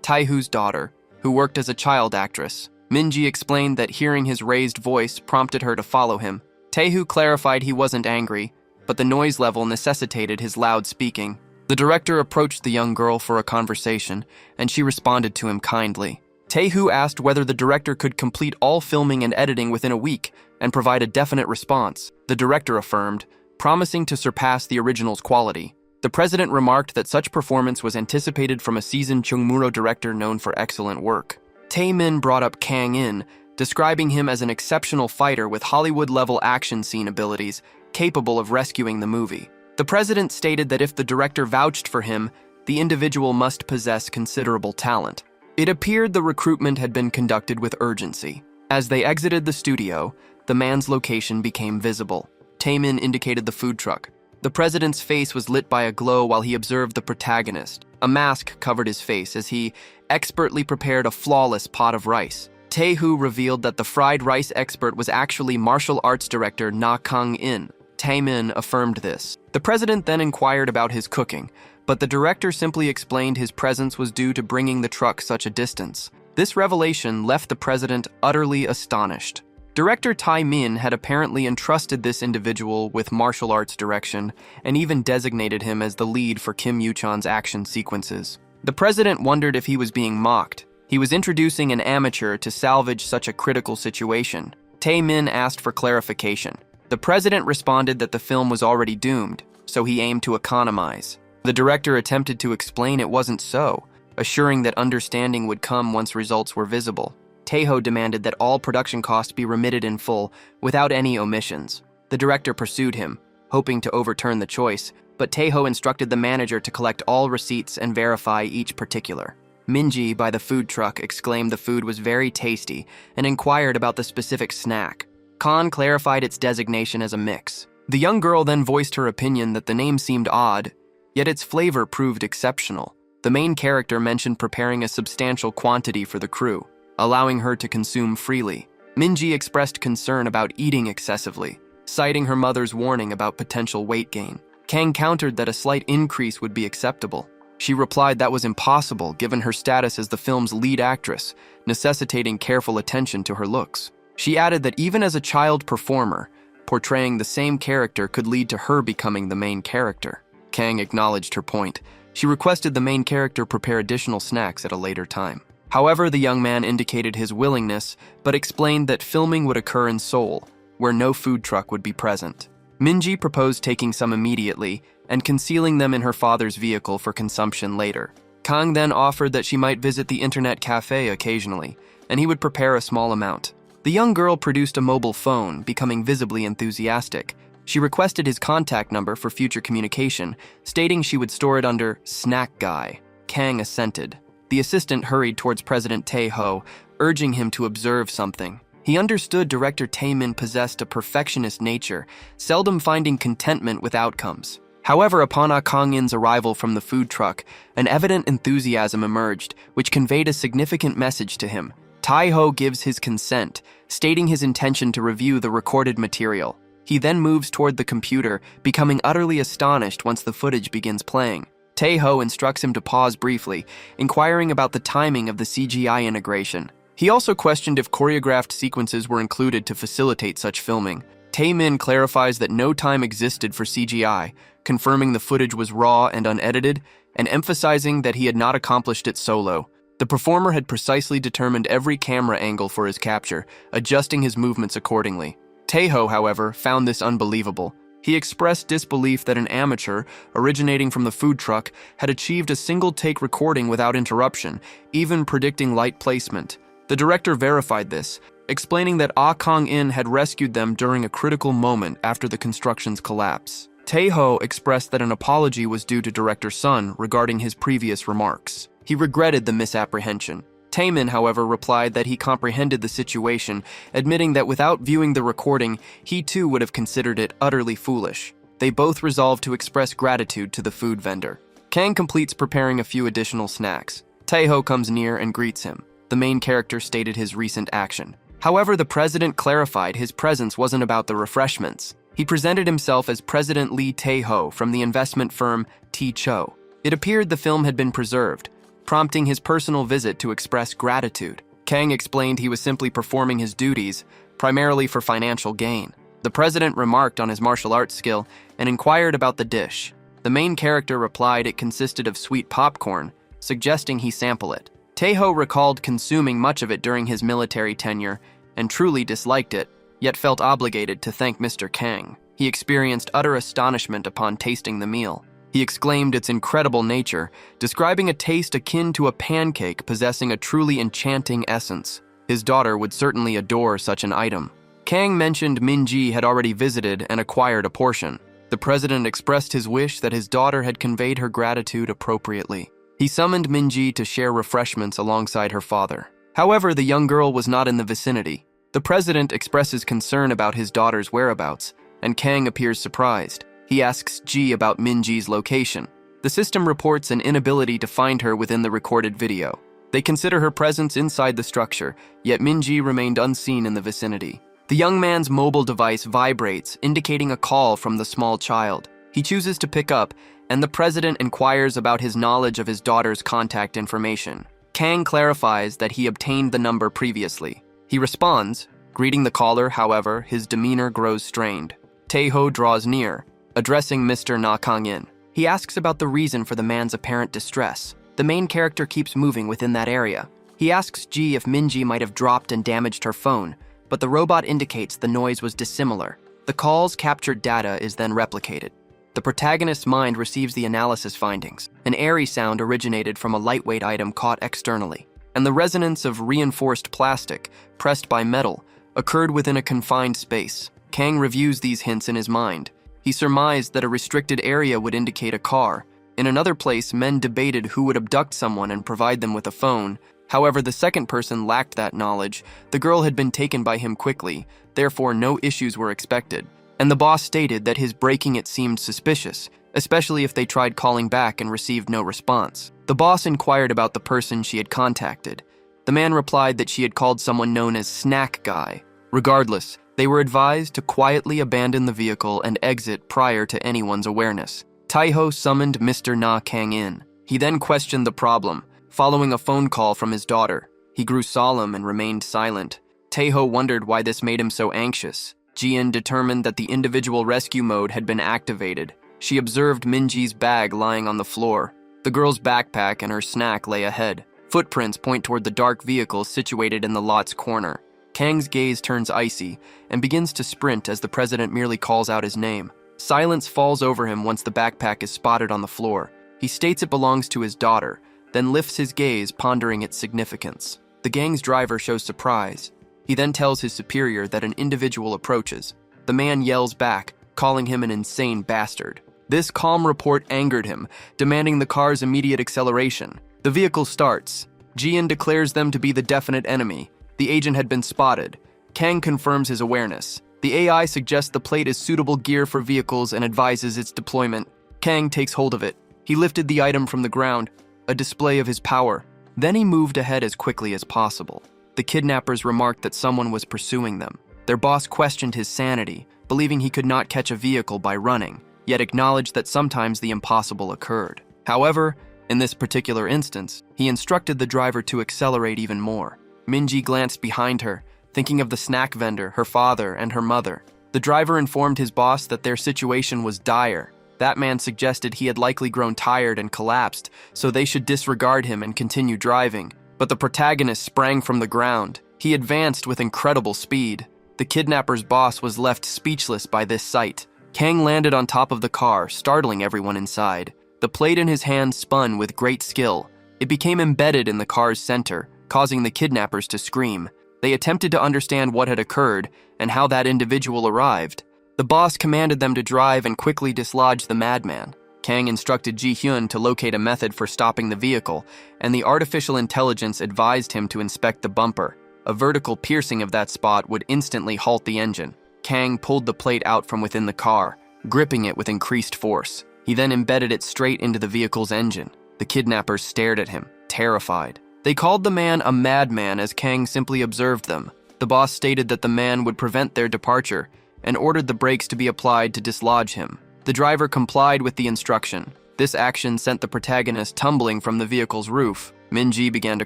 Tae-hoo's daughter, who worked as a child actress. Min-ji explained that hearing his raised voice prompted her to follow him. Tae-hoo clarified he wasn't angry, but the noise level necessitated his loud speaking. The director approached the young girl for a conversation, and she responded to him kindly. Tae-hoo asked whether the director could complete all filming and editing within a week and provide a definite response. The director affirmed, promising to surpass the original's quality. The president remarked that such performance was anticipated from a seasoned Chungmuro director known for excellent work. Tae-min brought up Kang In, describing him as an exceptional fighter with Hollywood-level action scene abilities, capable of rescuing the movie. The president stated that if the director vouched for him, the individual must possess considerable talent. It appeared the recruitment had been conducted with urgency. As they exited the studio, the man's location became visible. Tae-min indicated the food truck. The president's face was lit by a glow while he observed the protagonist. A mask covered his face as he expertly prepared a flawless pot of rice. Tae-hoo revealed that the fried rice expert was actually martial arts director Na Kang-in. Tae-min affirmed this. The president then inquired about his cooking, but the director simply explained his presence was due to bringing the truck such a distance. This revelation left the president utterly astonished. Director Tae-min had apparently entrusted this individual with martial arts direction and even designated him as the lead for Kim Yoo-chan's action sequences. The president wondered if he was being mocked. He was introducing an amateur to salvage such a critical situation. Tae-min asked for clarification. The president responded that the film was already doomed, so he aimed to economize. The director attempted to explain it wasn't so, assuring that understanding would come once results were visible. Tae-ho demanded that all production costs be remitted in full, without any omissions. The director pursued him, hoping to overturn the choice, but Tae-ho instructed the manager to collect all receipts and verify each particular. Min-ji, by the food truck, exclaimed the food was very tasty and inquired about the specific snack. Khan clarified its designation as a mix. The young girl then voiced her opinion that the name seemed odd, yet its flavor proved exceptional. The main character mentioned preparing a substantial quantity for the crew, allowing her to consume freely. Min-ji expressed concern about eating excessively, citing her mother's warning about potential weight gain. Kang countered that a slight increase would be acceptable. She replied that was impossible given her status as the film's lead actress, necessitating careful attention to her looks. She added that even as a child performer, portraying the same character could lead to her becoming the main character. Kang acknowledged her point. She requested the main character prepare additional snacks at a later time. However, the young man indicated his willingness, but explained that filming would occur in Seoul, where no food truck would be present. Min-ji proposed taking some immediately and concealing them in her father's vehicle for consumption later. Kang then offered that she might visit the internet cafe occasionally, and he would prepare a small amount. The young girl produced a mobile phone, becoming visibly enthusiastic. She requested his contact number for future communication, stating she would store it under Snack Guy. Kang assented. The assistant hurried towards President Tae-ho, urging him to observe something. He understood director Tae-min possessed a perfectionist nature, seldom finding contentment with outcomes. However, upon Kang-in's arrival from the food truck, an evident enthusiasm emerged, which conveyed a significant message to him. Tae-ho gives his consent, stating his intention to review the recorded material. He then moves toward the computer, becoming utterly astonished once the footage begins playing. Tae-ho instructs him to pause briefly, inquiring about the timing of the CGI integration. He also questioned if choreographed sequences were included to facilitate such filming. Tae-min clarifies that no time existed for CGI, confirming the footage was raw and unedited, and emphasizing that he had not accomplished it solo. The performer had precisely determined every camera angle for his capture, adjusting his movements accordingly. Tae-ho, however, found this unbelievable. He expressed disbelief that an amateur, originating from the food truck, had achieved a single-take recording without interruption, even predicting light placement. The director verified this, explaining that Kang-in had rescued them during a critical moment after the construction's collapse. Tae-ho expressed that an apology was due to director Sun regarding his previous remarks. He regretted the misapprehension. Taemin, however, replied that he comprehended the situation, admitting that without viewing the recording, he too would have considered it utterly foolish. They both resolved to express gratitude to the food vendor. Kang completes preparing a few additional snacks. Taeho comes near and greets him. The main character stated his recent action. However, the president clarified his presence wasn't about the refreshments. He presented himself as President Lee Tae-ho from the investment firm T-Cho. It appeared the film had been preserved, prompting his personal visit to express gratitude. Kang explained he was simply performing his duties, primarily for financial gain. The president remarked on his martial arts skill and inquired about the dish. The main character replied it consisted of sweet popcorn, suggesting he sample it. Taeho recalled consuming much of it during his military tenure and truly disliked it, yet felt obligated to thank Mr. Kang. He experienced utter astonishment upon tasting the meal. He exclaimed its incredible nature, describing a taste akin to a pancake possessing a truly enchanting essence. His daughter would certainly adore such an item. Kang mentioned Minji had already visited and acquired a portion. The president expressed his wish that his daughter had conveyed her gratitude appropriately. He summoned Minji to share refreshments alongside her father. However, the young girl was not in the vicinity. The president expresses concern about his daughter's whereabouts, and Kang appears surprised. He asks Ji about Minji's location. The system reports an inability to find her within the recorded video. They consider her presence inside the structure, yet Minji remained unseen in the vicinity. The young man's mobile device vibrates, indicating a call from the small child. He chooses to pick up, and the president inquires about his knowledge of his daughter's contact information. Kang clarifies that he obtained the number previously. He responds, greeting the caller. However, his demeanor grows strained. Taeho draws near, addressing Mr. Na Kang-in. He asks about the reason for the man's apparent distress. The main character keeps moving within that area. He asks Ji if Minji might have dropped and damaged her phone, but the robot indicates the noise was dissimilar. The call's captured data is then replicated. The protagonist's mind receives the analysis findings. An airy sound originated from a lightweight item caught externally, and the resonance of reinforced plastic, pressed by metal, occurred within a confined space. Kang reviews these hints in his mind. He surmised that a restricted area would indicate a car. In another place, men debated who would abduct someone and provide them with a phone. However, the second person lacked that knowledge. The girl had been taken by him quickly, therefore no issues were expected. And the boss stated that his breaking it seemed suspicious, especially if they tried calling back and received no response. The boss inquired about the person she had contacted. The man replied that she had called someone known as Snack Guy. Regardless, they were advised to quietly abandon the vehicle and exit prior to anyone's awareness. Taeho summoned Mr. Na Kang-in. He then questioned the problem, following a phone call from his daughter. He grew solemn and remained silent. Taeho wondered why this made him so anxious. Jian determined that the individual rescue mode had been activated. She observed Minji's bag lying on the floor. The girl's backpack and her snack lay ahead. Footprints point toward the dark vehicle situated in the lot's corner. Kang's gaze turns icy and begins to sprint as the president merely calls out his name. Silence falls over him once the backpack is spotted on the floor. He states it belongs to his daughter, then lifts his gaze, pondering its significance. The gang's driver shows surprise. He then tells his superior that an individual approaches. The man yells back, calling him an insane bastard. This calm report angered him, demanding the car's immediate acceleration. The vehicle starts. Jian declares them to be the definite enemy. The agent had been spotted. Kang confirms his awareness. The AI suggests the plate is suitable gear for vehicles and advises its deployment. Kang takes hold of it. He lifted the item from the ground, a display of his power. Then he moved ahead as quickly as possible. The kidnappers remarked that someone was pursuing them. Their boss questioned his sanity, believing he could not catch a vehicle by running, yet acknowledged that sometimes the impossible occurred. However, in this particular instance, he instructed the driver to accelerate even more. Minji glanced behind her, thinking of the snack vendor, her father, and her mother. The driver informed his boss that their situation was dire. That man suggested he had likely grown tired and collapsed, so they should disregard him and continue driving. But the protagonist sprang from the ground. He advanced with incredible speed. The kidnapper's boss was left speechless by this sight. Kang landed on top of the car, startling everyone inside. The plate in his hand spun with great skill. It became embedded in the car's center, causing the kidnappers to scream. They attempted to understand what had occurred and how that individual arrived. The boss commanded them to drive and quickly dislodge the madman. Kang instructed Ji-hyun to locate a method for stopping the vehicle, and the artificial intelligence advised him to inspect the bumper. A vertical piercing of that spot would instantly halt the engine. Kang pulled the plate out from within the car, gripping it with increased force. He then embedded it straight into the vehicle's engine. The kidnappers stared at him, terrified. They called the man a madman as Kang simply observed them. The boss stated that the man would prevent their departure and ordered the brakes to be applied to dislodge him. The driver complied with the instruction. This action sent the protagonist tumbling from the vehicle's roof. Min-ji began to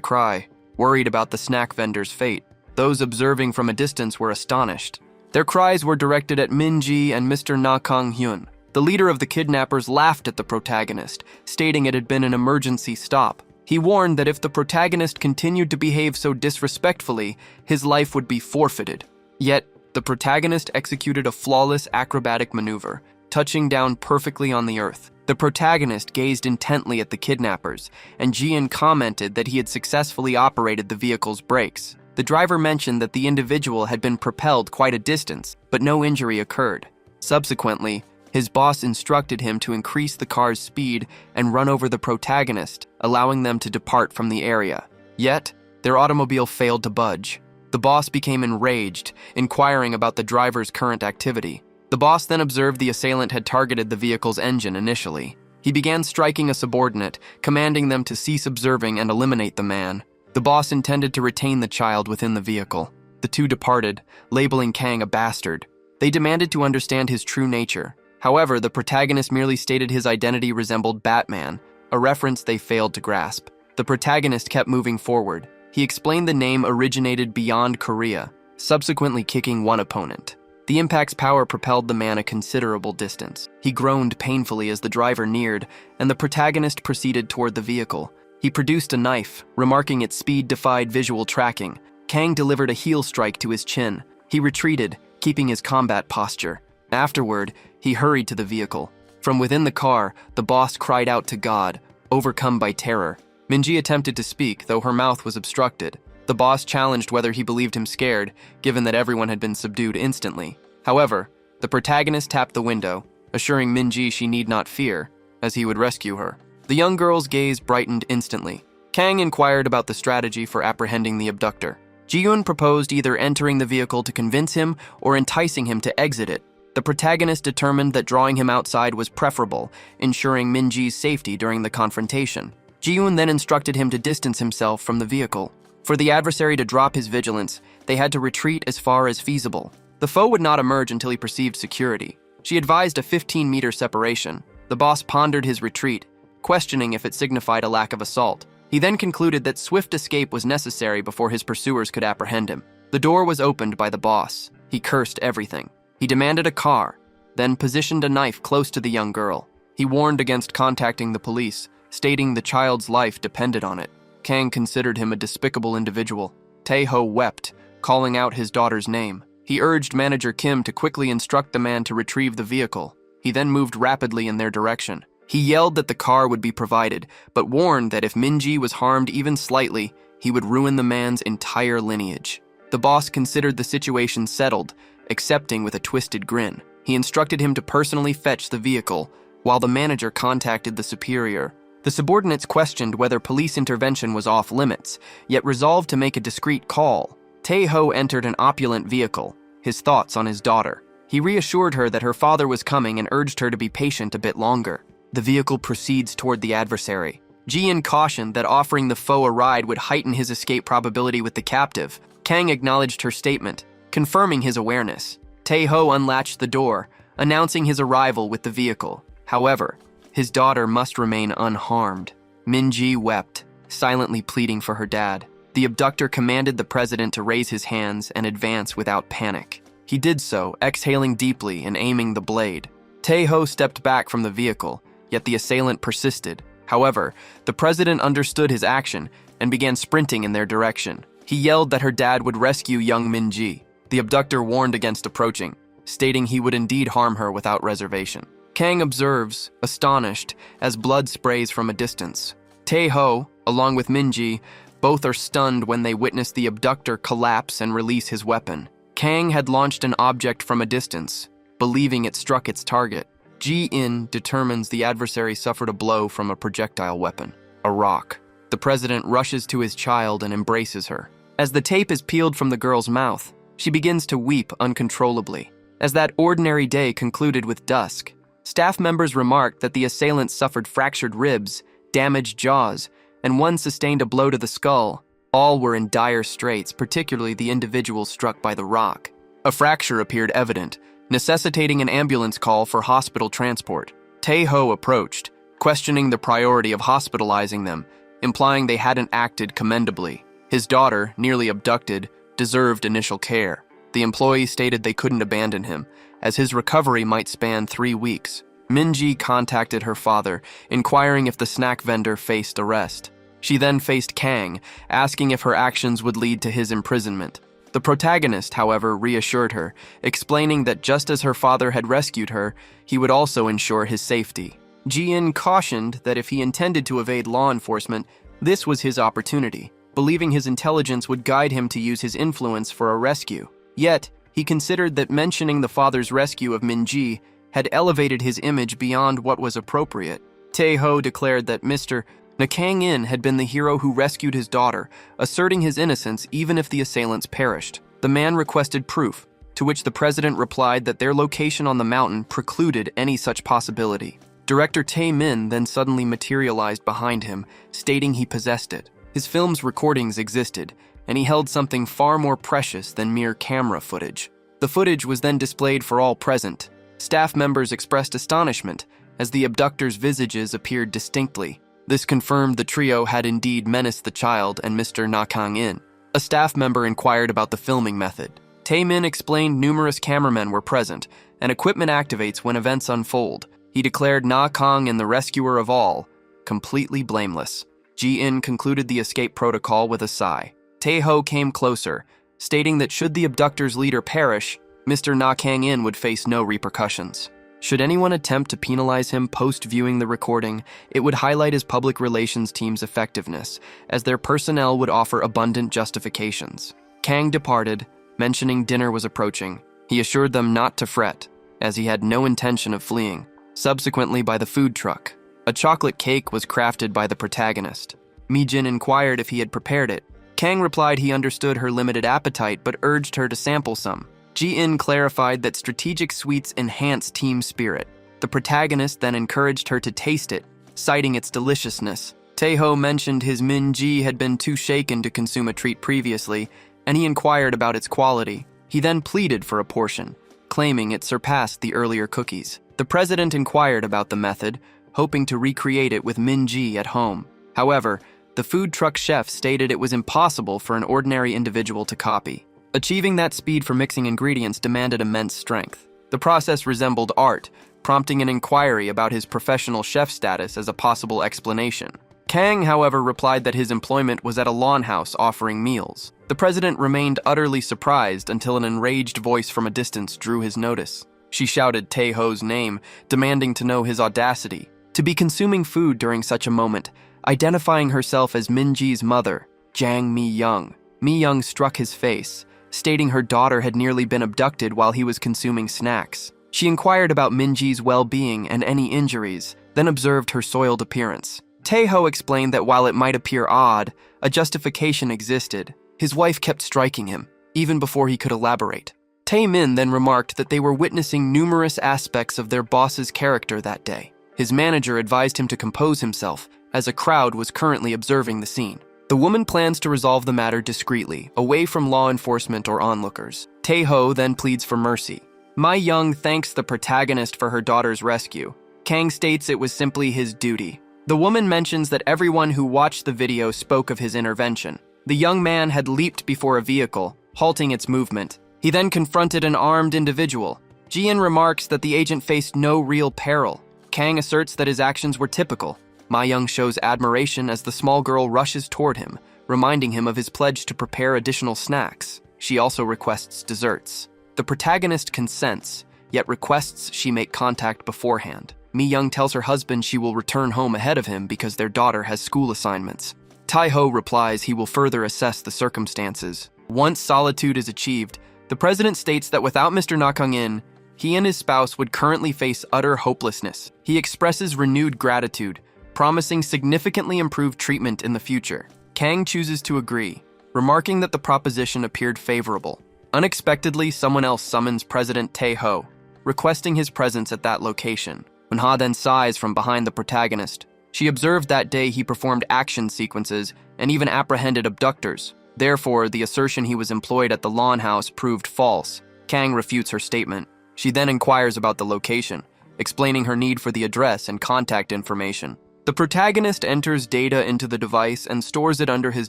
cry, worried about the snack vendor's fate. Those observing from a distance were astonished. Their cries were directed at Min-ji and Mr. Na Kang-hyun. The leader of the kidnappers laughed at the protagonist, stating it had been an emergency stop. He warned that if the protagonist continued to behave so disrespectfully, his life would be forfeited. Yet, the protagonist executed a flawless acrobatic maneuver, touching down perfectly on the earth. The protagonist gazed intently at the kidnappers, and Jian commented that he had successfully operated the vehicle's brakes. The driver mentioned that the individual had been propelled quite a distance, but no injury occurred. Subsequently, his boss instructed him to increase the car's speed and run over the protagonist, allowing them to depart from the area. Yet, their automobile failed to budge. The boss became enraged, inquiring about the driver's current activity. The boss then observed the assailant had targeted the vehicle's engine initially. He began striking a subordinate, commanding them to cease observing and eliminate the man. The boss intended to retain the child within the vehicle. The two departed, labeling Kang a bastard. They demanded to understand his true nature. However, the protagonist merely stated his identity resembled Batman, a reference they failed to grasp. The protagonist kept moving forward. He explained the name originated beyond Korea, subsequently kicking one opponent. The impact's power propelled the man a considerable distance. He groaned painfully as the driver neared, and the protagonist proceeded toward the vehicle. He produced a knife, remarking its speed defied visual tracking. Kang delivered a heel strike to his chin. He retreated, keeping his combat posture. Afterward, he hurried to the vehicle. From within the car, the boss cried out to God, overcome by terror. Min-ji attempted to speak, though her mouth was obstructed. The boss challenged whether he believed him scared, given that everyone had been subdued instantly. However, the protagonist tapped the window, assuring Min-ji she need not fear, as he would rescue her. The young girl's gaze brightened instantly. Kang inquired about the strategy for apprehending the abductor. Ji-hyun proposed either entering the vehicle to convince him or enticing him to exit it. The protagonist determined that drawing him outside was preferable, ensuring Min-ji's safety during the confrontation. Ji-hyun then instructed him to distance himself from the vehicle. For the adversary to drop his vigilance, they had to retreat as far as feasible. The foe would not emerge until he perceived security. She advised a 15-meter separation. The boss pondered his retreat, questioning if it signified a lack of assault. He then concluded that swift escape was necessary before his pursuers could apprehend him. The door was opened by the boss. He cursed everything. He demanded a car, then positioned a knife close to the young girl. He warned against contacting the police, stating the child's life depended on it. Kang considered him a despicable individual. Tae-ho wept, calling out his daughter's name. He urged manager Kim to quickly instruct the man to retrieve the vehicle. He then moved rapidly in their direction. He yelled that the car would be provided, but warned that if Min-ji was harmed even slightly, he would ruin the man's entire lineage. The boss considered the situation settled, accepting with a twisted grin. He instructed him to personally fetch the vehicle, while the manager contacted the superior. The subordinates questioned whether police intervention was off limits, yet resolved to make a discreet call. Tae-ho entered an opulent vehicle, his thoughts on his daughter. He reassured her that her father was coming and urged her to be patient a bit longer. The vehicle proceeds toward the adversary. Jian cautioned that offering the foe a ride would heighten his escape probability with the captive. Kang acknowledged her statement, confirming his awareness. Tae-ho unlatched the door, announcing his arrival with the vehicle. However, his daughter must remain unharmed. Min-ji wept, silently pleading for her dad. The abductor commanded the president to raise his hands and advance without panic. He did so, exhaling deeply and aiming the blade. Tae-ho stepped back from the vehicle, yet the assailant persisted. However, the president understood his action and began sprinting in their direction. He yelled that her dad would rescue young Min-ji. The abductor warned against approaching, stating he would indeed harm her without reservation. Kang observes, astonished, as blood sprays from a distance. Tae-ho, along with Min-ji, both are stunned when they witness the abductor collapse and release his weapon. Kang had launched an object from a distance, believing it struck its target. Ji-in determines the adversary suffered a blow from a projectile weapon, a rock. The president rushes to his child and embraces her. As the tape is peeled from the girl's mouth, she begins to weep uncontrollably. As that ordinary day concluded with dusk, staff members remarked that the assailant suffered fractured ribs, damaged jaws, and one sustained a blow to the skull. All were in dire straits, particularly the individual struck by the rock. A fracture appeared evident, necessitating an ambulance call for hospital transport. Tae-ho approached, questioning the priority of hospitalizing them, implying they hadn't acted commendably. His daughter, nearly abducted, deserved initial care. The employee stated they couldn't abandon him, as his recovery might span 3 weeks. Min-ji contacted her father, inquiring if the snack vendor faced arrest. She then faced Kang, asking if her actions would lead to his imprisonment. The protagonist, however, reassured her, explaining that just as her father had rescued her, he would also ensure his safety. Ji-in cautioned that if he intended to evade law enforcement, this was his opportunity, believing his intelligence would guide him to use his influence for a rescue. Yet, he considered that mentioning the father's rescue of Min-ji had elevated his image beyond what was appropriate. Tae-ho declared that Mr. Nakang-in had been the hero who rescued his daughter, asserting his innocence even if the assailants perished. The man requested proof, to which the president replied that their location on the mountain precluded any such possibility. Director Tae-min then suddenly materialized behind him, stating he possessed it. His film's recordings existed, and he held something far more precious than mere camera footage. The footage was then displayed for all present. Staff members expressed astonishment, as the abductors' visages appeared distinctly. This confirmed the trio had indeed menaced the child and Mr. Nakang-in. A staff member inquired about the filming method. Tae-min explained numerous cameramen were present, and equipment activates when events unfold. He declared Nakang-in the rescuer of all, completely blameless. Ji-in concluded the escape protocol with a sigh. Tae-ho came closer, stating that should the abductor's leader perish, Mr. Nakang-in would face no repercussions. Should anyone attempt to penalize him post-viewing the recording, it would highlight his public relations team's effectiveness, as their personnel would offer abundant justifications. Kang departed, mentioning dinner was approaching. He assured them not to fret, as he had no intention of fleeing. Subsequently, by the food truck, a chocolate cake was crafted by the protagonist. Mi-jin inquired if he had prepared it. Kang replied he understood her limited appetite but urged her to sample some. Ji-in clarified that strategic sweets enhance team spirit. The protagonist then encouraged her to taste it, citing its deliciousness. Tae-ho mentioned his Min-ji had been too shaken to consume a treat previously, and he inquired about its quality. He then pleaded for a portion, claiming it surpassed the earlier cookies. The president inquired about the method, hoping to recreate it with Min-ji at home. However, the food truck chef stated it was impossible for an ordinary individual to copy. Achieving that speed for mixing ingredients demanded immense strength. The process resembled art, prompting an inquiry about his professional chef status as a possible explanation. Kang, however, replied that his employment was at a lawn house offering meals. The president remained utterly surprised until an enraged voice from a distance drew his notice. She shouted Tae-ho's name, demanding to know his audacity. To be consuming food during such a moment, identifying herself as Min-ji's mother, Jang Mi-young. Mi-young struck his face, stating her daughter had nearly been abducted while he was consuming snacks. She inquired about Min-ji's well-being and any injuries, then observed her soiled appearance. Tae-ho explained that while it might appear odd, a justification existed. His wife kept striking him, even before he could elaborate. Tae-min then remarked that they were witnessing numerous aspects of their boss's character that day. His manager advised him to compose himself, as a crowd was currently observing the scene. The woman plans to resolve the matter discreetly, away from law enforcement or onlookers. Tae-ho then pleads for mercy. Mi-young thanks the protagonist for her daughter's rescue. Kang states it was simply his duty. The woman mentions that everyone who watched the video spoke of his intervention. The young man had leaped before a vehicle, halting its movement. He then confronted an armed individual. Ji-in remarks that the agent faced no real peril. Kang asserts that his actions were typical. Mi-young shows admiration as the small girl rushes toward him, reminding him of his pledge to prepare additional snacks. She also requests desserts. The protagonist consents, yet requests she make contact beforehand. Mi-young tells her husband she will return home ahead of him because their daughter has school assignments. Tae-ho replies he will further assess the circumstances. Once solitude is achieved, the president states that without Mr. Nakang-in, He and his spouse would currently face utter hopelessness. He expresses renewed gratitude, promising significantly improved treatment in the future. Kang chooses to agree, remarking that the proposition appeared favorable. Unexpectedly, someone else summons President Tae-ho, requesting his presence at that location. Manhwa then sighs from behind the protagonist. She observed that day he performed action sequences and even apprehended abductors. Therefore, the assertion he was employed at the lawn house proved false. Kang refutes her statement. She then inquires about the location, explaining her need for the address and contact information. The protagonist enters data into the device and stores it under his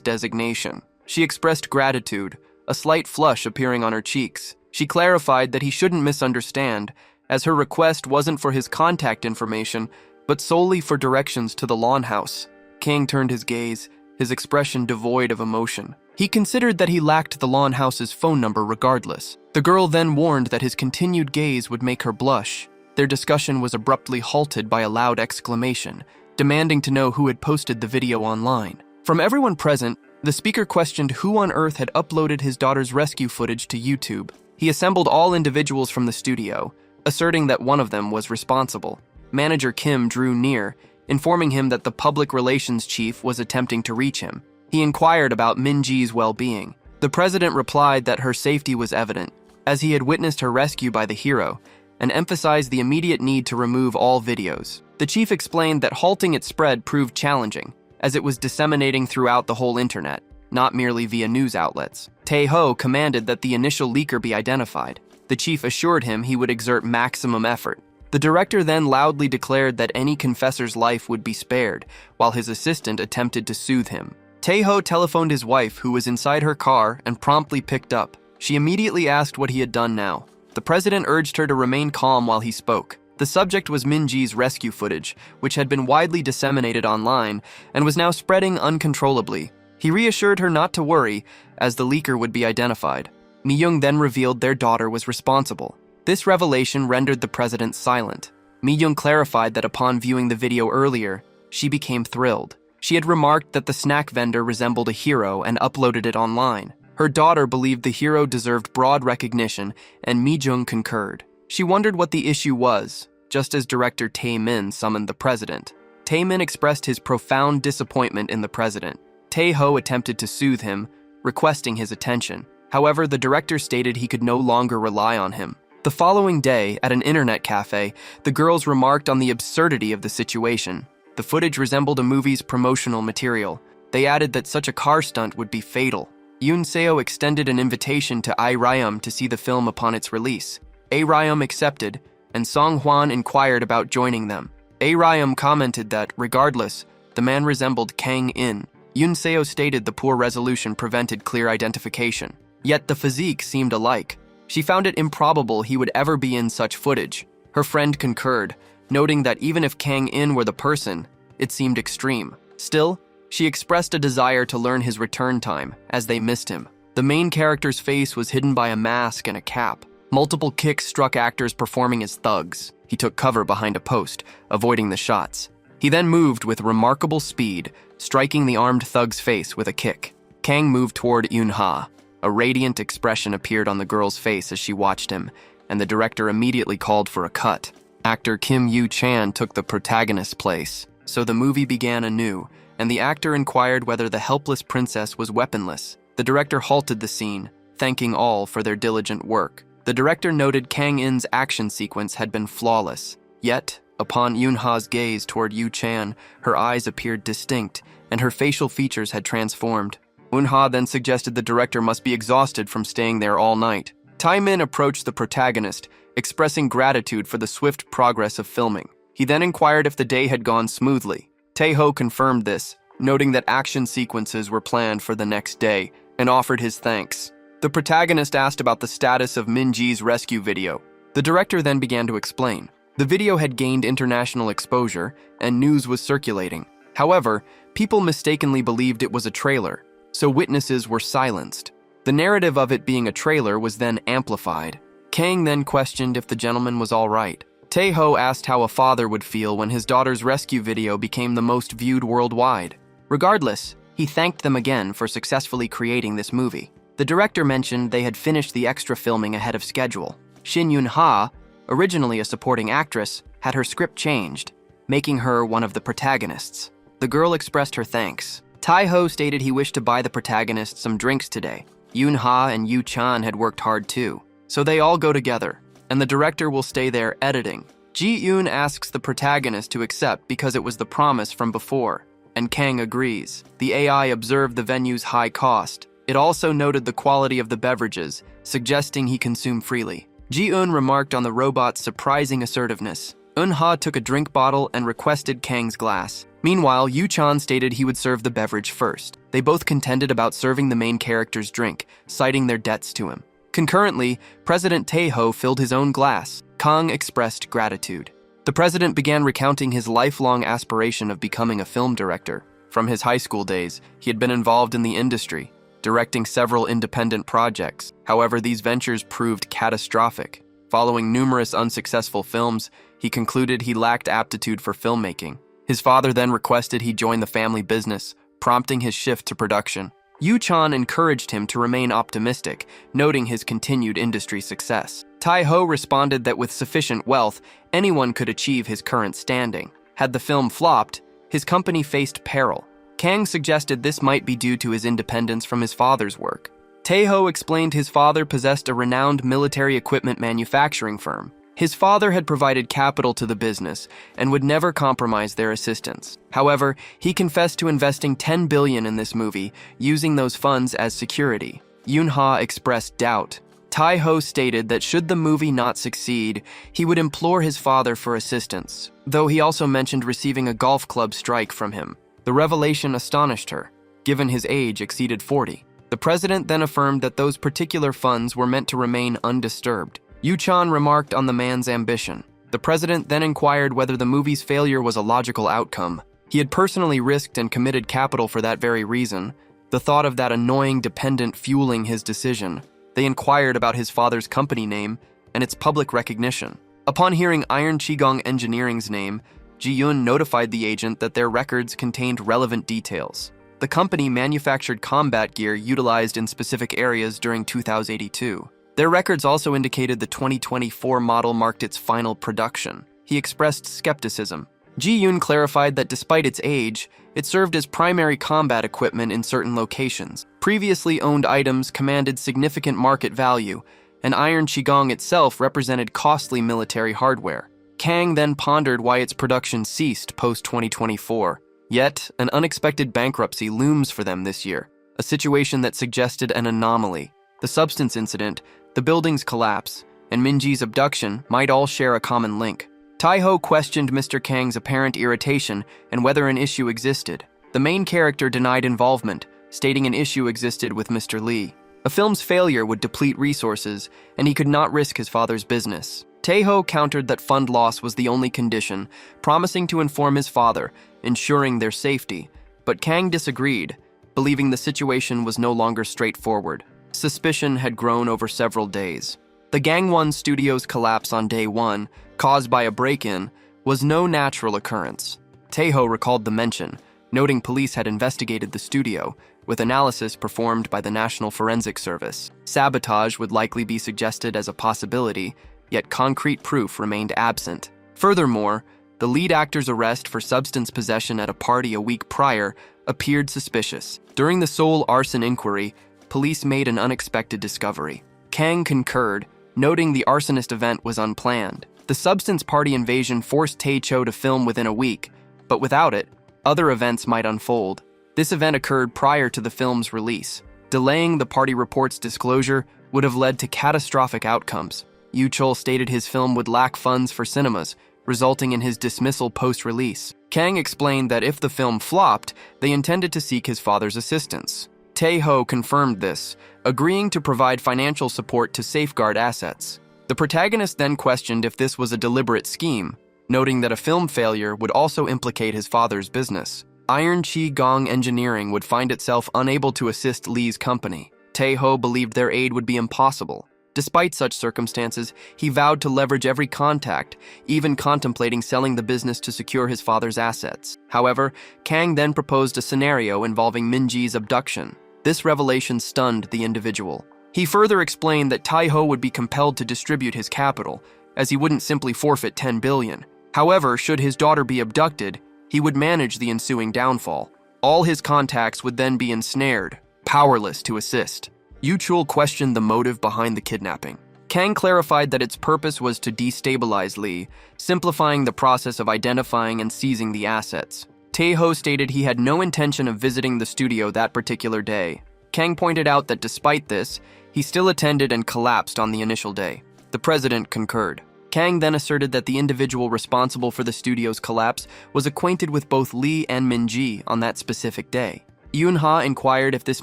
designation. She expressed gratitude, a slight flush appearing on her cheeks. She clarified that he shouldn't misunderstand, as her request wasn't for his contact information, but solely for directions to the lawn house. Kang turned his gaze, his expression devoid of emotion. He considered that he lacked the lawn house's phone number regardless. The girl then warned that his continued gaze would make her blush. Their discussion was abruptly halted by a loud exclamation, demanding to know who had posted the video online. From everyone present, the speaker questioned who on earth had uploaded his daughter's rescue footage to YouTube. He assembled all individuals from the studio, asserting that one of them was responsible. Manager Kim drew near, informing him that the public relations chief was attempting to reach him. He inquired about Minji's well-being. The president replied that her safety was evident, as he had witnessed her rescue by the hero, and emphasized the immediate need to remove all videos. The chief explained that halting its spread proved challenging, as it was disseminating throughout the whole internet, not merely via news outlets. Tae-ho commanded that the initial leaker be identified. The chief assured him he would exert maximum effort. The director then loudly declared that any confessor's life would be spared, while his assistant attempted to soothe him. Tae-ho telephoned his wife, who was inside her car, and promptly picked up. She immediately asked what he had done now. The president urged her to remain calm while he spoke. The subject was Minji's rescue footage, which had been widely disseminated online and was now spreading uncontrollably. He reassured her not to worry, as the leaker would be identified. Mi-young then revealed their daughter was responsible. This revelation rendered the president silent. Mi-young clarified that upon viewing the video earlier, she became thrilled. She had remarked that the snack vendor resembled a hero and uploaded it online. Her daughter believed the hero deserved broad recognition, and Mi-young concurred. She wondered what the issue was, just as director Tae-min summoned the president. Tae-min expressed his profound disappointment in the president. Tae-ho attempted to soothe him, requesting his attention. However, the director stated he could no longer rely on him. The following day, at an internet cafe, the girls remarked on the absurdity of the situation. The footage resembled a movie's promotional material. They added that such a car stunt would be fatal. Yoon Seo extended an invitation to Ai Ryum to see the film upon its release. Ai Ryum accepted, and Song Hwan inquired about joining them. Ai Ryum commented that, regardless, the man resembled Kang In. Yoon Seo stated the poor resolution prevented clear identification. Yet the physique seemed alike. She found it improbable he would ever be in such footage. Her friend concurred, noting that even if Kang In were the person, it seemed extreme. Still, she expressed a desire to learn his return time, as they missed him. The main character's face was hidden by a mask and a cap. Multiple kicks struck actors performing as thugs. He took cover behind a post, avoiding the shots. He then moved with remarkable speed, striking the armed thug's face with a kick. Kang moved toward Yoon-ha. A radiant expression appeared on the girl's face as she watched him, and the director immediately called for a cut. Actor Kim Yoo-chan took the protagonist's place. So the movie began anew, and the actor inquired whether the helpless princess was weaponless. The director halted the scene, thanking all for their diligent work. The director noted Kang In's action sequence had been flawless. Yet, upon Yoon-ha's gaze toward Yoo-chan, her eyes appeared distinct, and her facial features had transformed. Yoon-ha then suggested the director must be exhausted from staying there all night. Tae-min approached the protagonist, expressing gratitude for the swift progress of filming. He then inquired if the day had gone smoothly. Tae-ho confirmed this, noting that action sequences were planned for the next day, and offered his thanks. The protagonist asked about the status of Minji's rescue video. The director then began to explain. The video had gained international exposure, and news was circulating. However, people mistakenly believed it was a trailer, so witnesses were silenced. The narrative of it being a trailer was then amplified. Kang then questioned if the gentleman was all right. Tae-ho asked how a father would feel when his daughter's rescue video became the most viewed worldwide. Regardless, he thanked them again for successfully creating this movie. The director mentioned they had finished the extra filming ahead of schedule. Shin Yoon-ha, originally a supporting actress, had her script changed, making her one of the protagonists. The girl expressed her thanks. Tae-ho stated he wished to buy the protagonist some drinks today. Yoon-ha and Yoo-chan had worked hard too, so they all go together, and the director will stay there editing. Ji-yoon asks the protagonist to accept because it was the promise from before, and Kang agrees. The AI observed the venue's high cost. It also noted the quality of the beverages, suggesting he consume freely. Ji-eun remarked on the robot's surprising assertiveness. Eun-ha took a drink bottle and requested Kang's glass. Meanwhile, Yoo-chan stated he would serve the beverage first. They both contended about serving the main character's drink, citing their debts to him. Concurrently, President Tae-ho filled his own glass. Kang expressed gratitude. The president began recounting his lifelong aspiration of becoming a film director. From his high school days, he had been involved in the industry, directing several independent projects. However, these ventures proved catastrophic. Following numerous unsuccessful films, he concluded he lacked aptitude for filmmaking. His father then requested he join the family business, prompting his shift to production. Yoo-chan encouraged him to remain optimistic, noting his continued industry success. Tae-ho responded that with sufficient wealth, anyone could achieve his current standing. Had the film flopped, his company faced peril. Kang suggested this might be due to his independence from his father's work. Tae-ho explained his father possessed a renowned military equipment manufacturing firm. His father had provided capital to the business and would never compromise their assistance. However, he confessed to investing $10 billion in this movie, using those funds as security. Yoon-ha expressed doubt. Tae-ho stated that should the movie not succeed, he would implore his father for assistance, though he also mentioned receiving a golf club strike from him. The revelation astonished her, given his age exceeded 40. The president then affirmed that those particular funds were meant to remain undisturbed. Yoo-chan remarked on the man's ambition. The president then inquired whether the movie's failure was a logical outcome. He had personally risked and committed capital for that very reason, the thought of that annoying dependent fueling his decision. They inquired about his father's company name and its public recognition. Upon hearing Iron Qigong Engineering's name, Ji-yoon notified the agent that their records contained relevant details. The company manufactured combat gear utilized in specific areas during 2082. Their records also indicated the 2024 model marked its final production. He expressed skepticism. Ji-yoon clarified that despite its age, it served as primary combat equipment in certain locations. Previously owned items commanded significant market value, and Iron Qigong itself represented costly military hardware. Kang then pondered why its production ceased post-2024. Yet, an unexpected bankruptcy looms for them this year, a situation that suggested an anomaly. The substance incident, the building's collapse, and Minji's abduction might all share a common link. Tae-ho questioned Mr. Kang's apparent irritation and whether an issue existed. The main character denied involvement, stating an issue existed with Mr. Lee. A film's failure would deplete resources, and he could not risk his father's business. Tae-ho countered that fund loss was the only condition, promising to inform his father, ensuring their safety. But Kang disagreed, believing the situation was no longer straightforward. Suspicion had grown over several days. The Gangwon Studios' collapse on day 1, caused by a break-in, was no natural occurrence. Tae-ho recalled the mention, noting police had investigated the studio, with analysis performed by the National Forensic Service. Sabotage would likely be suggested as a possibility, yet concrete proof remained absent. Furthermore, the lead actor's arrest for substance possession at a party a week prior appeared suspicious. During the Seoul arson inquiry, police made an unexpected discovery. Kang concurred, noting the arsonist event was unplanned. The substance party invasion forced Tae-cho to film within a week, but without it, other events might unfold. This event occurred prior to the film's release. Delaying the party report's disclosure would have led to catastrophic outcomes. Yoo-chol stated his film would lack funds for cinemas, resulting in his dismissal post-release. Kang explained that if the film flopped, they intended to seek his father's assistance. Tae-ho confirmed this, agreeing to provide financial support to safeguard assets. The protagonist then questioned if this was a deliberate scheme, noting that a film failure would also implicate his father's business. Iron Qigong Engineering would find itself unable to assist Lee's company. Tae-ho believed their aid would be impossible. Despite such circumstances, he vowed to leverage every contact, even contemplating selling the business to secure his father's assets. However, Kang then proposed a scenario involving Minji's abduction. This revelation stunned the individual. He further explained that Tae-ho would be compelled to distribute his capital, as he wouldn't simply forfeit 10 billion. However, should his daughter be abducted, he would manage the ensuing downfall. All his contacts would then be ensnared, powerless to assist. Yu Chul questioned the motive behind the kidnapping. Kang clarified that its purpose was to destabilize Lee, simplifying the process of identifying and seizing the assets. Taeho stated he had no intention of visiting the studio that particular day. Kang pointed out that despite this, he still attended and collapsed on the initial day. The president concurred. Kang then asserted that the individual responsible for the studio's collapse was acquainted with both Lee and Min-ji on that specific day. Yoon-ha inquired if this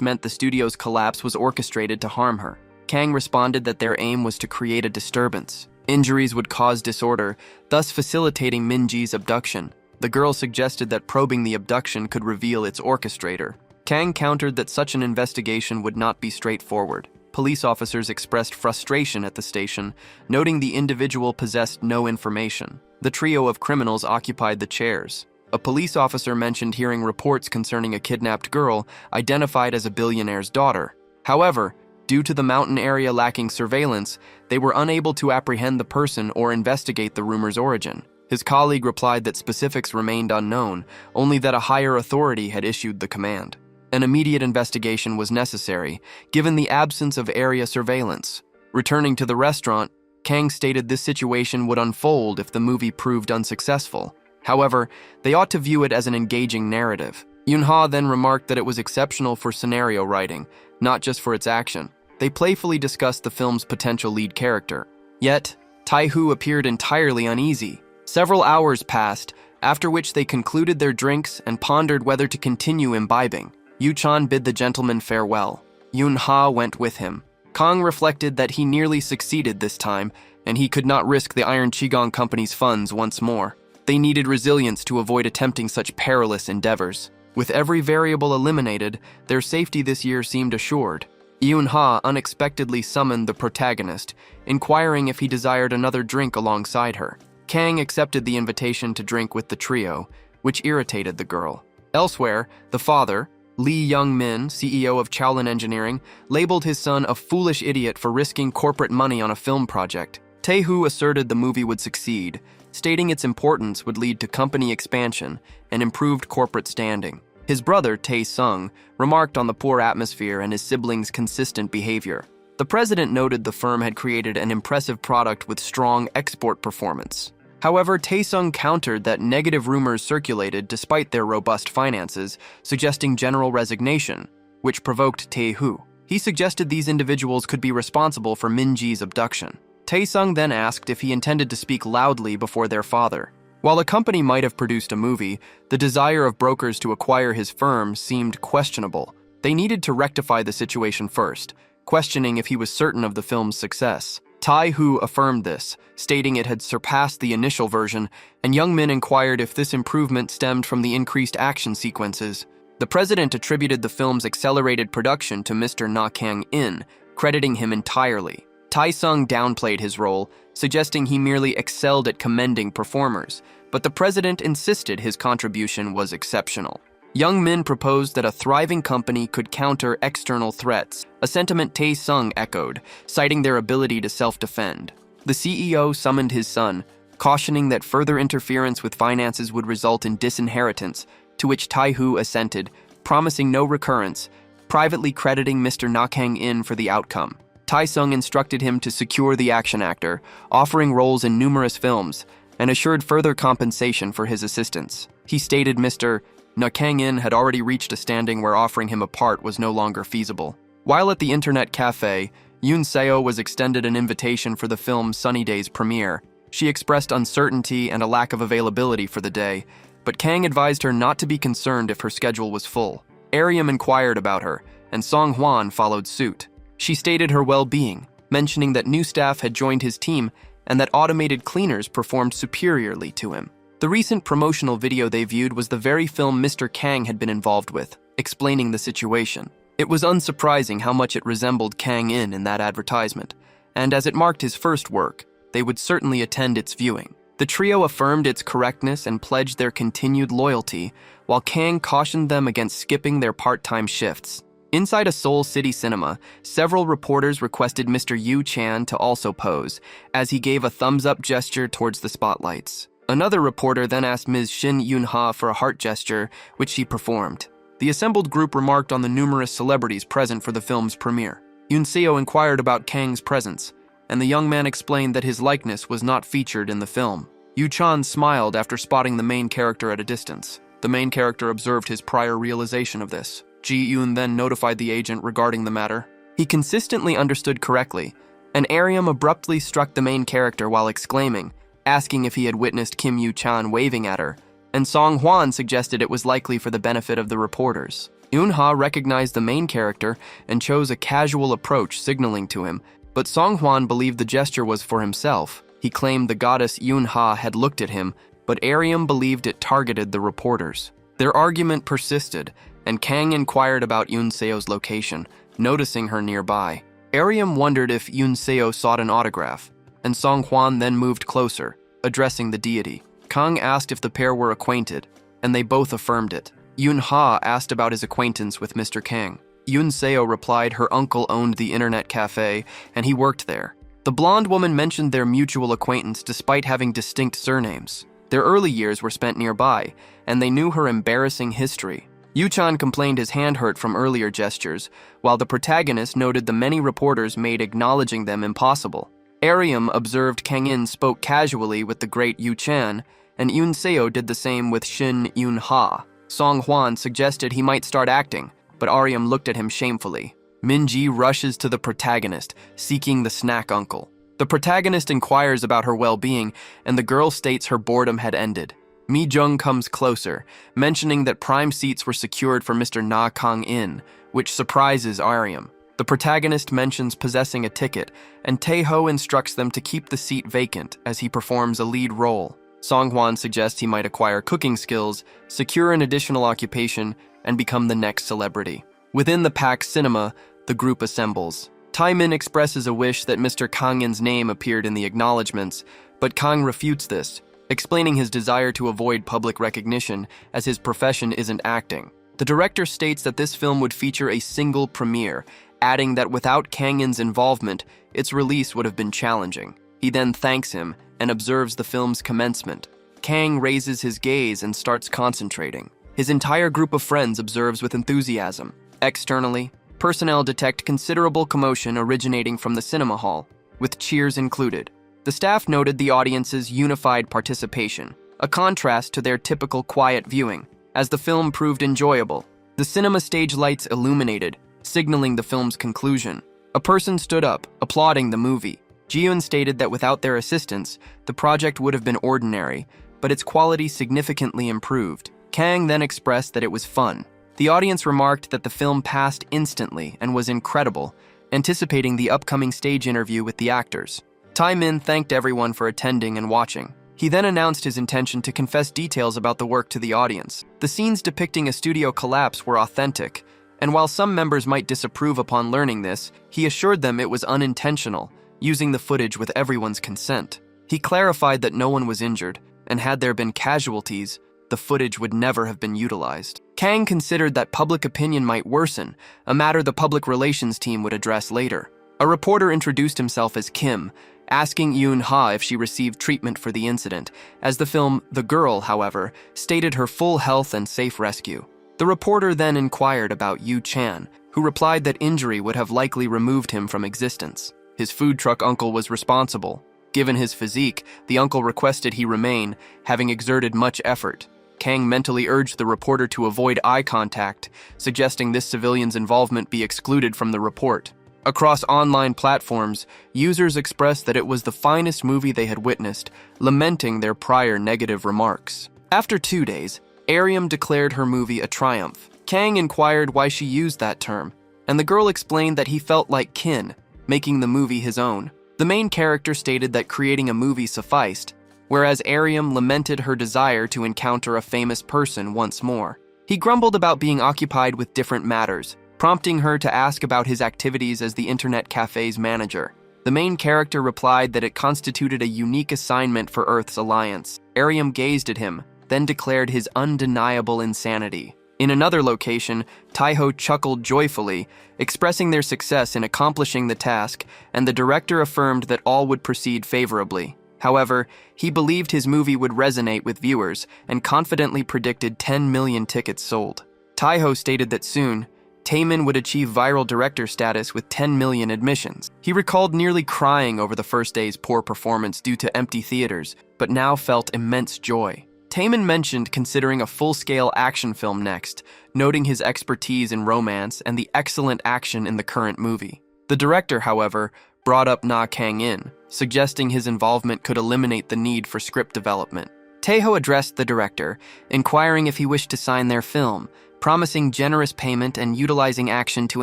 meant the studio's collapse was orchestrated to harm her. Kang responded that their aim was to create a disturbance. Injuries would cause disorder, thus facilitating Min-ji's abduction. The girl suggested that probing the abduction could reveal its orchestrator. Kang countered that such an investigation would not be straightforward. Police officers expressed frustration at the station, noting the individual possessed no information. The trio of criminals occupied the chairs. A police officer mentioned hearing reports concerning a kidnapped girl identified as a billionaire's daughter. However, due to the mountain area lacking surveillance, they were unable to apprehend the person or investigate the rumor's origin. His colleague replied that specifics remained unknown, only that a higher authority had issued the command. An immediate investigation was necessary, given the absence of area surveillance. Returning to the restaurant, Kang stated this situation would unfold if the movie proved unsuccessful. However, they ought to view it as an engaging narrative. Yoon-ha then remarked that it was exceptional for scenario writing, not just for its action. They playfully discussed the film's potential lead character. Yet, Tae-hoo appeared entirely uneasy. Several hours passed, after which they concluded their drinks and pondered whether to continue imbibing. Yu-chan bid the gentleman farewell. Yoon-ha went with him. Kang reflected that he nearly succeeded this time, and he could not risk the Iron Qigong Company's funds once more. They needed resilience to avoid attempting such perilous endeavors. With every variable eliminated, their safety this year seemed assured. Yoon-ha unexpectedly summoned the protagonist, inquiring if he desired another drink alongside her. Kang accepted the invitation to drink with the trio, which irritated the girl. Elsewhere, the father, Lee Young-min, CEO of Shaolin Engineering, labeled his son a foolish idiot for risking corporate money on a film project. Tae-hoo asserted the movie would succeed, stating its importance would lead to company expansion and improved corporate standing. His brother, Tae-sung, remarked on the poor atmosphere and his siblings' consistent behavior. The president noted the firm had created an impressive product with strong export performance. However, Tae-sung countered that negative rumors circulated despite their robust finances, suggesting general resignation, which provoked Tae-hoo. He suggested these individuals could be responsible for Min-ji's abduction. Tae-sung then asked if he intended to speak loudly before their father. While a company might have produced a movie, the desire of brokers to acquire his firm seemed questionable. They needed to rectify the situation first, questioning if he was certain of the film's success. Tae-hoo affirmed this, stating it had surpassed the initial version, and Young-min inquired if this improvement stemmed from the increased action sequences. The president attributed the film's accelerated production to Mr. Na Kang-in, crediting him entirely. Tae-sung downplayed his role, suggesting he merely excelled at commending performers, but the president insisted his contribution was exceptional. Young-min proposed that a thriving company could counter external threats, a sentiment Tae-sung echoed, citing their ability to self-defend. The CEO summoned his son, cautioning that further interference with finances would result in disinheritance, to which Tae-hoo assented, promising no recurrence, privately crediting Mr. Na Kang-in for the outcome. Tae-sung instructed him to secure the action actor, offering roles in numerous films, and assured further compensation for his assistance. He stated Mr. Na Kang-in had already reached a standing where offering him a part was no longer feasible. While at the internet cafe, Yoon Seo was extended an invitation for the film Sunny Day's premiere. She expressed uncertainty and a lack of availability for the day, but Kang advised her not to be concerned if her schedule was full. Ariam inquired about her, and Song Hwan followed suit. She stated her well-being, mentioning that new staff had joined his team and that automated cleaners performed superiorly to him. The recent promotional video they viewed was the very film Mr. Kang had been involved with, explaining the situation. It was unsurprising how much it resembled Kang-in that advertisement, and as it marked his first work, they would certainly attend its viewing. The trio affirmed its correctness and pledged their continued loyalty, while Kang cautioned them against skipping their part-time shifts. Inside a Seoul City cinema, several reporters requested Mr. Yu Chan to also pose, as he gave a thumbs-up gesture towards the spotlights. Another reporter then asked Ms. Shin Yoon-ha for a heart gesture, which she performed. The assembled group remarked on the numerous celebrities present for the film's premiere. Yoon Seo inquired about Kang's presence, and the young man explained that his likeness was not featured in the film. Yu Chan smiled after spotting the main character at a distance. The main character observed his prior realization of this. Ji Yoon then notified the agent regarding the matter. He consistently understood correctly, and Aryam abruptly struck the main character while exclaiming, asking if he had witnessed Kim Yu-chan waving at her, and Song Hwan suggested it was likely for the benefit of the reporters. Yoon-ha recognized the main character and chose a casual approach, signaling to him, but Song Hwan believed the gesture was for himself. He claimed the goddess Yoon-ha had looked at him, but Aryam believed it targeted the reporters. Their argument persisted, and Kang inquired about Yoon Seo's location, noticing her nearby. Aryam wondered if Yoon Seo sought an autograph, and Song Hwan then moved closer, addressing the deity. Kang asked if the pair were acquainted, and they both affirmed it. Yoon-ha asked about his acquaintance with Mr. Kang. Yoon Seo replied her uncle owned the internet cafe, and he worked there. The blonde woman mentioned their mutual acquaintance despite having distinct surnames. Their early years were spent nearby, and they knew her embarrassing history. Yu-chan complained his hand hurt from earlier gestures, while the protagonist noted the many reporters made acknowledging them impossible. Aryam observed Kang-in spoke casually with the great Yu-chan, and Yoon Seo did the same with Shin Yoon-ha. Song Hwan suggested he might start acting, but Aryam looked at him shamefully. Min-ji rushes to the protagonist, seeking the snack uncle. The protagonist inquires about her well-being, and the girl states her boredom had ended. Mi-jung comes closer, mentioning that prime seats were secured for Mr. Na Kang-in, which surprises Aryam. The protagonist mentions possessing a ticket, and Tae-ho instructs them to keep the seat vacant as he performs a lead role. Song Hwan suggests he might acquire cooking skills, secure an additional occupation, and become the next celebrity. Within the packed cinema, the group assembles. Taemin expresses a wish that Mr. Kang-in's name appeared in the acknowledgements, but Kang refutes this, explaining his desire to avoid public recognition as his profession isn't acting. The director states that this film would feature a single premiere, adding that without Kang-in's involvement, its release would have been challenging. He then thanks him and observes the film's commencement. Kang raises his gaze and starts concentrating. His entire group of friends observes with enthusiasm. Externally, personnel detect considerable commotion originating from the cinema hall, with cheers included. The staff noted the audience's unified participation, a contrast to their typical quiet viewing, as the film proved enjoyable. The cinema stage lights illuminated, signaling the film's conclusion. A person stood up, applauding the movie. Ji-yoon stated that without their assistance, the project would have been ordinary, but its quality significantly improved. Kang then expressed that it was fun. The audience remarked that the film passed instantly and was incredible, anticipating the upcoming stage interview with the actors. Taemin thanked everyone for attending and watching. He then announced his intention to confess details about the work to the audience. The scenes depicting a studio collapse were authentic, and while some members might disapprove upon learning this, he assured them it was unintentional, using the footage with everyone's consent. He clarified that no one was injured, and had there been casualties, the footage would never have been utilized. Kang considered that public opinion might worsen, a matter the public relations team would address later. A reporter introduced himself as Kim, asking Yoon-ha if she received treatment for the incident, as the film The Girl, however, stated her full health and safe rescue. The reporter then inquired about Yu Chan, who replied that injury would have likely removed him from existence. His food truck uncle was responsible. Given his physique, the uncle requested he remain, having exerted much effort. Kang mentally urged the reporter to avoid eye contact, suggesting this civilian's involvement be excluded from the report. Across online platforms, users expressed that it was the finest movie they had witnessed, lamenting their prior negative remarks. After 2 days, Aryam declared her movie a triumph. Kang inquired why she used that term, and the girl explained that he felt like kin, making the movie his own. The main character stated that creating a movie sufficed, whereas Aryam lamented her desire to encounter a famous person once more. He grumbled about being occupied with different matters, prompting her to ask about his activities as the internet cafe's manager. The main character replied that it constituted a unique assignment for Earth's alliance. Aryam gazed at him, then declared his undeniable insanity. In another location, Taiho chuckled joyfully, expressing their success in accomplishing the task, and the director affirmed that all would proceed favorably. However, he believed his movie would resonate with viewers and confidently predicted 10 million tickets sold. Taiho stated that soon, Taemin would achieve viral director status with 10 million admissions. He recalled nearly crying over the first day's poor performance due to empty theaters, but now felt immense joy. Taemin mentioned considering a full-scale action film next, noting his expertise in romance and the excellent action in the current movie. The director, however, brought up Na Kang-in, suggesting his involvement could eliminate the need for script development. Taeho addressed the director, inquiring if he wished to sign their film, promising generous payment and utilizing action to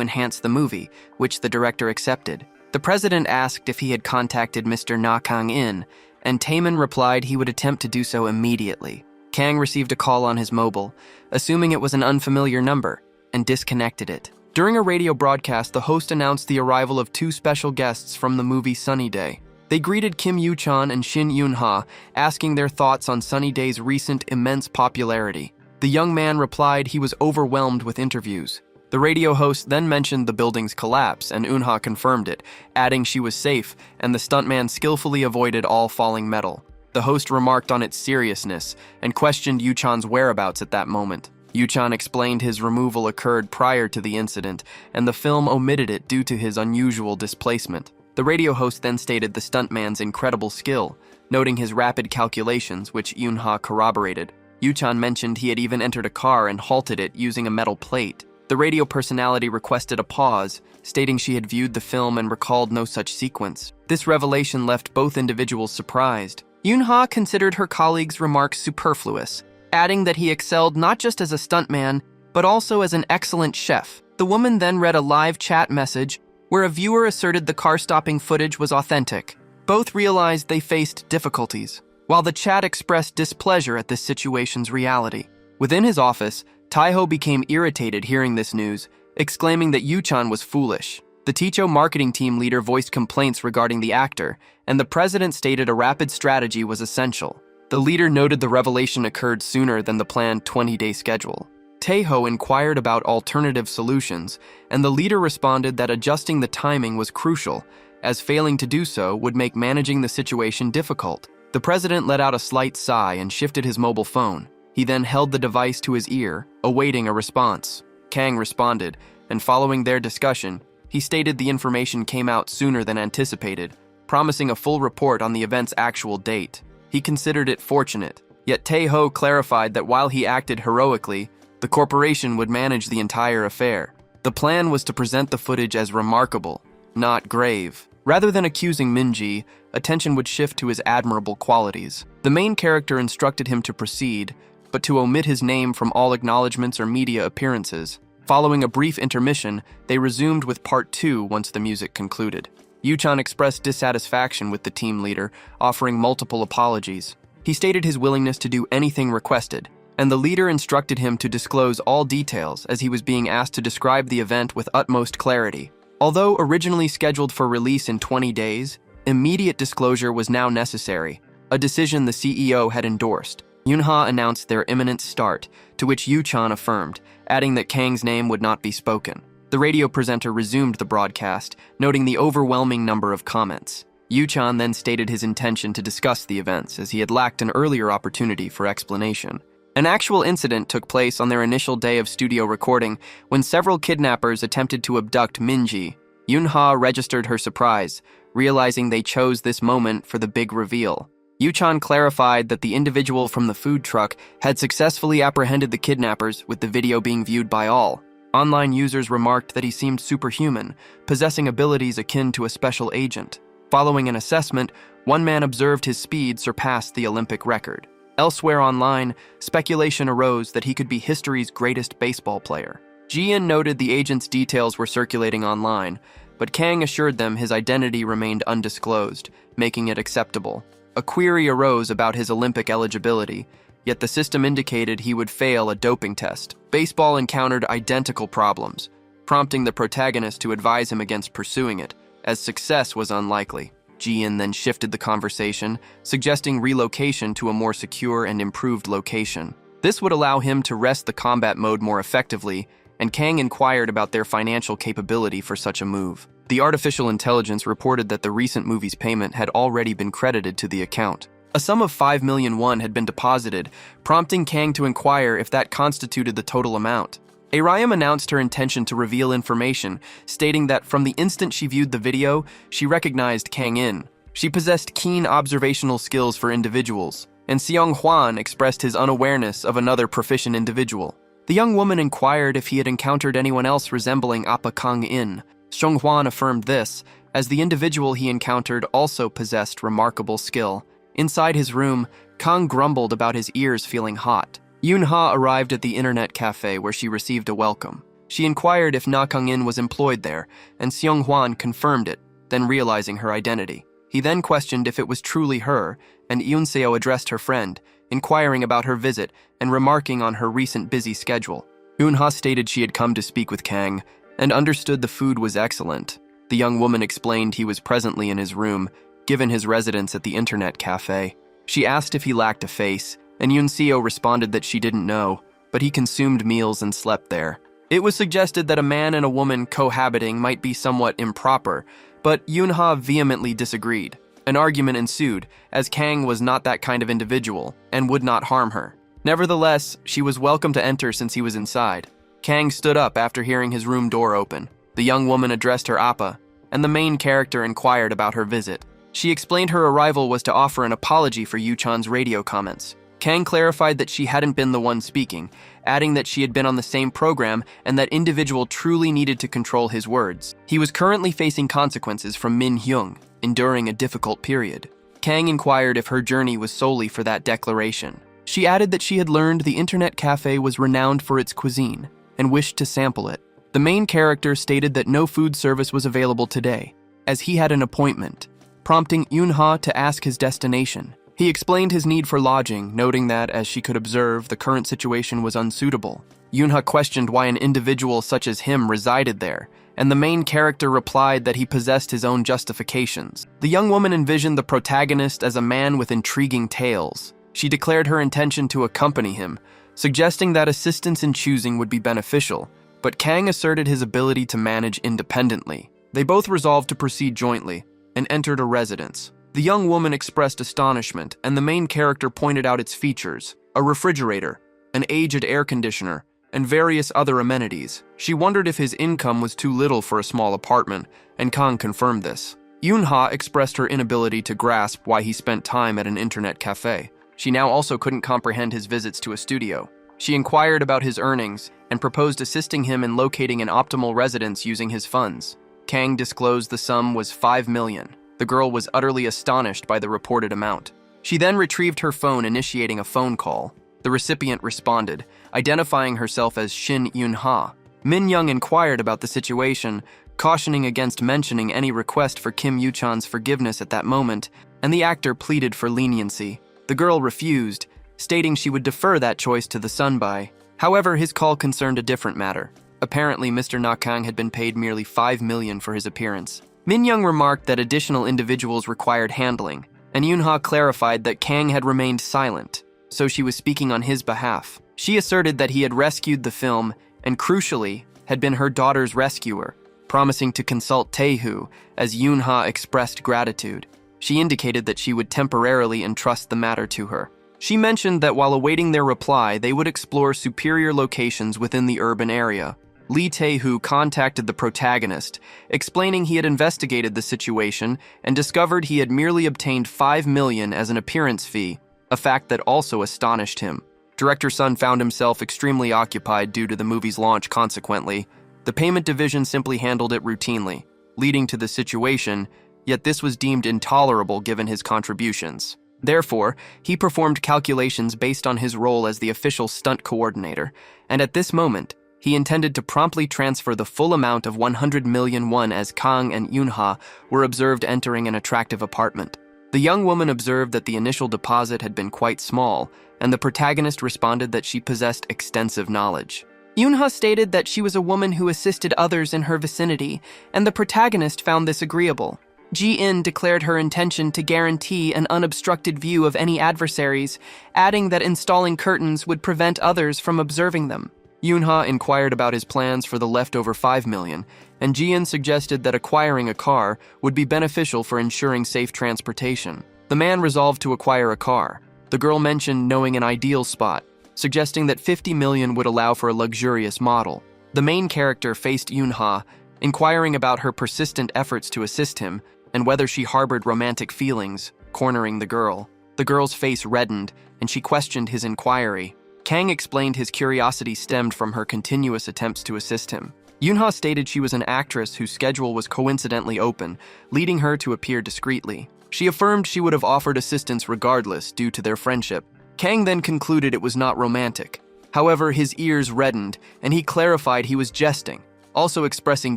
enhance the movie, which the director accepted. The president asked if he had contacted Mr. Na Kang-in, and Taemin replied he would attempt to do so immediately. Kang received a call on his mobile, assuming it was an unfamiliar number, and disconnected it. During a radio broadcast, the host announced the arrival of two special guests from the movie Sunny Day. They greeted Kim Yoo-chan and Shin Yoon-ha, asking their thoughts on Sunny Day's recent immense popularity. The young man replied he was overwhelmed with interviews. The radio host then mentioned the building's collapse, and Eun-ha confirmed it, adding she was safe, and the stuntman skillfully avoided all falling metal. The host remarked on its seriousness, and questioned Yoo-chan's whereabouts at that moment. Yoo-chan explained his removal occurred prior to the incident, and the film omitted it due to his unusual displacement. The radio host then stated the stuntman's incredible skill, noting his rapid calculations, which Yoon-ha corroborated. Yoo-chan mentioned he had even entered a car and halted it using a metal plate. The radio personality requested a pause, stating she had viewed the film and recalled no such sequence. This revelation left both individuals surprised. Yoon-ha considered her colleague's remarks superfluous, adding that he excelled not just as a stuntman, but also as an excellent chef. The woman then read a live chat message where a viewer asserted the car-stopping footage was authentic. Both realized they faced difficulties, while the chat expressed displeasure at this situation's reality. Within his office, Taiho became irritated hearing this news, exclaiming that Yoo-chan was foolish. The Ticho marketing team leader voiced complaints regarding the actor, and the president stated a rapid strategy was essential. The leader noted the revelation occurred sooner than the planned 20-day schedule. Taeho inquired about alternative solutions, and the leader responded that adjusting the timing was crucial, as failing to do so would make managing the situation difficult. The president let out a slight sigh and shifted his mobile phone. He then held the device to his ear, awaiting a response. Kang responded, and following their discussion, he stated the information came out sooner than anticipated, promising a full report on the event's actual date. He considered it fortunate, yet Taeho clarified that while he acted heroically, the corporation would manage the entire affair. The plan was to present the footage as remarkable, not grave. Rather than accusing Minji, attention would shift to his admirable qualities. The main character instructed him to proceed, but to omit his name from all acknowledgments or media appearances. Following a brief intermission, they resumed with part 2 once the music concluded. Yoo-chan expressed dissatisfaction with the team leader, offering multiple apologies. He stated his willingness to do anything requested, and the leader instructed him to disclose all details as he was being asked to describe the event with utmost clarity. Although originally scheduled for release in 20 days, immediate disclosure was now necessary, a decision the CEO had endorsed. Yoon-ha announced their imminent start, to which Yoo-chan affirmed, adding that Kang's name would not be spoken. The radio presenter resumed the broadcast, noting the overwhelming number of comments. Yoo-chan then stated his intention to discuss the events, as he had lacked an earlier opportunity for explanation. An actual incident took place on their initial day of studio recording when several kidnappers attempted to abduct Minji. Yoon-ha registered her surprise, realizing they chose this moment for the big reveal. Yoo-chan clarified that the individual from the food truck had successfully apprehended the kidnappers, with the video being viewed by all. Online users remarked that he seemed superhuman, possessing abilities akin to a special agent. Following an assessment, one man observed his speed surpassed the Olympic record. Elsewhere online, speculation arose that he could be history's greatest baseball player. Ji-in noted the agent's details were circulating online, but Kang assured them his identity remained undisclosed, making it acceptable. A query arose about his Olympic eligibility, yet the system indicated he would fail a doping test. Baseball encountered identical problems, prompting the protagonist to advise him against pursuing it, as success was unlikely. Ji-in then shifted the conversation, suggesting relocation to a more secure and improved location. This would allow him to wrest the combat mode more effectively, and Kang inquired about their financial capability for such a move. The artificial intelligence reported that the recent movie's payment had already been credited to the account. A sum of 5 million won had been deposited, prompting Kang to inquire if that constituted the total amount. Arayam announced her intention to reveal information, stating that from the instant she viewed the video, she recognized Kang In. She possessed keen observational skills for individuals, and Seong Hwan expressed his unawareness of another proficient individual. The young woman inquired if he had encountered anyone else resembling Appa Kang In. Seong Hwan affirmed this, as the individual he encountered also possessed remarkable skill. Inside his room, Kang grumbled about his ears feeling hot. Yoon-ha arrived at the internet cafe where she received a welcome. She inquired if Na Kang-in was employed there, and Seong Hwan confirmed it, then realizing her identity. He then questioned if it was truly her, and Yoon-seo addressed her friend, inquiring about her visit and remarking on her recent busy schedule. Yoon-ha stated she had come to speak with Kang, and understood the food was excellent. The young woman explained he was presently in his room, given his residence at the internet cafe. She asked if he lacked a face, and Yoon-seo responded that she didn't know, but he consumed meals and slept there. It was suggested that a man and a woman cohabiting might be somewhat improper, but Yoon-ha vehemently disagreed. An argument ensued, as Kang was not that kind of individual and would not harm her. Nevertheless, she was welcome to enter since he was inside. Kang stood up after hearing his room door open. The young woman addressed her Appa, and the main character inquired about her visit. She explained her arrival was to offer an apology for Yu-chan's radio comments. Kang clarified that she hadn't been the one speaking, adding that she had been on the same program and that individual truly needed to control his words. He was currently facing consequences from Min Hyung, enduring a difficult period. Kang inquired if her journey was solely for that declaration. She added that she had learned the internet cafe was renowned for its cuisine and wished to sample it. The main character stated that no food service was available today, as he had an appointment, prompting Yoon-ha to ask his destination. He explained his need for lodging, noting that, as she could observe, the current situation was unsuitable. Yoon-ha questioned why an individual such as him resided there, and the main character replied that he possessed his own justifications. The young woman envisioned the protagonist as a man with intriguing tales. She declared her intention to accompany him, suggesting that assistance in choosing would be beneficial, but Kang asserted his ability to manage independently. They both resolved to proceed jointly and entered a residence. The young woman expressed astonishment, and the main character pointed out its features: a refrigerator, an aged air conditioner, and various other amenities. She wondered if his income was too little for a small apartment, and Kang confirmed this. Yoon-ha expressed her inability to grasp why he spent time at an internet cafe. She now also couldn't comprehend his visits to a studio. She inquired about his earnings and proposed assisting him in locating an optimal residence using his funds. Kang disclosed the sum was 5 million. The girl was utterly astonished by the reported amount. She then retrieved her phone, initiating a phone call. The recipient responded, identifying herself as Shin Yoon-ha. Min Young inquired about the situation, cautioning against mentioning any request for Kim Yu-chan's forgiveness at that moment, and the actor pleaded for leniency. The girl refused, stating she would defer that choice to the Sunbai. However, his call concerned a different matter. Apparently, Mr. Nakang had been paid merely 5 million for his appearance. Min Young remarked that additional individuals required handling, and Yoon-ha clarified that Kang had remained silent, so she was speaking on his behalf. She asserted that he had rescued the film and, crucially, had been her daughter's rescuer, promising to consult Taeho as Yoon-ha expressed gratitude. She indicated that she would temporarily entrust the matter to her. She mentioned that while awaiting their reply, they would explore superior locations within the urban area. Lee Tae-hoo contacted the protagonist, explaining he had investigated the situation and discovered he had merely obtained 5 million as an appearance fee, a fact that also astonished him. Director Sun found himself extremely occupied due to the movie's launch. Consequently, the payment division simply handled it routinely, leading to the situation, yet this was deemed intolerable given his contributions. Therefore, he performed calculations based on his role as the official stunt coordinator, and at this moment, he intended to promptly transfer the full amount of 100 million won as Kang and Yoon-ha were observed entering an attractive apartment. The young woman observed that the initial deposit had been quite small, and the protagonist responded that she possessed extensive knowledge. Yoon-ha stated that she was a woman who assisted others in her vicinity, and the protagonist found this agreeable. Ji-in declared her intention to guarantee an unobstructed view of any adversaries, adding that installing curtains would prevent others from observing them. Yoonha inquired about his plans for the leftover 5 million, and Ji-in suggested that acquiring a car would be beneficial for ensuring safe transportation. The man resolved to acquire a car. The girl mentioned knowing an ideal spot, suggesting that 50 million would allow for a luxurious model. The main character faced Yoonha, inquiring about her persistent efforts to assist him and whether she harbored romantic feelings, cornering the girl. The girl's face reddened, and she questioned his inquiry. Kang explained his curiosity stemmed from her continuous attempts to assist him. Yoonha stated she was an actress whose schedule was coincidentally open, leading her to appear discreetly. She affirmed she would have offered assistance regardless due to their friendship. Kang then concluded it was not romantic. However, his ears reddened, and he clarified he was jesting, also expressing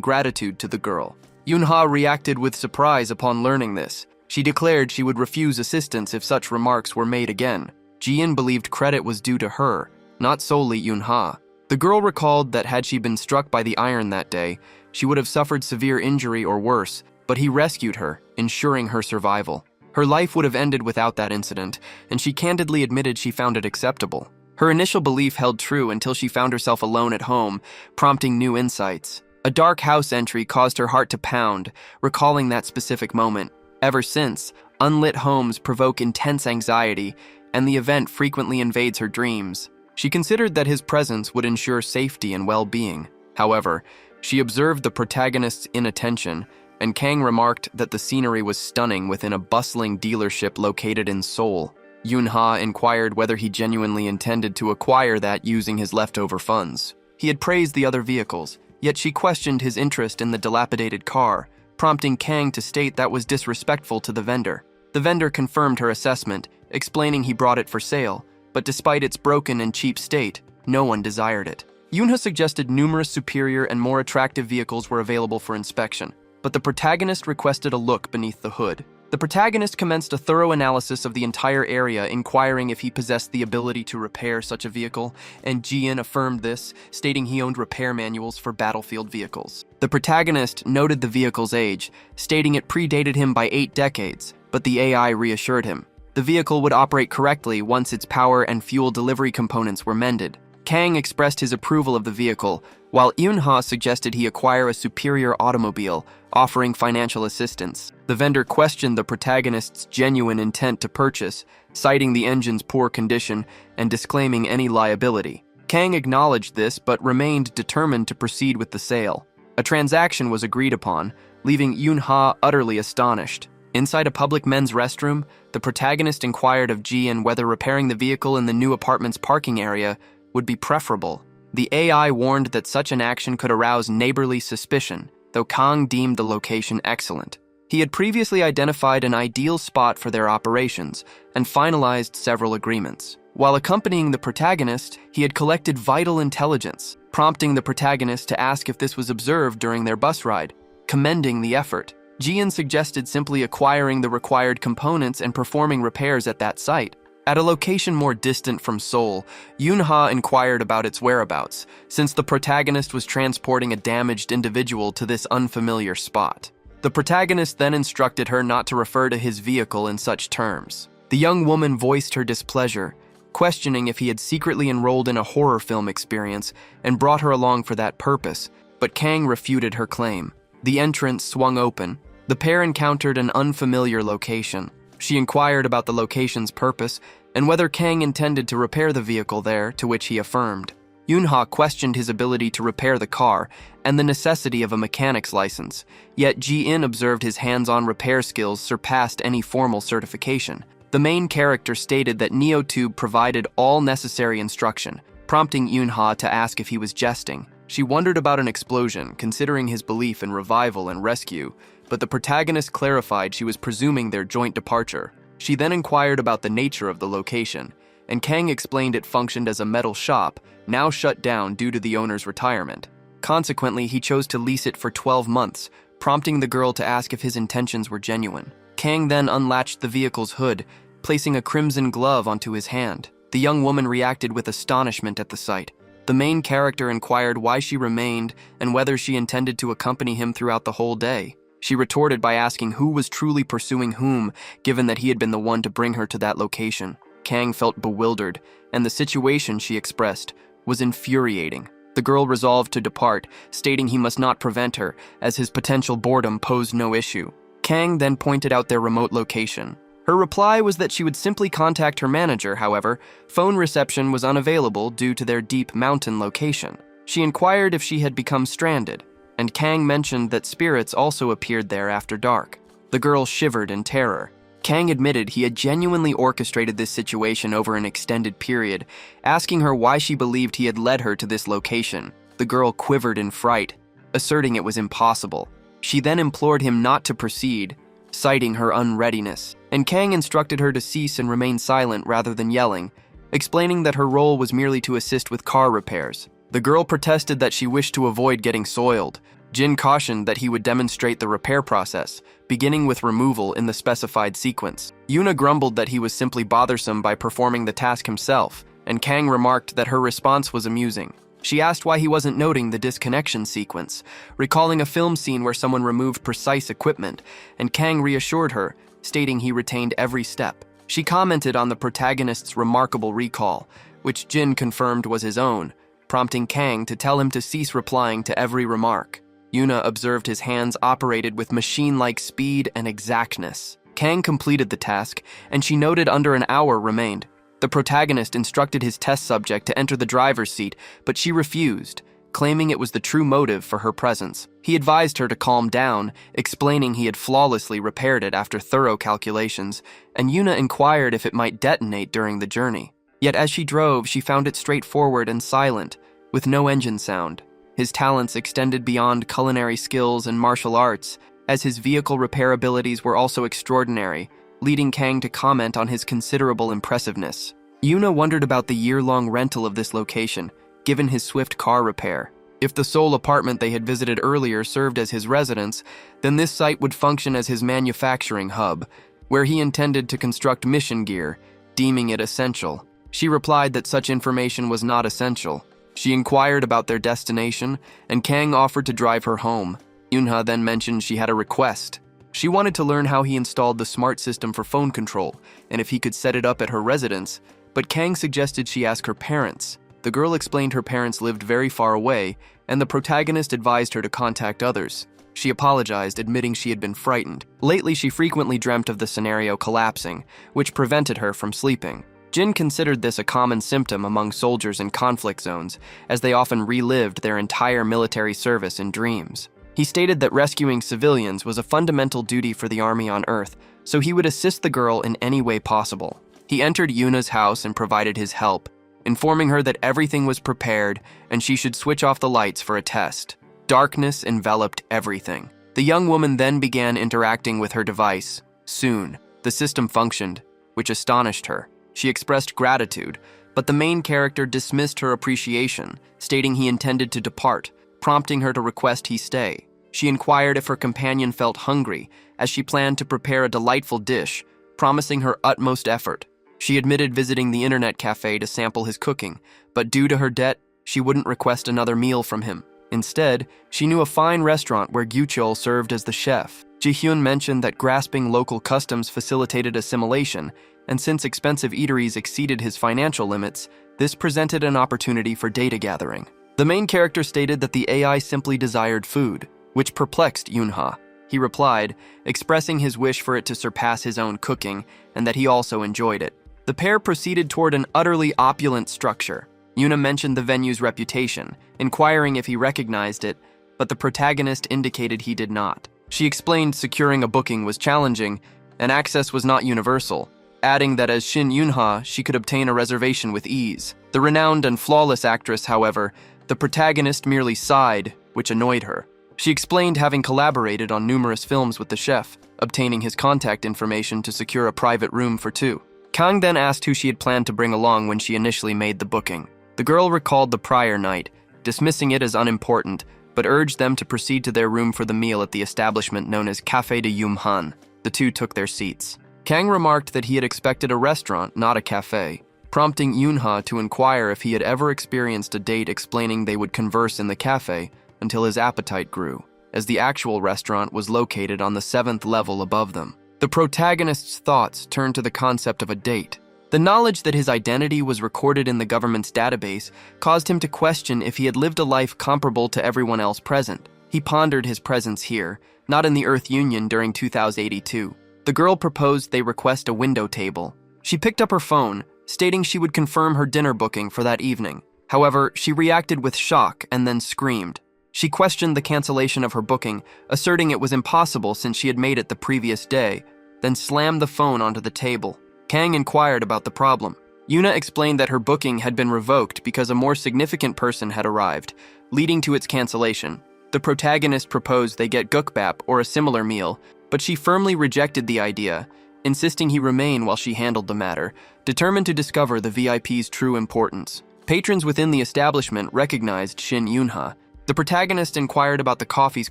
gratitude to the girl. Yoonha reacted with surprise upon learning this. She declared she would refuse assistance if such remarks were made again. Ji-in believed credit was due to her, not solely Yoonha. The girl recalled that had she been struck by the iron that day, she would have suffered severe injury or worse, but he rescued her, ensuring her survival. Her life would have ended without that incident, and she candidly admitted she found it acceptable. Her initial belief held true until she found herself alone at home, prompting new insights. A dark house entry caused her heart to pound, recalling that specific moment. Ever since, unlit homes provoke intense anxiety, and the event frequently invades her dreams. She considered that his presence would ensure safety and well-being. However, she observed the protagonist's inattention, and Kang remarked that the scenery was stunning within a bustling dealership located in Seoul. Yoonha inquired whether he genuinely intended to acquire that using his leftover funds. He had praised the other vehicles, yet she questioned his interest in the dilapidated car, prompting Kang to state that was disrespectful to the vendor. The vendor confirmed her assessment, explaining he brought it for sale, but despite its broken and cheap state, no one desired it. Yoonha suggested numerous superior and more attractive vehicles were available for inspection, but the protagonist requested a look beneath the hood. The protagonist commenced a thorough analysis of the entire area, inquiring if he possessed the ability to repair such a vehicle, and Ji-in affirmed this, stating he owned repair manuals for battlefield vehicles. The protagonist noted the vehicle's age, stating it predated him by 8 decades, but the AI reassured him. The vehicle would operate correctly once its power and fuel delivery components were mended. Kang expressed his approval of the vehicle, while Yoonha suggested he acquire a superior automobile, offering financial assistance. The vendor questioned the protagonist's genuine intent to purchase, citing the engine's poor condition and disclaiming any liability. Kang acknowledged this but remained determined to proceed with the sale. A transaction was agreed upon, leaving Yoonha utterly astonished. Inside a public men's restroom, the protagonist inquired of Ji-in whether repairing the vehicle in the new apartment's parking area would be preferable. The AI warned that such an action could arouse neighborly suspicion, though Kang deemed the location excellent. He had previously identified an ideal spot for their operations and finalized several agreements. While accompanying the protagonist, he had collected vital intelligence, prompting the protagonist to ask if this was observed during their bus ride, commending the effort. Ji-in suggested simply acquiring the required components and performing repairs at that site. At a location more distant from Seoul, Yoonha inquired about its whereabouts, since the protagonist was transporting a damaged individual to this unfamiliar spot. The protagonist then instructed her not to refer to his vehicle in such terms. The young woman voiced her displeasure, questioning if he had secretly enrolled in a horror film experience and brought her along for that purpose, but Kang refuted her claim. The entrance swung open. The pair encountered an unfamiliar location. She inquired about the location's purpose and whether Kang intended to repair the vehicle there, to which he affirmed. Yoonha questioned his ability to repair the car and the necessity of a mechanic's license, yet Ji-in observed his hands-on repair skills surpassed any formal certification. The main character stated that NeoTube provided all necessary instruction, prompting Yoonha to ask if he was jesting. She wondered about an explosion, considering his belief in revival and rescue, but the protagonist clarified she was presuming their joint departure. She then inquired about the nature of the location, and Kang explained it functioned as a metal shop, now shut down due to the owner's retirement. Consequently, he chose to lease it for 12 months, prompting the girl to ask if his intentions were genuine. Kang then unlatched the vehicle's hood, placing a crimson glove onto his hand. The young woman reacted with astonishment at the sight. The main character inquired why she remained and whether she intended to accompany him throughout the whole day. She retorted by asking who was truly pursuing whom, given that he had been the one to bring her to that location. Kang felt bewildered, and the situation she expressed was infuriating. The girl resolved to depart, stating he must not prevent her, as his potential boredom posed no issue. Kang then pointed out their remote location. Her reply was that she would simply contact her manager. However, phone reception was unavailable due to their deep mountain location. She inquired if she had become stranded, and Kang mentioned that spirits also appeared there after dark. The girl shivered in terror. Kang admitted he had genuinely orchestrated this situation over an extended period, asking her why she believed he had led her to this location. The girl quivered in fright, asserting it was impossible. She then implored him not to proceed, citing her unreadiness, and Kang instructed her to cease and remain silent rather than yelling, explaining that her role was merely to assist with car repairs. The girl protested that she wished to avoid getting soiled. Jin cautioned that he would demonstrate the repair process, beginning with removal in the specified sequence. Yuna grumbled that he was simply bothersome by performing the task himself, and Kang remarked that her response was amusing. She asked why he wasn't noting the disconnection sequence, recalling a film scene where someone removed precise equipment, and Kang reassured her, stating he retained every step. She commented on the protagonist's remarkable recall, which Jin confirmed was his own, prompting Kang to tell him to cease replying to every remark. Yuna observed his hands operated with machine-like speed and exactness. Kang completed the task, and she noted under an hour remained. The protagonist instructed his test subject to enter the driver's seat, but she refused, claiming it was the true motive for her presence. He advised her to calm down, explaining he had flawlessly repaired it after thorough calculations, and Yuna inquired if it might detonate during the journey. Yet as she drove, she found it straightforward and silent, with no engine sound. His talents extended beyond culinary skills and martial arts, as his vehicle repair abilities were also extraordinary, leading Kang to comment on his considerable impressiveness. Yuna wondered about the year-long rental of this location, given his swift car repair. If the sole apartment they had visited earlier served as his residence, then this site would function as his manufacturing hub, where he intended to construct mission gear, deeming it essential. She replied that such information was not essential. She inquired about their destination, and Kang offered to drive her home. Yunha then mentioned she had a request. She wanted to learn how he installed the smart system for phone control, and if he could set it up at her residence, but Kang suggested she ask her parents. The girl explained her parents lived very far away, and the protagonist advised her to contact others. She apologized, admitting she had been frightened. Lately, she frequently dreamt of the scenario collapsing, which prevented her from sleeping. Jin considered this a common symptom among soldiers in conflict zones, as they often relived their entire military service in dreams. He stated that rescuing civilians was a fundamental duty for the army on Earth, so he would assist the girl in any way possible. He entered Yuna's house and provided his help, informing her that everything was prepared and she should switch off the lights for a test. Darkness enveloped everything. The young woman then began interacting with her device. Soon, the system functioned, which astonished her. She expressed gratitude, but the main character dismissed her appreciation, stating he intended to depart, prompting her to request he stay. She inquired if her companion felt hungry, as she planned to prepare a delightful dish, promising her utmost effort. She admitted visiting the internet cafe to sample his cooking, but due to her debt, she wouldn't request another meal from him. Instead, she knew a fine restaurant where Gyuchol served as the chef. Ji-hyun mentioned that grasping local customs facilitated assimilation, and since expensive eateries exceeded his financial limits, this presented an opportunity for data gathering. The main character stated that the AI simply desired food, which perplexed Yunha. He replied, expressing his wish for it to surpass his own cooking, and that he also enjoyed it. The pair proceeded toward an utterly opulent structure. Yuna mentioned the venue's reputation, inquiring if he recognized it, but the protagonist indicated he did not. She explained securing a booking was challenging, and access was not universal, adding that as Shin Yunha, she could obtain a reservation with ease. The renowned and flawless actress, however, the protagonist merely sighed, which annoyed her. She explained having collaborated on numerous films with the chef, obtaining his contact information to secure a private room for two. Kang then asked who she had planned to bring along when she initially made the booking. The girl recalled the prior night, dismissing it as unimportant, but urged them to proceed to their room for the meal at the establishment known as Café de Yumhan. The two took their seats. Kang remarked that he had expected a restaurant, not a cafe, prompting Yunha to inquire if he had ever experienced a date, explaining they would converse in the cafe until his appetite grew. as the actual restaurant was located on the 7th level above them. The protagonist's thoughts turned to the concept of a date. The knowledge that his identity was recorded in the government's database caused him to question if he had lived a life comparable to everyone else present. He pondered his presence here, not in the Earth Union during 2082. The girl proposed they request a window table. She picked up her phone, stating she would confirm her dinner booking for that evening. However, she reacted with shock and then screamed. She questioned the cancellation of her booking, asserting it was impossible since she had made it the previous day, then slammed the phone onto the table. Kang inquired about the problem. Yuna explained that her booking had been revoked because a more significant person had arrived, leading to its cancellation. The protagonist proposed they get gukbap or a similar meal, but she firmly rejected the idea, insisting he remain while she handled the matter, determined to discover the VIP's true importance. Patrons within the establishment recognized Shin Yunha. The protagonist inquired about the coffee's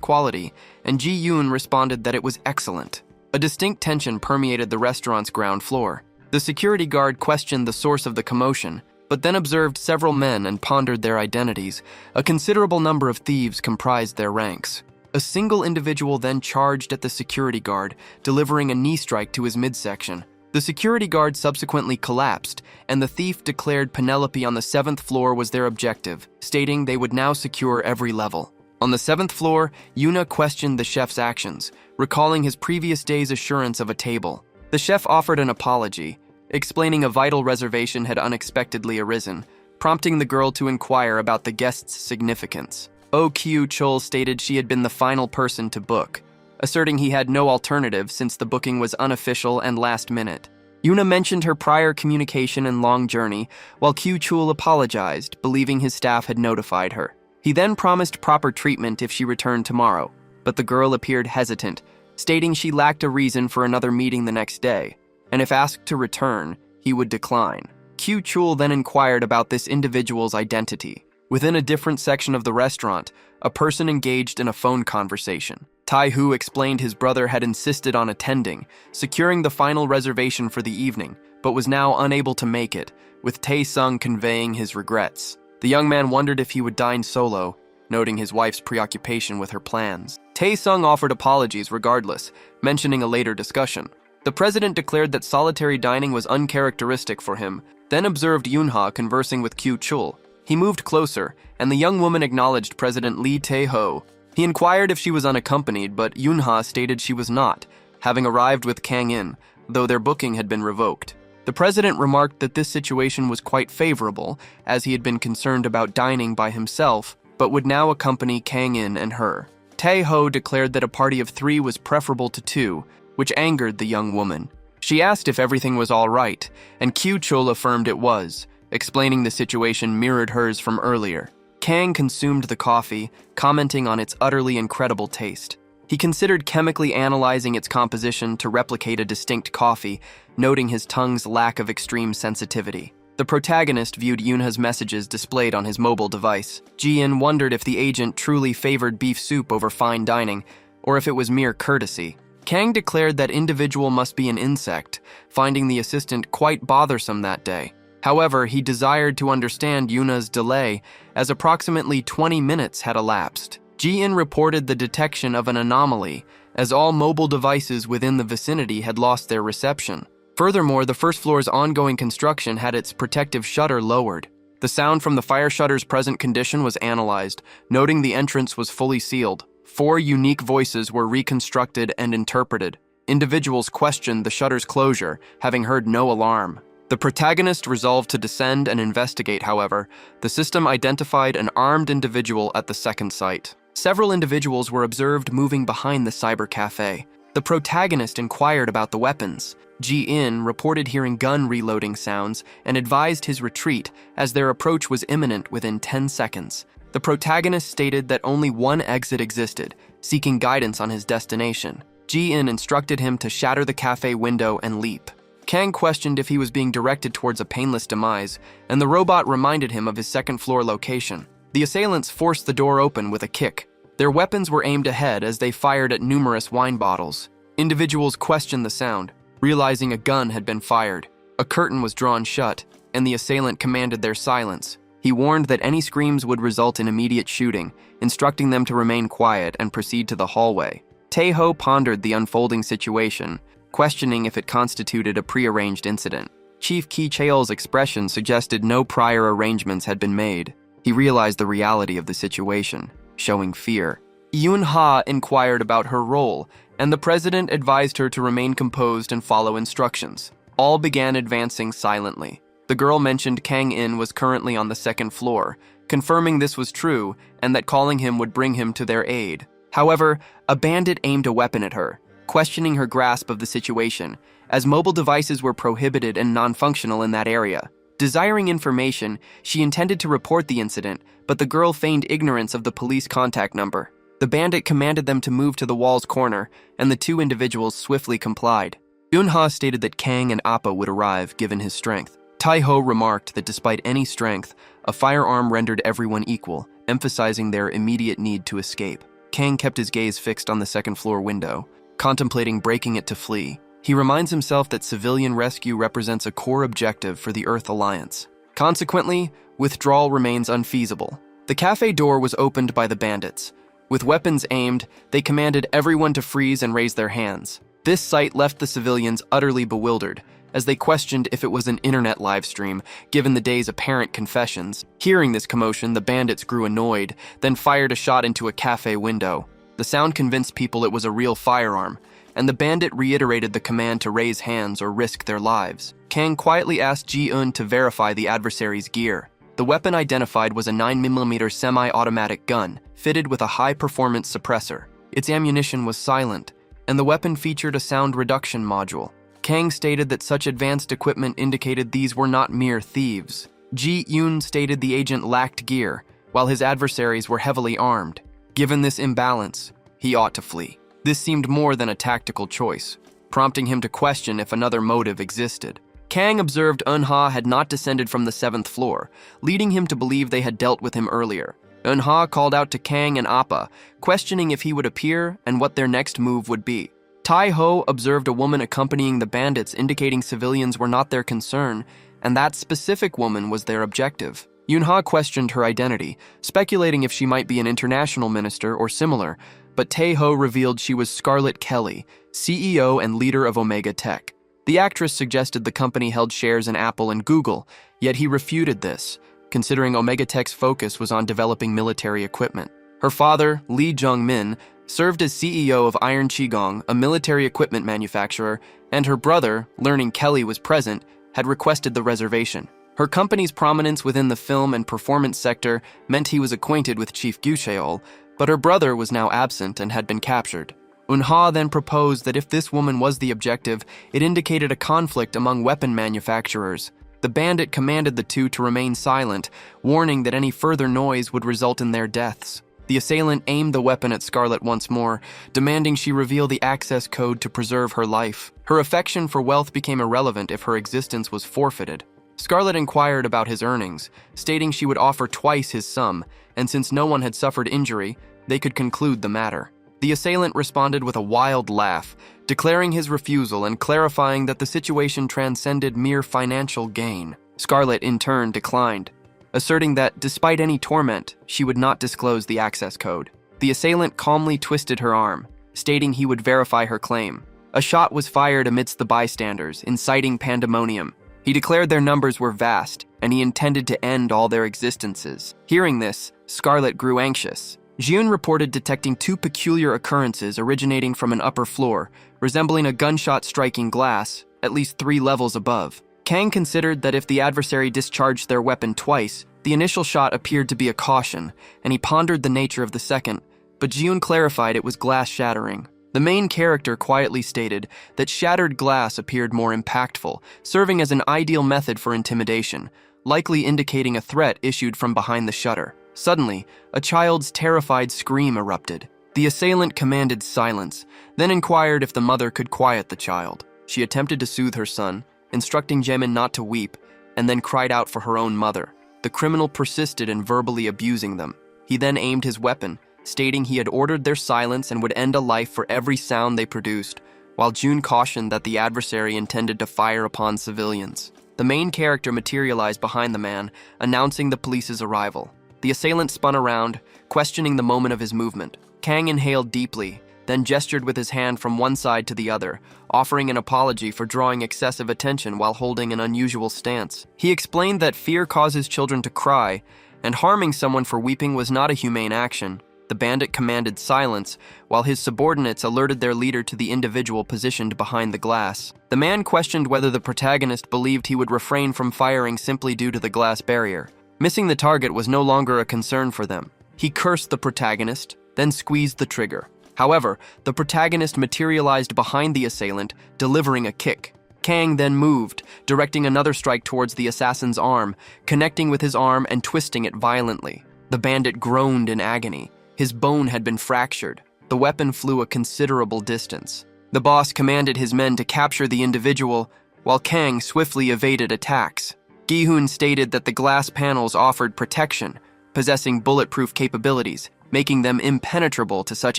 quality, and Ji Yoon responded that it was excellent. A distinct tension permeated the restaurant's ground floor. The security guard questioned the source of the commotion, but then observed several men and pondered their identities. A considerable number of thieves comprised their ranks. A single individual then charged at the security guard, delivering a knee strike to his midsection. The security guard subsequently collapsed, and the thief declared Penelope on the 7th floor was their objective, stating they would now secure every level. On the 7th floor, Yuna questioned the chef's actions, recalling his previous day's assurance of a table. The chef offered an apology, explaining a vital reservation had unexpectedly arisen, prompting the girl to inquire about the guest's significance. Oh Kyu-chul stated she had been the final person to book, asserting he had no alternative since the booking was unofficial and last minute. Yuna mentioned her prior communication and long journey, while Kyu-chul apologized, believing his staff had notified her. He then promised proper treatment if she returned tomorrow, but the girl appeared hesitant, stating she lacked a reason for another meeting the next day, and if asked to return, he would decline. Kyu-chul then inquired about this individual's identity. Within a different section of the restaurant, a person engaged in a phone conversation. Tai-hu explained his brother had insisted on attending, securing the final reservation for the evening, but was now unable to make it, with Tae-sung conveying his regrets. The young man wondered if he would dine solo, noting his wife's preoccupation with her plans. Tae-sung offered apologies regardless, mentioning a later discussion. The president declared that solitary dining was uncharacteristic for him, then observed Yunha conversing with Kyu-chul. He moved closer, and the young woman acknowledged President Lee Tae-ho. He inquired if she was unaccompanied, but Yunha stated she was not, having arrived with Kang-in, though their booking had been revoked. The president remarked that this situation was quite favorable, as he had been concerned about dining by himself, but would now accompany Kang-in and her. Tae-ho declared that a party of 3 was preferable to 2, which angered the young woman. She asked if everything was all right, and Kyu-chul affirmed it was, explaining the situation mirrored hers from earlier. Kang consumed the coffee, commenting on its utterly incredible taste. He considered chemically analyzing its composition to replicate a distinct coffee, noting his tongue's lack of extreme sensitivity. The protagonist viewed Yunha's messages displayed on his mobile device. Ji-in wondered if the agent truly favored beef soup over fine dining, or if it was mere courtesy. Kang declared that individual must be an insect, finding the assistant quite bothersome that day. However, he desired to understand Yuna's delay, as approximately 20 minutes had elapsed. Ji-in reported the detection of an anomaly, as all mobile devices within the vicinity had lost their reception. Furthermore, the first floor's ongoing construction had its protective shutter lowered. The sound from the fire shutter's present condition was analyzed, noting the entrance was fully sealed. 4 unique voices were reconstructed and interpreted. Individuals questioned the shutter's closure, having heard no alarm. The protagonist resolved to descend and investigate, however. The system identified an armed individual at the second site. Several individuals were observed moving behind the cyber cafe. The protagonist inquired about the weapons. Ji-in reported hearing gun reloading sounds and advised his retreat as their approach was imminent within 10 seconds. The protagonist stated that only one exit existed, seeking guidance on his destination. Ji-in instructed him to shatter the cafe window and leap. Kang questioned if he was being directed towards a painless demise, and the robot reminded him of his second-floor location. The assailants forced the door open with a kick. Their weapons were aimed ahead as they fired at numerous wine bottles. Individuals questioned the sound, realizing a gun had been fired. A curtain was drawn shut, and the assailant commanded their silence. He warned that any screams would result in immediate shooting, instructing them to remain quiet and proceed to the hallway. Tae-ho pondered the unfolding situation, questioning if it constituted a prearranged incident. Chief Ki Cheol's expression suggested no prior arrangements had been made. He realized the reality of the situation, showing fear. Yoon-ha inquired about her role, and the president advised her to remain composed and follow instructions. All began advancing silently. The girl mentioned Kang In was currently on the second floor, confirming this was true and that calling him would bring him to their aid. However, a bandit aimed a weapon at her, questioning her grasp of the situation, as mobile devices were prohibited and non-functional in that area. Desiring information, she intended to report the incident, but the girl feigned ignorance of the police contact number. The bandit commanded them to move to the wall's corner, and the two individuals swiftly complied. Yoon-ha stated that Kang and Appa would arrive, given his strength. Tae-ho remarked that despite any strength, a firearm rendered everyone equal, emphasizing their immediate need to escape. Kang kept his gaze fixed on the second-floor window, contemplating breaking it to flee. He reminds himself that civilian rescue represents a core objective for the Earth Alliance. Consequently, withdrawal remains unfeasible. The cafe door was opened by the bandits. With weapons aimed, they commanded everyone to freeze and raise their hands. This sight left the civilians utterly bewildered, as they questioned if it was an internet livestream, given the day's apparent confessions. Hearing this commotion, the bandits grew annoyed, then fired a shot into a cafe window. The sound convinced people it was a real firearm, and the bandit reiterated the command to raise hands or risk their lives. Kang quietly asked Ji-eun to verify the adversary's gear. The weapon identified was a 9mm semi-automatic gun, fitted with a high-performance suppressor. Its ammunition was silent, and the weapon featured a sound reduction module. Kang stated that such advanced equipment indicated these were not mere thieves. Ji-eun stated the agent lacked gear, while his adversaries were heavily armed. Given this imbalance, he ought to flee. This seemed more than a tactical choice, prompting him to question if another motive existed. Kang observed Eun-ha had not descended from the 7th floor, leading him to believe they had dealt with him earlier. Eun-ha called out to Kang and Appa, questioning if he would appear and what their next move would be. Tae-ho observed a woman accompanying the bandits, indicating civilians were not their concern, and that specific woman was their objective. Yoon-ha questioned her identity, speculating if she might be an international minister or similar, but Tae-ho revealed she was Scarlett Kelly, CEO and leader of Omega Tech. The actress suggested the company held shares in Apple and Google, yet he refuted this, considering Omega Tech's focus was on developing military equipment. Her father, Lee Jung-min, served as CEO of Iron Qigong, a military equipment manufacturer, and her brother, learning Kelly was present, had requested the reservation. Her company's prominence within the film and performance sector meant he was acquainted with Chief Gu Cheol, but her brother was now absent and had been captured. Eun-ha then proposed that if this woman was the objective, it indicated a conflict among weapon manufacturers. The bandit commanded the two to remain silent, warning that any further noise would result in their deaths. The assailant aimed the weapon at Scarlett once more, demanding she reveal the access code to preserve her life. Her affection for wealth became irrelevant if her existence was forfeited. Scarlett inquired about his earnings, stating she would offer twice his sum, and since no one had suffered injury, they could conclude the matter. The assailant responded with a wild laugh, declaring his refusal and clarifying that the situation transcended mere financial gain. Scarlett, in turn, declined, asserting that, despite any torment, she would not disclose the access code. The assailant calmly twisted her arm, stating he would verify her claim. A shot was fired amidst the bystanders, inciting pandemonium. He declared their numbers were vast, and he intended to end all their existences. Hearing this, Scarlett grew anxious. Jun reported detecting two peculiar occurrences originating from an upper floor, resembling a gunshot striking glass, at least 3 levels above. Kang considered that if the adversary discharged their weapon twice, the initial shot appeared to be a caution, and he pondered the nature of the second, but Jun clarified it was glass shattering. The main character quietly stated that shattered glass appeared more impactful, serving as an ideal method for intimidation, likely indicating a threat issued from behind the shutter. Suddenly, a child's terrified scream erupted. The assailant commanded silence, then inquired if the mother could quiet the child. She attempted to soothe her son, instructing Jaemin not to weep, and then cried out for her own mother. The criminal persisted in verbally abusing them. He then aimed his weapon, stating he had ordered their silence and would end a life for every sound they produced, while Jun cautioned that the adversary intended to fire upon civilians. The main character materialized behind the man, announcing the police's arrival. The assailant spun around, questioning the moment of his movement. Kang inhaled deeply, then gestured with his hand from one side to the other, offering an apology for drawing excessive attention while holding an unusual stance. He explained that fear causes children to cry, and harming someone for weeping was not a humane action. The bandit commanded silence, while his subordinates alerted their leader to the individual positioned behind the glass. The man questioned whether the protagonist believed he would refrain from firing simply due to the glass barrier. Missing the target was no longer a concern for them. He cursed the protagonist, then squeezed the trigger. However, the protagonist materialized behind the assailant, delivering a kick. Kang then moved, directing another strike towards the assassin's arm, connecting with his arm and twisting it violently. The bandit groaned in agony. His bone had been fractured. The weapon flew a considerable distance. The boss commanded his men to capture the individual, while Kang swiftly evaded attacks. Gi-hun stated that the glass panels offered protection, possessing bulletproof capabilities, making them impenetrable to such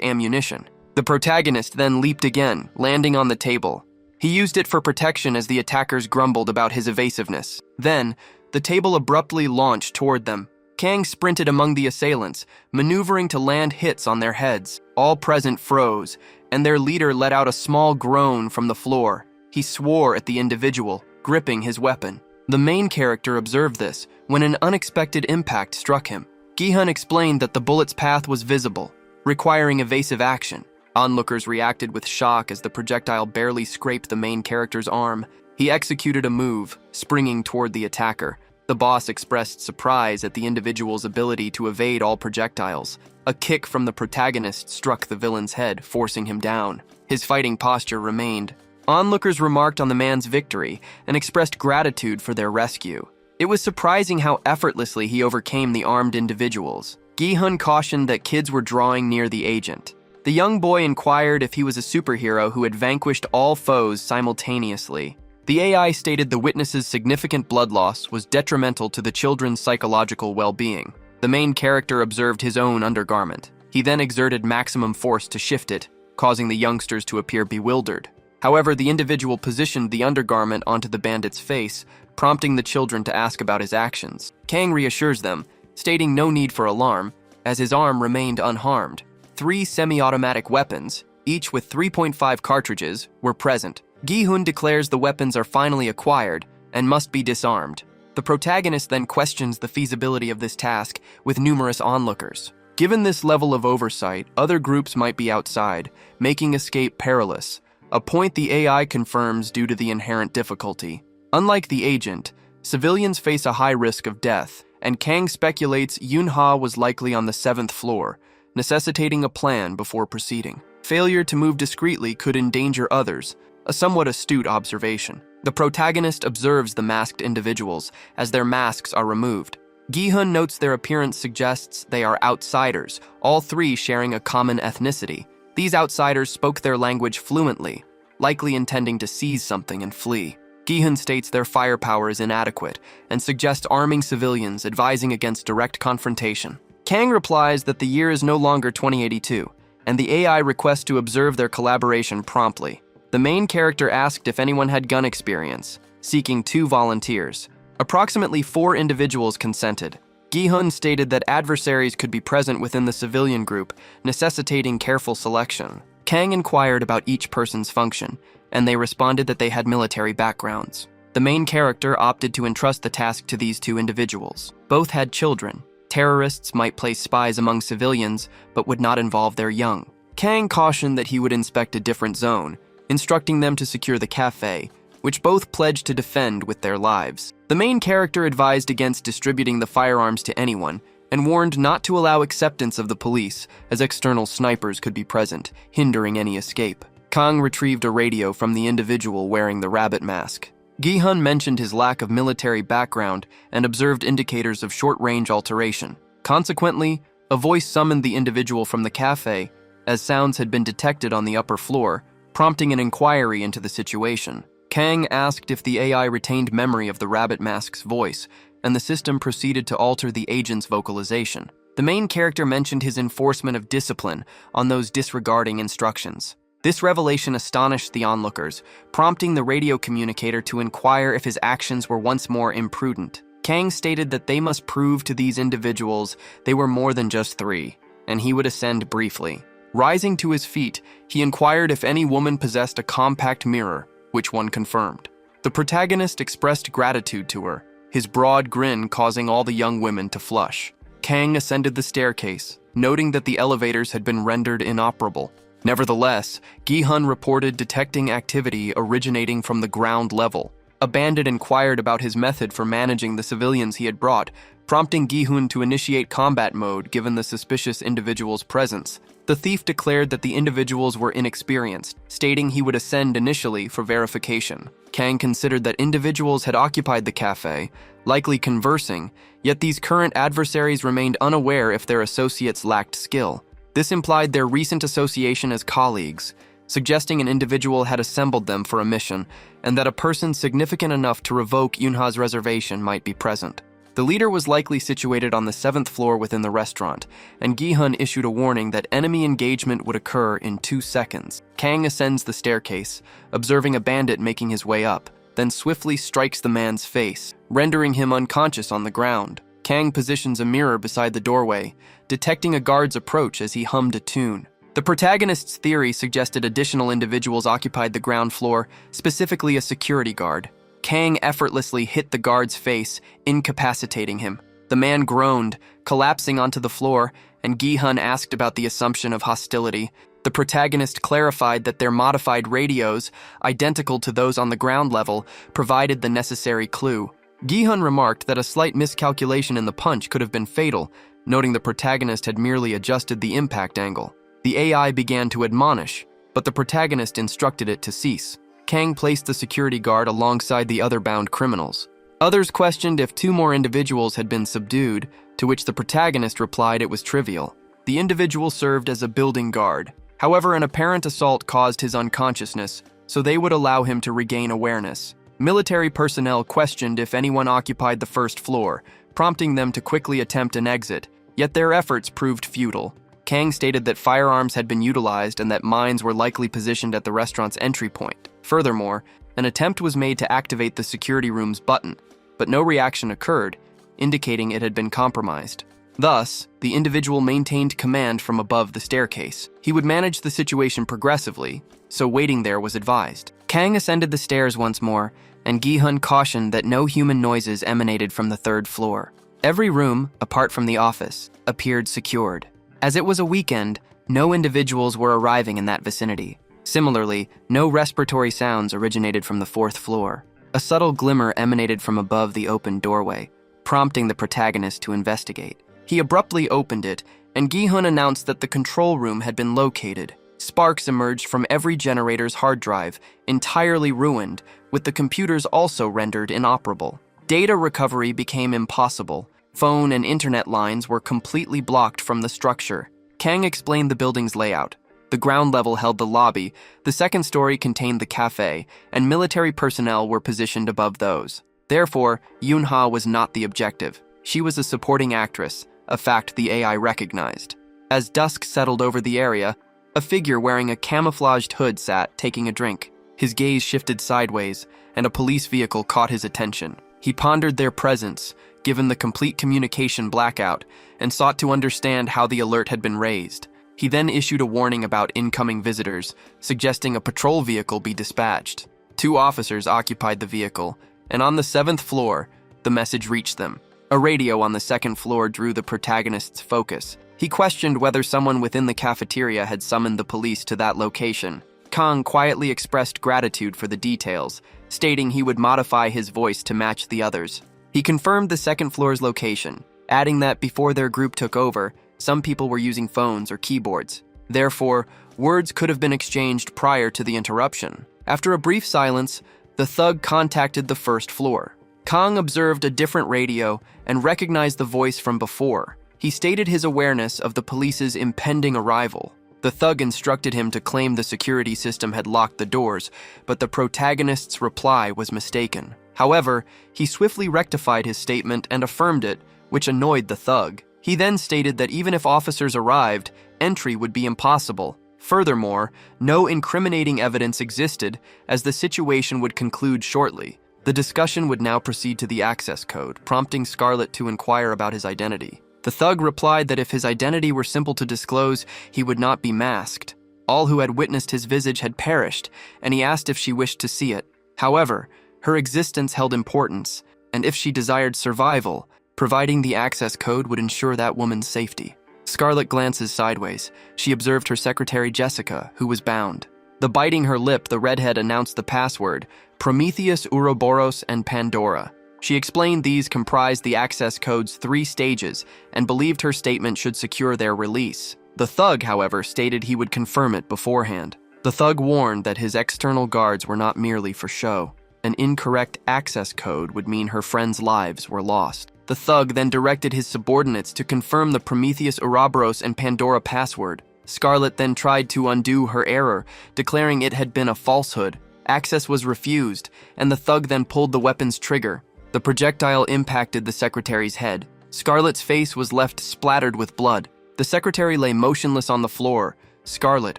ammunition. The protagonist then leaped again, landing on the table. He used it for protection as the attackers grumbled about his evasiveness. Then, the table abruptly launched toward them. Kang sprinted among the assailants, maneuvering to land hits on their heads. All present froze, and their leader let out a small groan from the floor. He swore at the individual, gripping his weapon. The main character observed this when an unexpected impact struck him. Gi-hun explained that the bullet's path was visible, requiring evasive action. Onlookers reacted with shock as the projectile barely scraped the main character's arm. He executed a move, springing toward the attacker. The boss expressed surprise at the individual's ability to evade all projectiles. A kick from the protagonist struck the villain's head, forcing him down. His fighting posture remained. Onlookers remarked on the man's victory and expressed gratitude for their rescue. It was surprising how effortlessly he overcame the armed individuals. Gi-hun cautioned that kids were drawing near the agent. The young boy inquired if he was a superhero who had vanquished all foes simultaneously. The AI stated the witness's significant blood loss was detrimental to the children's psychological well-being. The main character observed his own undergarment. He then exerted maximum force to shift it, causing the youngsters to appear bewildered. However, the individual positioned the undergarment onto the bandit's face, prompting the children to ask about his actions. Kang reassures them, stating no need for alarm, as his arm remained unharmed. 3 semi-automatic weapons, each with 3.5 cartridges, were present. Gi-hun declares the weapons are finally acquired and must be disarmed. The protagonist then questions the feasibility of this task with numerous onlookers. Given this level of oversight, other groups might be outside, making escape perilous, a point the AI confirms due to the inherent difficulty. Unlike the agent, civilians face a high risk of death, and Kang speculates Yunha was likely on the 7th floor, necessitating a plan before proceeding. Failure to move discreetly could endanger others, a somewhat astute observation. The protagonist observes the masked individuals as their masks are removed. Gi-hun notes their appearance suggests they are outsiders, all 3 sharing a common ethnicity. These outsiders spoke their language fluently, likely intending to seize something and flee. Gi-hun states their firepower is inadequate and suggests arming civilians, advising against direct confrontation. Kang replies that the year is no longer 2082, and the AI requests to observe their collaboration promptly. The main character asked if anyone had gun experience, seeking 2 volunteers. Approximately 4 individuals consented. Gi-hun stated that adversaries could be present within the civilian group, necessitating careful selection. Kang inquired about each person's function, and they responded that they had military backgrounds. The main character opted to entrust the task to these 2 individuals. Both had children. Terrorists might place spies among civilians, but would not involve their young. Kang cautioned that he would inspect a different zone, instructing them to secure the cafe, which both pledged to defend with their lives. The main character advised against distributing the firearms to anyone, and warned not to allow acceptance of the police, as external snipers could be present, hindering any escape. Kang retrieved a radio from the individual wearing the rabbit mask. Gi-hun mentioned his lack of military background and observed indicators of short-range alteration. Consequently, a voice summoned the individual from the cafe, as sounds had been detected on the upper floor, prompting an inquiry into the situation. Kang asked if the AI retained memory of the rabbit mask's voice, and the system proceeded to alter the agent's vocalization. The main character mentioned his enforcement of discipline on those disregarding instructions. This revelation astonished the onlookers, prompting the radio communicator to inquire if his actions were once more imprudent. Kang stated that they must prove to these individuals they were more than just three, and he would ascend briefly. Rising to his feet, he inquired if any woman possessed a compact mirror, which one confirmed. The protagonist expressed gratitude to her, his broad grin causing all the young women to flush. Kang ascended the staircase, noting that the elevators had been rendered inoperable. Nevertheless, Gi-hun reported detecting activity originating from the ground level. A bandit inquired about his method for managing the civilians he had brought, prompting Gi-hun to initiate combat mode given the suspicious individual's presence. The thief declared that the individuals were inexperienced, stating he would ascend initially for verification. Kang considered that individuals had occupied the cafe, likely conversing, yet these current adversaries remained unaware if their associates lacked skill. This implied their recent association as colleagues, suggesting an individual had assembled them for a mission, and that a person significant enough to revoke Yunha's reservation might be present. The leader was likely situated on the 7th floor within the restaurant, and Gi-hun issued a warning that enemy engagement would occur in 2 seconds. Kang ascends the staircase, observing a bandit making his way up, then swiftly strikes the man's face, rendering him unconscious on the ground. Kang positions a mirror beside the doorway, detecting a guard's approach as he hummed a tune. The protagonist's theory suggested additional individuals occupied the ground floor, specifically a security guard. Kang effortlessly hit the guard's face, incapacitating him. The man groaned, collapsing onto the floor, and Gi-hun asked about the assumption of hostility. The protagonist clarified that their modified radios, identical to those on the ground level, provided the necessary clue. Gi-hun remarked that a slight miscalculation in the punch could have been fatal, noting the protagonist had merely adjusted the impact angle. The AI began to admonish, but the protagonist instructed it to cease. Kang placed the security guard alongside the other bound criminals. Others questioned if 2 more individuals had been subdued, to which the protagonist replied it was trivial. The individual served as a building guard. However, an apparent assault caused his unconsciousness, so they would allow him to regain awareness. Military personnel questioned if anyone occupied the 1st floor, prompting them to quickly attempt an exit, yet their efforts proved futile. Kang stated that firearms had been utilized and that mines were likely positioned at the restaurant's entry point. Furthermore, an attempt was made to activate the security room's button, but no reaction occurred, indicating it had been compromised. Thus, the individual maintained command from above the staircase. He would manage the situation progressively, so waiting there was advised. Kang ascended the stairs once more, and Gi-hun cautioned that no human noises emanated from the 3rd floor. Every room, apart from the office, appeared secured. As it was a weekend, no individuals were arriving in that vicinity. Similarly, no respiratory sounds originated from the 4th floor. A subtle glimmer emanated from above the open doorway, prompting the protagonist to investigate. He abruptly opened it, and Gi-hun announced that the control room had been located. Sparks emerged from every generator's hard drive, entirely ruined, with the computers also rendered inoperable. Data recovery became impossible. Phone and internet lines were completely blocked from the structure. Kang explained the building's layout. The ground level held the lobby, the 2nd story contained the cafe, and military personnel were positioned above those. Therefore, Yunha was not the objective. She was a supporting actress, a fact the AI recognized. As dusk settled over the area, a figure wearing a camouflaged hood sat, taking a drink. His gaze shifted sideways, and a police vehicle caught his attention. He pondered their presence, given the complete communication blackout, and sought to understand how the alert had been raised. He then issued a warning about incoming visitors, suggesting a patrol vehicle be dispatched. 2 officers occupied the vehicle, and on the 7th floor, the message reached them. A radio on the 2nd floor drew the protagonist's focus. He questioned whether someone within the cafeteria had summoned the police to that location. Kang quietly expressed gratitude for the details, stating he would modify his voice to match the others. He confirmed the 2nd floor's location, adding that before their group took over, some people were using phones or keyboards. Therefore, words could have been exchanged prior to the interruption. After a brief silence, the thug contacted the 1st floor. Kang observed a different radio and recognized the voice from before. He stated his awareness of the police's impending arrival. The thug instructed him to claim the security system had locked the doors, but the protagonist's reply was mistaken. However, he swiftly rectified his statement and affirmed it, which annoyed the thug. He then stated that even if officers arrived, entry would be impossible. Furthermore, no incriminating evidence existed, as the situation would conclude shortly. The discussion would now proceed to the access code, prompting Scarlet to inquire about his identity. The thug replied that if his identity were simple to disclose, he would not be masked. All who had witnessed his visage had perished, and he asked if she wished to see it. However, her existence held importance, and if she desired survival, providing the access code would ensure that woman's safety. Scarlet glances sideways. She observed her secretary Jessica, who was bound. Biting her lip, the redhead announced the password, Prometheus, Ouroboros, and Pandora. She explained these comprised the access code's 3 stages and believed her statement should secure their release. The thug, however, stated he would confirm it beforehand. The thug warned that his external guards were not merely for show. An incorrect access code would mean her friends' lives were lost. The thug then directed his subordinates to confirm the Prometheus, Ouroboros, and Pandora password. Scarlet then tried to undo her error, declaring it had been a falsehood. Access was refused, and the thug then pulled the weapon's trigger. The projectile impacted the secretary's head. Scarlet's face was left splattered with blood. The secretary lay motionless on the floor. Scarlet,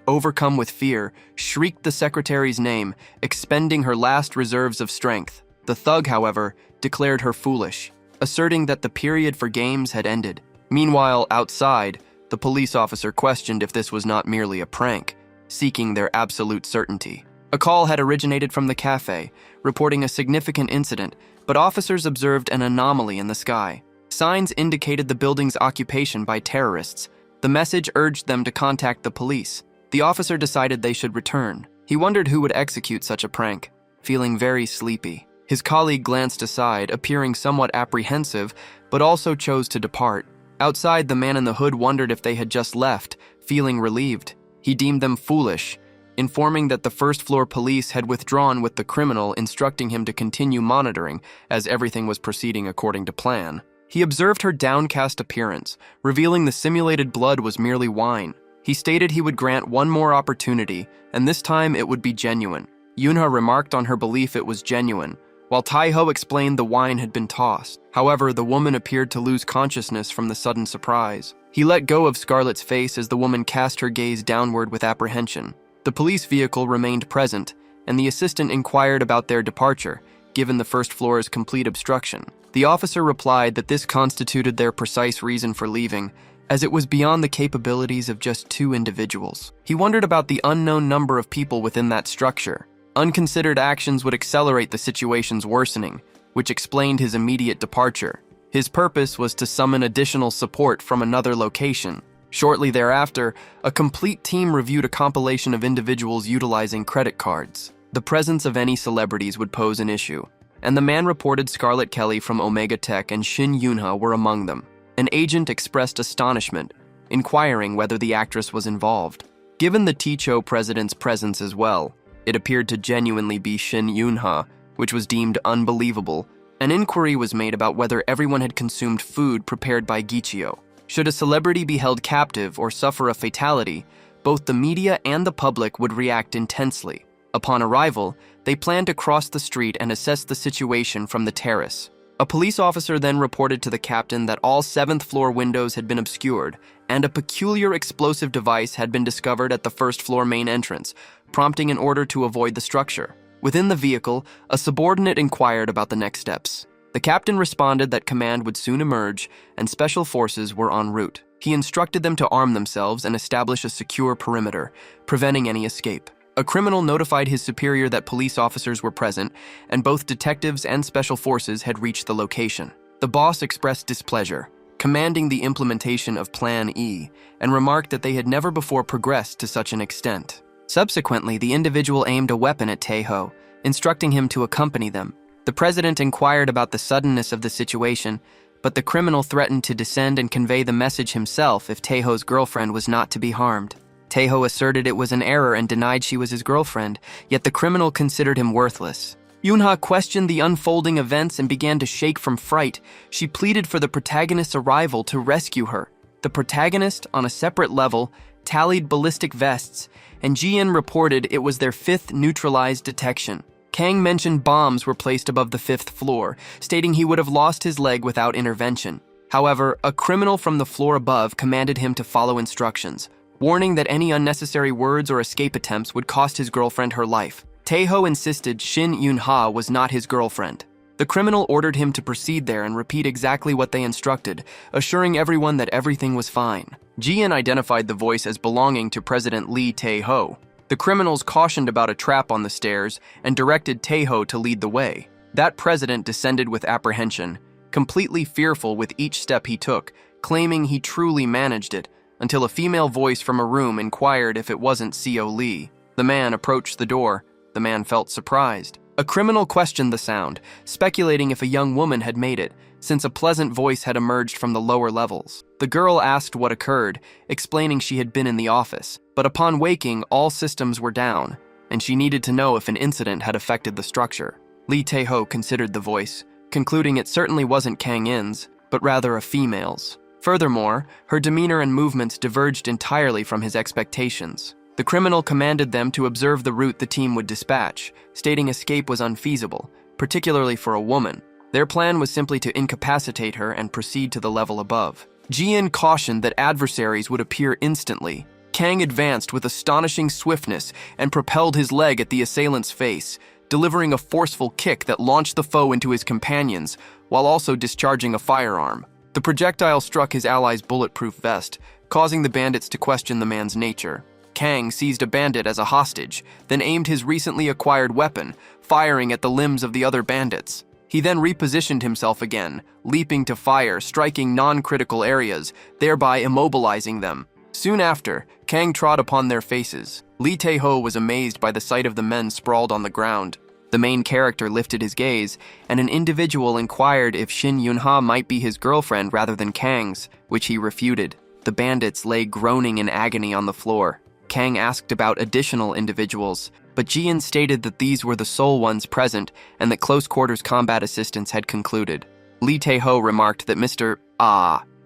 overcome with fear, shrieked the secretary's name, expending her last reserves of strength. The thug, however, declared her foolish, asserting that the period for games had ended. Meanwhile, outside, the police officer questioned if this was not merely a prank, seeking their absolute certainty. A call had originated from the cafe, reporting a significant incident, but officers observed an anomaly in the sky. Signs indicated the building's occupation by terrorists. The message urged them to contact the police. The officer decided they should return. He wondered who would execute such a prank, feeling very sleepy. His colleague glanced aside, appearing somewhat apprehensive, but also chose to depart. Outside, the man in the hood wondered if they had just left, feeling relieved. He deemed them foolish, informing that the first-floor police had withdrawn with the criminal, instructing him to continue monitoring as everything was proceeding according to plan. He observed her downcast appearance, revealing the simulated blood was merely wine. He stated he would grant one more opportunity, and this time it would be genuine. Yunha remarked on her belief it was genuine, while Taiho explained the wine had been tossed. However, the woman appeared to lose consciousness from the sudden surprise. He let go of Scarlet's face as the woman cast her gaze downward with apprehension. The police vehicle remained present, and the assistant inquired about their departure, given the first floor's complete obstruction. The officer replied that this constituted their precise reason for leaving, as it was beyond the capabilities of just 2 individuals. He wondered about the unknown number of people within that structure. Unconsidered actions would accelerate the situation's worsening, which explained his immediate departure. His purpose was to summon additional support from another location. Shortly thereafter, a complete team reviewed a compilation of individuals utilizing credit cards. The presence of any celebrities would pose an issue, and the man reported Scarlet Kelly from Omega Tech and Shin Yunha were among them. An agent expressed astonishment, inquiring whether the actress was involved. Given the Ticho president's presence as well, it appeared to genuinely be Shin Yunha, which was deemed unbelievable. An inquiry was made about whether everyone had consumed food prepared by Gichio. Should a celebrity be held captive or suffer a fatality, both the media and the public would react intensely. Upon arrival, they planned to cross the street and assess the situation from the terrace. A police officer then reported to the captain that all 7th-floor windows had been obscured, and a peculiar explosive device had been discovered at the first-floor main entrance, prompting an order to avoid the structure. Within the vehicle, a subordinate inquired about the next steps. The captain responded that command would soon emerge, and special forces were en route. He instructed them to arm themselves and establish a secure perimeter, preventing any escape. A criminal notified his superior that police officers were present, and both detectives and special forces had reached the location. The boss expressed displeasure, commanding the implementation of Plan E, and remarked that they had never before progressed to such an extent. Subsequently, the individual aimed a weapon at Taiho, instructing him to accompany them. The president inquired about the suddenness of the situation, but the criminal threatened to descend and convey the message himself if Taiho's girlfriend was not to be harmed. Taiho asserted it was an error and denied she was his girlfriend, yet the criminal considered him worthless. Yunha questioned the unfolding events and began to shake from fright. She pleaded for the protagonist's arrival to rescue her. The protagonist, on a separate level, tallied ballistic vests, and Jian reported it was their 5th neutralized detection. Kang mentioned bombs were placed above the 5th floor, stating he would have lost his leg without intervention. However, a criminal from the floor above commanded him to follow instructions. warning that any unnecessary words or escape attempts would cost his girlfriend her life. Taeho insisted Shin Yun-ha was not his girlfriend. The criminal ordered him to proceed there and repeat exactly what they instructed, assuring everyone that everything was fine. Jian identified the voice as belonging to President Lee Tae-ho. The criminals cautioned about a trap on the stairs and directed Tae-ho to lead the way. That president descended with apprehension, completely fearful with each step he took, claiming he truly managed it, until a female voice from a room inquired if it wasn't Seo Lee. The man approached the door. The man felt surprised. A criminal questioned the sound, speculating if a young woman had made it, since a pleasant voice had emerged from the lower levels. The girl asked what occurred, explaining she had been in the office, but upon waking, all systems were down, and she needed to know if an incident had affected the structure. Lee Tae-ho considered the voice, concluding it certainly wasn't Kang In's, but rather a female's. Furthermore, her demeanor and movements diverged entirely from his expectations. The criminal commanded them to observe the route the team would dispatch, stating escape was unfeasible, particularly for a woman. Their plan was simply to incapacitate her and proceed to the level above. Jian cautioned that adversaries would appear instantly. Kang advanced with astonishing swiftness and propelled his leg at the assailant's face, delivering a forceful kick that launched the foe into his companions, while also discharging a firearm. The projectile struck his ally's bulletproof vest, causing the bandits to question the man's nature. Kang seized a bandit as a hostage, then aimed his recently acquired weapon, firing at the limbs of the other bandits. He then repositioned himself again, leaping to fire, striking non-critical areas, thereby immobilizing them. Soon after, Kang trod upon their faces. Lee Tae-ho was amazed by the sight of the men sprawled on the ground. The main character lifted his gaze, and an individual inquired if Shin Yun-ha might be his girlfriend rather than Kang's, which he refuted. The bandits lay groaning in agony on the floor. Kang asked about additional individuals, but Jian stated that these were the sole ones present and that close quarters combat assistance had concluded. Lee Tae-ho remarked that Mr.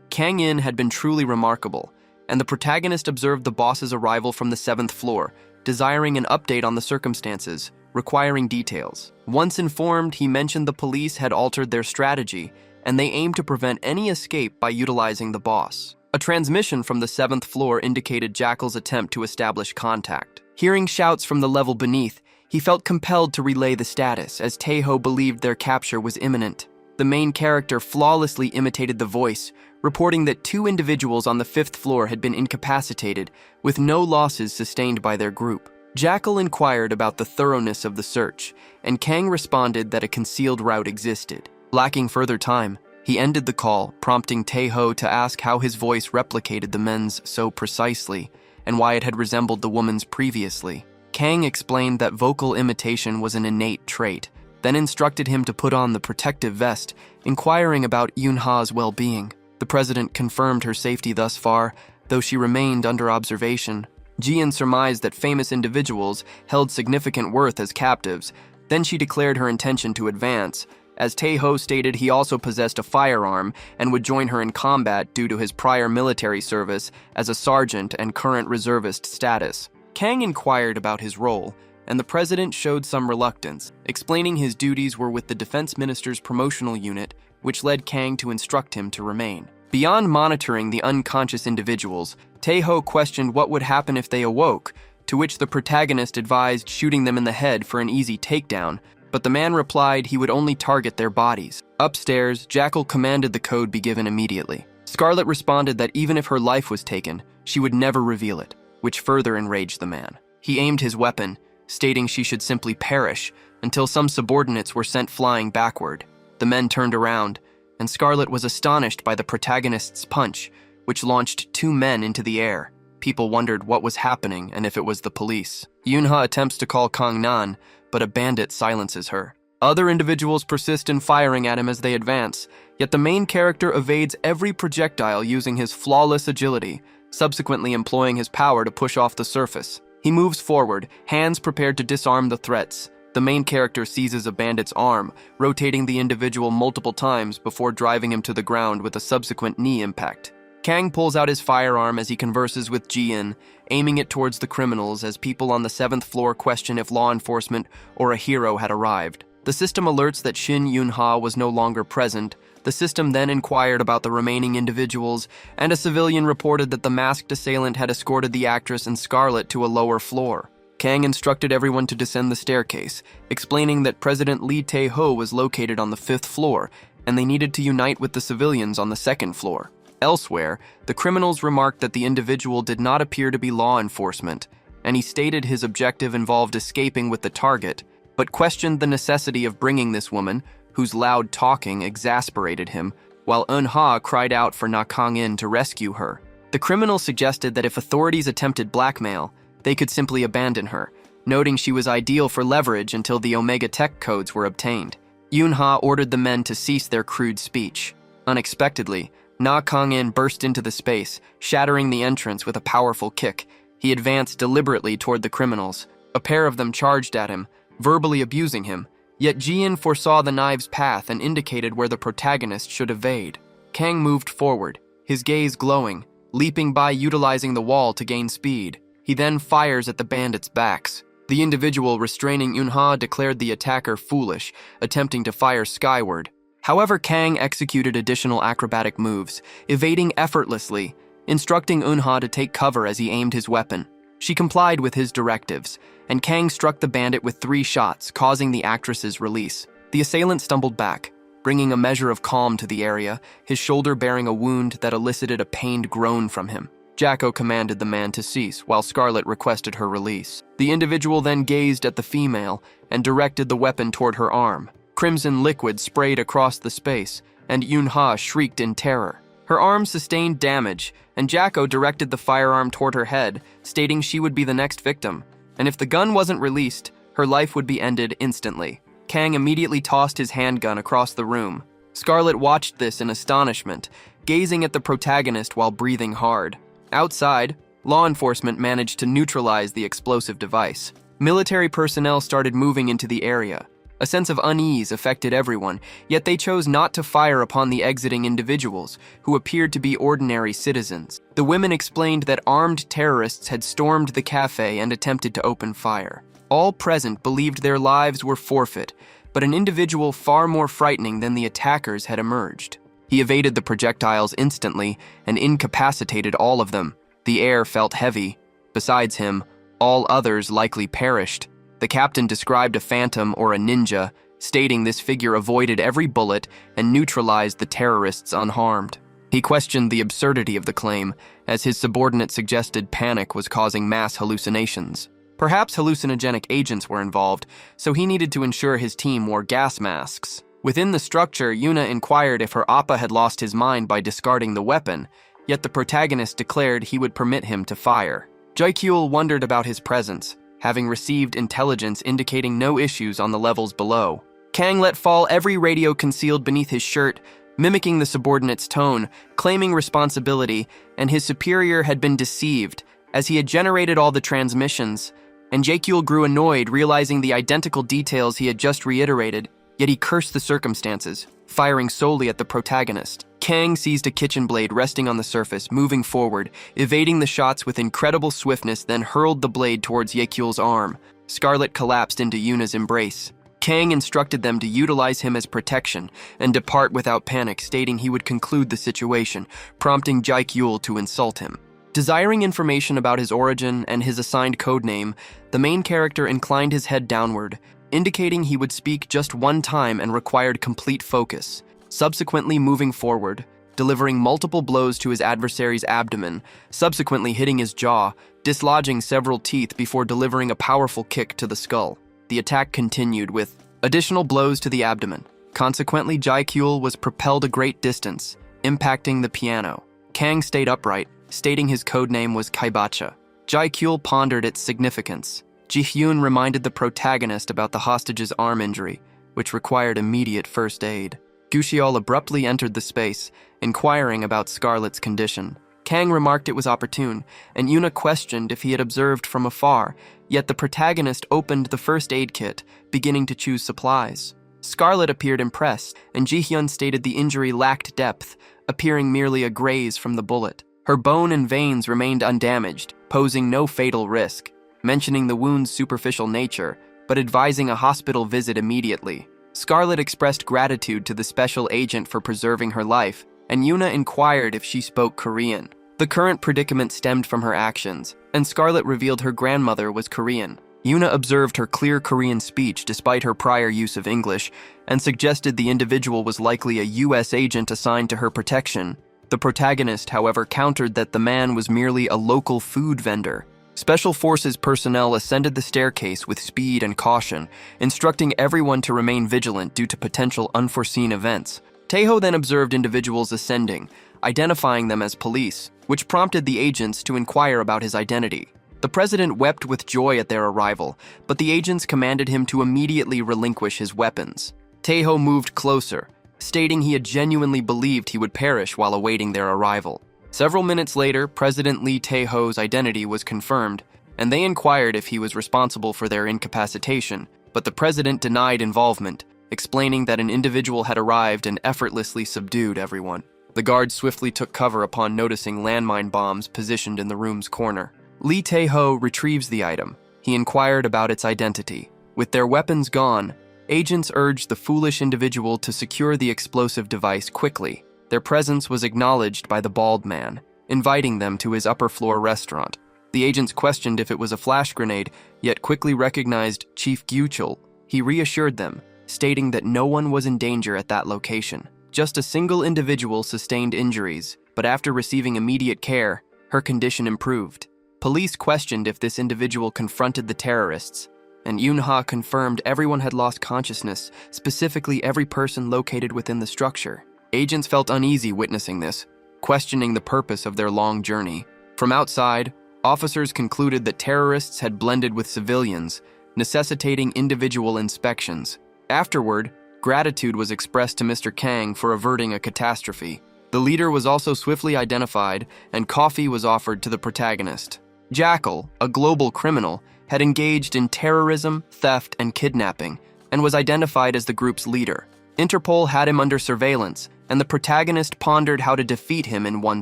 Kang In had been truly remarkable, and the protagonist observed the boss's arrival from the 7th floor, desiring an update on the circumstances, requiring details. Once informed, he mentioned the police had altered their strategy, and they aimed to prevent any escape by utilizing the boss. A transmission from the 7th floor indicated Jackal's attempt to establish contact. Hearing shouts from the level beneath, he felt compelled to relay the status, as Tae-ho believed their capture was imminent. The main character flawlessly imitated the voice, reporting that 2 individuals on the 5th floor had been incapacitated, with no losses sustained by their group. Jackal inquired about the thoroughness of the search, and Kang responded that a concealed route existed. Lacking further time, he ended the call, prompting Tae-ho to ask how his voice replicated the men's so precisely, and why it had resembled the woman's previously. Kang explained that vocal imitation was an innate trait, then instructed him to put on the protective vest, inquiring about Yun-ha's well-being. The president confirmed her safety thus far, though she remained under observation. Jian surmised that famous individuals held significant worth as captives. Then she declared her intention to advance, as Tae-ho stated he also possessed a firearm and would join her in combat due to his prior military service as a sergeant and current reservist status. Kang inquired about his role, and the president showed some reluctance, explaining his duties were with the defense minister's promotional unit, which led Kang to instruct him to remain. Beyond monitoring the unconscious individuals, Tae-ho questioned what would happen if they awoke, to which the protagonist advised shooting them in the head for an easy takedown, but the man replied he would only target their bodies. Upstairs, Jackal commanded the code be given immediately. Scarlet responded that even if her life was taken, she would never reveal it, which further enraged the man. He aimed his weapon, stating she should simply perish, until some subordinates were sent flying backward. The men turned around, and Scarlet was astonished by the protagonist's punch, which launched 2 men into the air. People wondered what was happening and if it was the police. Yun-ha attempts to call Kang Nan, but a bandit silences her. Other individuals persist in firing at him as they advance, yet the main character evades every projectile using his flawless agility, subsequently employing his power to push off the surface. He moves forward, hands prepared to disarm the threats. The main character seizes a bandit's arm, rotating the individual multiple times before driving him to the ground with a subsequent knee impact. Kang pulls out his firearm as he converses with Jian, aiming it towards the criminals as people on the 7th floor question if law enforcement or a hero had arrived. The system alerts that Shin Yun-ha was no longer present, The system then inquired about the remaining individuals, and a civilian reported that the masked assailant had escorted the actress and Scarlet to a lower floor. Kang instructed everyone to descend the staircase, explaining that President Lee Tae-ho was located on the 5th floor, and they needed to unite with the civilians on the 2nd floor. Elsewhere, the criminals remarked that the individual did not appear to be law enforcement, and he stated his objective involved escaping with the target, but questioned the necessity of bringing this woman, whose loud talking exasperated him, while Eun-ha cried out for Na Kang-in to rescue her. The criminal suggested that if authorities attempted blackmail, they could simply abandon her, noting she was ideal for leverage until the Omega Tech codes were obtained. Eun-ha ordered the men to cease their crude speech. Unexpectedly, Na Kang-in burst into the space, shattering the entrance with a powerful kick. He advanced deliberately toward the criminals. A pair of them charged at him, verbally abusing him, yet Jian foresaw the knive's path and indicated where the protagonist should evade. Kang moved forward, his gaze glowing, leaping by utilizing the wall to gain speed. He then fires at the bandits' backs. The individual restraining Eun-ha declared the attacker foolish, attempting to fire skyward. However, Kang executed additional acrobatic moves, evading effortlessly, instructing Eun-ha to take cover as he aimed his weapon. She complied with his directives, and Kang struck the bandit with 3 shots, causing the actress's release. The assailant stumbled back, bringing a measure of calm to the area, his shoulder bearing a wound that elicited a pained groan from him. Jacko commanded the man to cease, while Scarlet requested her release. The individual then gazed at the female and directed the weapon toward her arm. Crimson liquid sprayed across the space, and Eun-ha shrieked in terror. Her arm sustained damage, and Jacko directed the firearm toward her head, stating she would be the next victim, and if the gun wasn't released, her life would be ended instantly. Kang immediately tossed his handgun across the room. Scarlet watched this in astonishment, gazing at the protagonist while breathing hard. Outside, law enforcement managed to neutralize the explosive device. Military personnel started moving into the area. A sense of unease affected everyone, yet they chose not to fire upon the exiting individuals, who appeared to be ordinary citizens. The women explained that armed terrorists had stormed the cafe and attempted to open fire. All present believed their lives were forfeit, but an individual far more frightening than the attackers had emerged. He evaded the projectiles instantly and incapacitated all of them. The air felt heavy. Besides him, all others likely perished. The captain described a phantom or a ninja, stating this figure avoided every bullet and neutralized the terrorists unharmed. He questioned the absurdity of the claim, as his subordinate suggested panic was causing mass hallucinations. Perhaps hallucinogenic agents were involved, so he needed to ensure his team wore gas masks. Within the structure, Yuna inquired if her appa had lost his mind by discarding the weapon, yet the protagonist declared he would permit him to fire. Jaekyul wondered about his presence, having received intelligence indicating no issues on the levels below. Kang let fall every radio concealed beneath his shirt, mimicking the subordinate's tone, claiming responsibility, and his superior had been deceived, as he had generated all the transmissions, and Jaekyul grew annoyed realizing the identical details he had just reiterated, yet he cursed the circumstances, firing solely at the protagonist. Kang seized a kitchen blade resting on the surface, moving forward, evading the shots with incredible swiftness, then hurled the blade towards Jaekyul's arm. Scarlet collapsed into Yuna's embrace. Kang instructed them to utilize him as protection and depart without panic, stating he would conclude the situation, prompting Jaekyul to insult him. Desiring information about his origin and his assigned codename, the main character inclined his head downward, indicating he would speak just one time and required complete focus. Subsequently moving forward, delivering multiple blows to his adversary's abdomen, subsequently hitting his jaw, dislodging several teeth before delivering a powerful kick to the skull. The attack continued with additional blows to the abdomen. Consequently, Jaekyul was propelled a great distance, impacting the piano. Kang stayed upright, stating his codename was Kaibacha. Jaekyul pondered its significance. Ji-hyun reminded the protagonist about the hostage's arm injury, which required immediate first aid. Gushiol abruptly entered the space, inquiring about Scarlet's condition. Kang remarked it was opportune, and Yuna questioned if he had observed from afar, yet the protagonist opened the first aid kit, beginning to choose supplies. Scarlet appeared impressed, and Ji-hyun stated the injury lacked depth, appearing merely a graze from the bullet. Her bone and veins remained undamaged, posing no fatal risk, mentioning the wound's superficial nature, but advising a hospital visit immediately. Scarlett expressed gratitude to the special agent for preserving her life, and Yuna inquired if she spoke Korean. The current predicament stemmed from her actions, and Scarlett revealed her grandmother was Korean. Yuna observed her clear Korean speech despite her prior use of English, and suggested the individual was likely a U.S. agent assigned to her protection. The protagonist, however, countered that the man was merely a local food vendor. Special Forces personnel ascended the staircase with speed and caution, instructing everyone to remain vigilant due to potential unforeseen events. Taeho then observed individuals ascending, identifying them as police, which prompted the agents to inquire about his identity. The president wept with joy at their arrival, but the agents commanded him to immediately relinquish his weapons. Taeho moved closer, stating he had genuinely believed he would perish while awaiting their arrival. Several minutes later, President Lee Taeho's identity was confirmed, and they inquired if he was responsible for their incapacitation, but the president denied involvement, explaining that an individual had arrived and effortlessly subdued everyone. The guards swiftly took cover upon noticing landmine bombs positioned in the room's corner. Lee Taeho retrieves the item. He inquired about its identity. With their weapons gone, agents urged the foolish individual to secure the explosive device quickly. Their presence was acknowledged by the bald man, inviting them to his upper-floor restaurant. The agents questioned if it was a flash grenade, yet quickly recognized Chief Gyuchul. He reassured them, stating that no one was in danger at that location. Just a single individual sustained injuries, but after receiving immediate care, her condition improved. Police questioned if this individual confronted the terrorists, and Yunha confirmed everyone had lost consciousness, specifically every person located within the structure. Agents felt uneasy witnessing this, questioning the purpose of their long journey. From outside, officers concluded that terrorists had blended with civilians, necessitating individual inspections. Afterward, gratitude was expressed to Mr. Kang for averting a catastrophe. The leader was also swiftly identified, and coffee was offered to the protagonist. Jackal, a global criminal, had engaged in terrorism, theft, and kidnapping, and was identified as the group's leader. Interpol had him under surveillance, and the protagonist pondered how to defeat him in one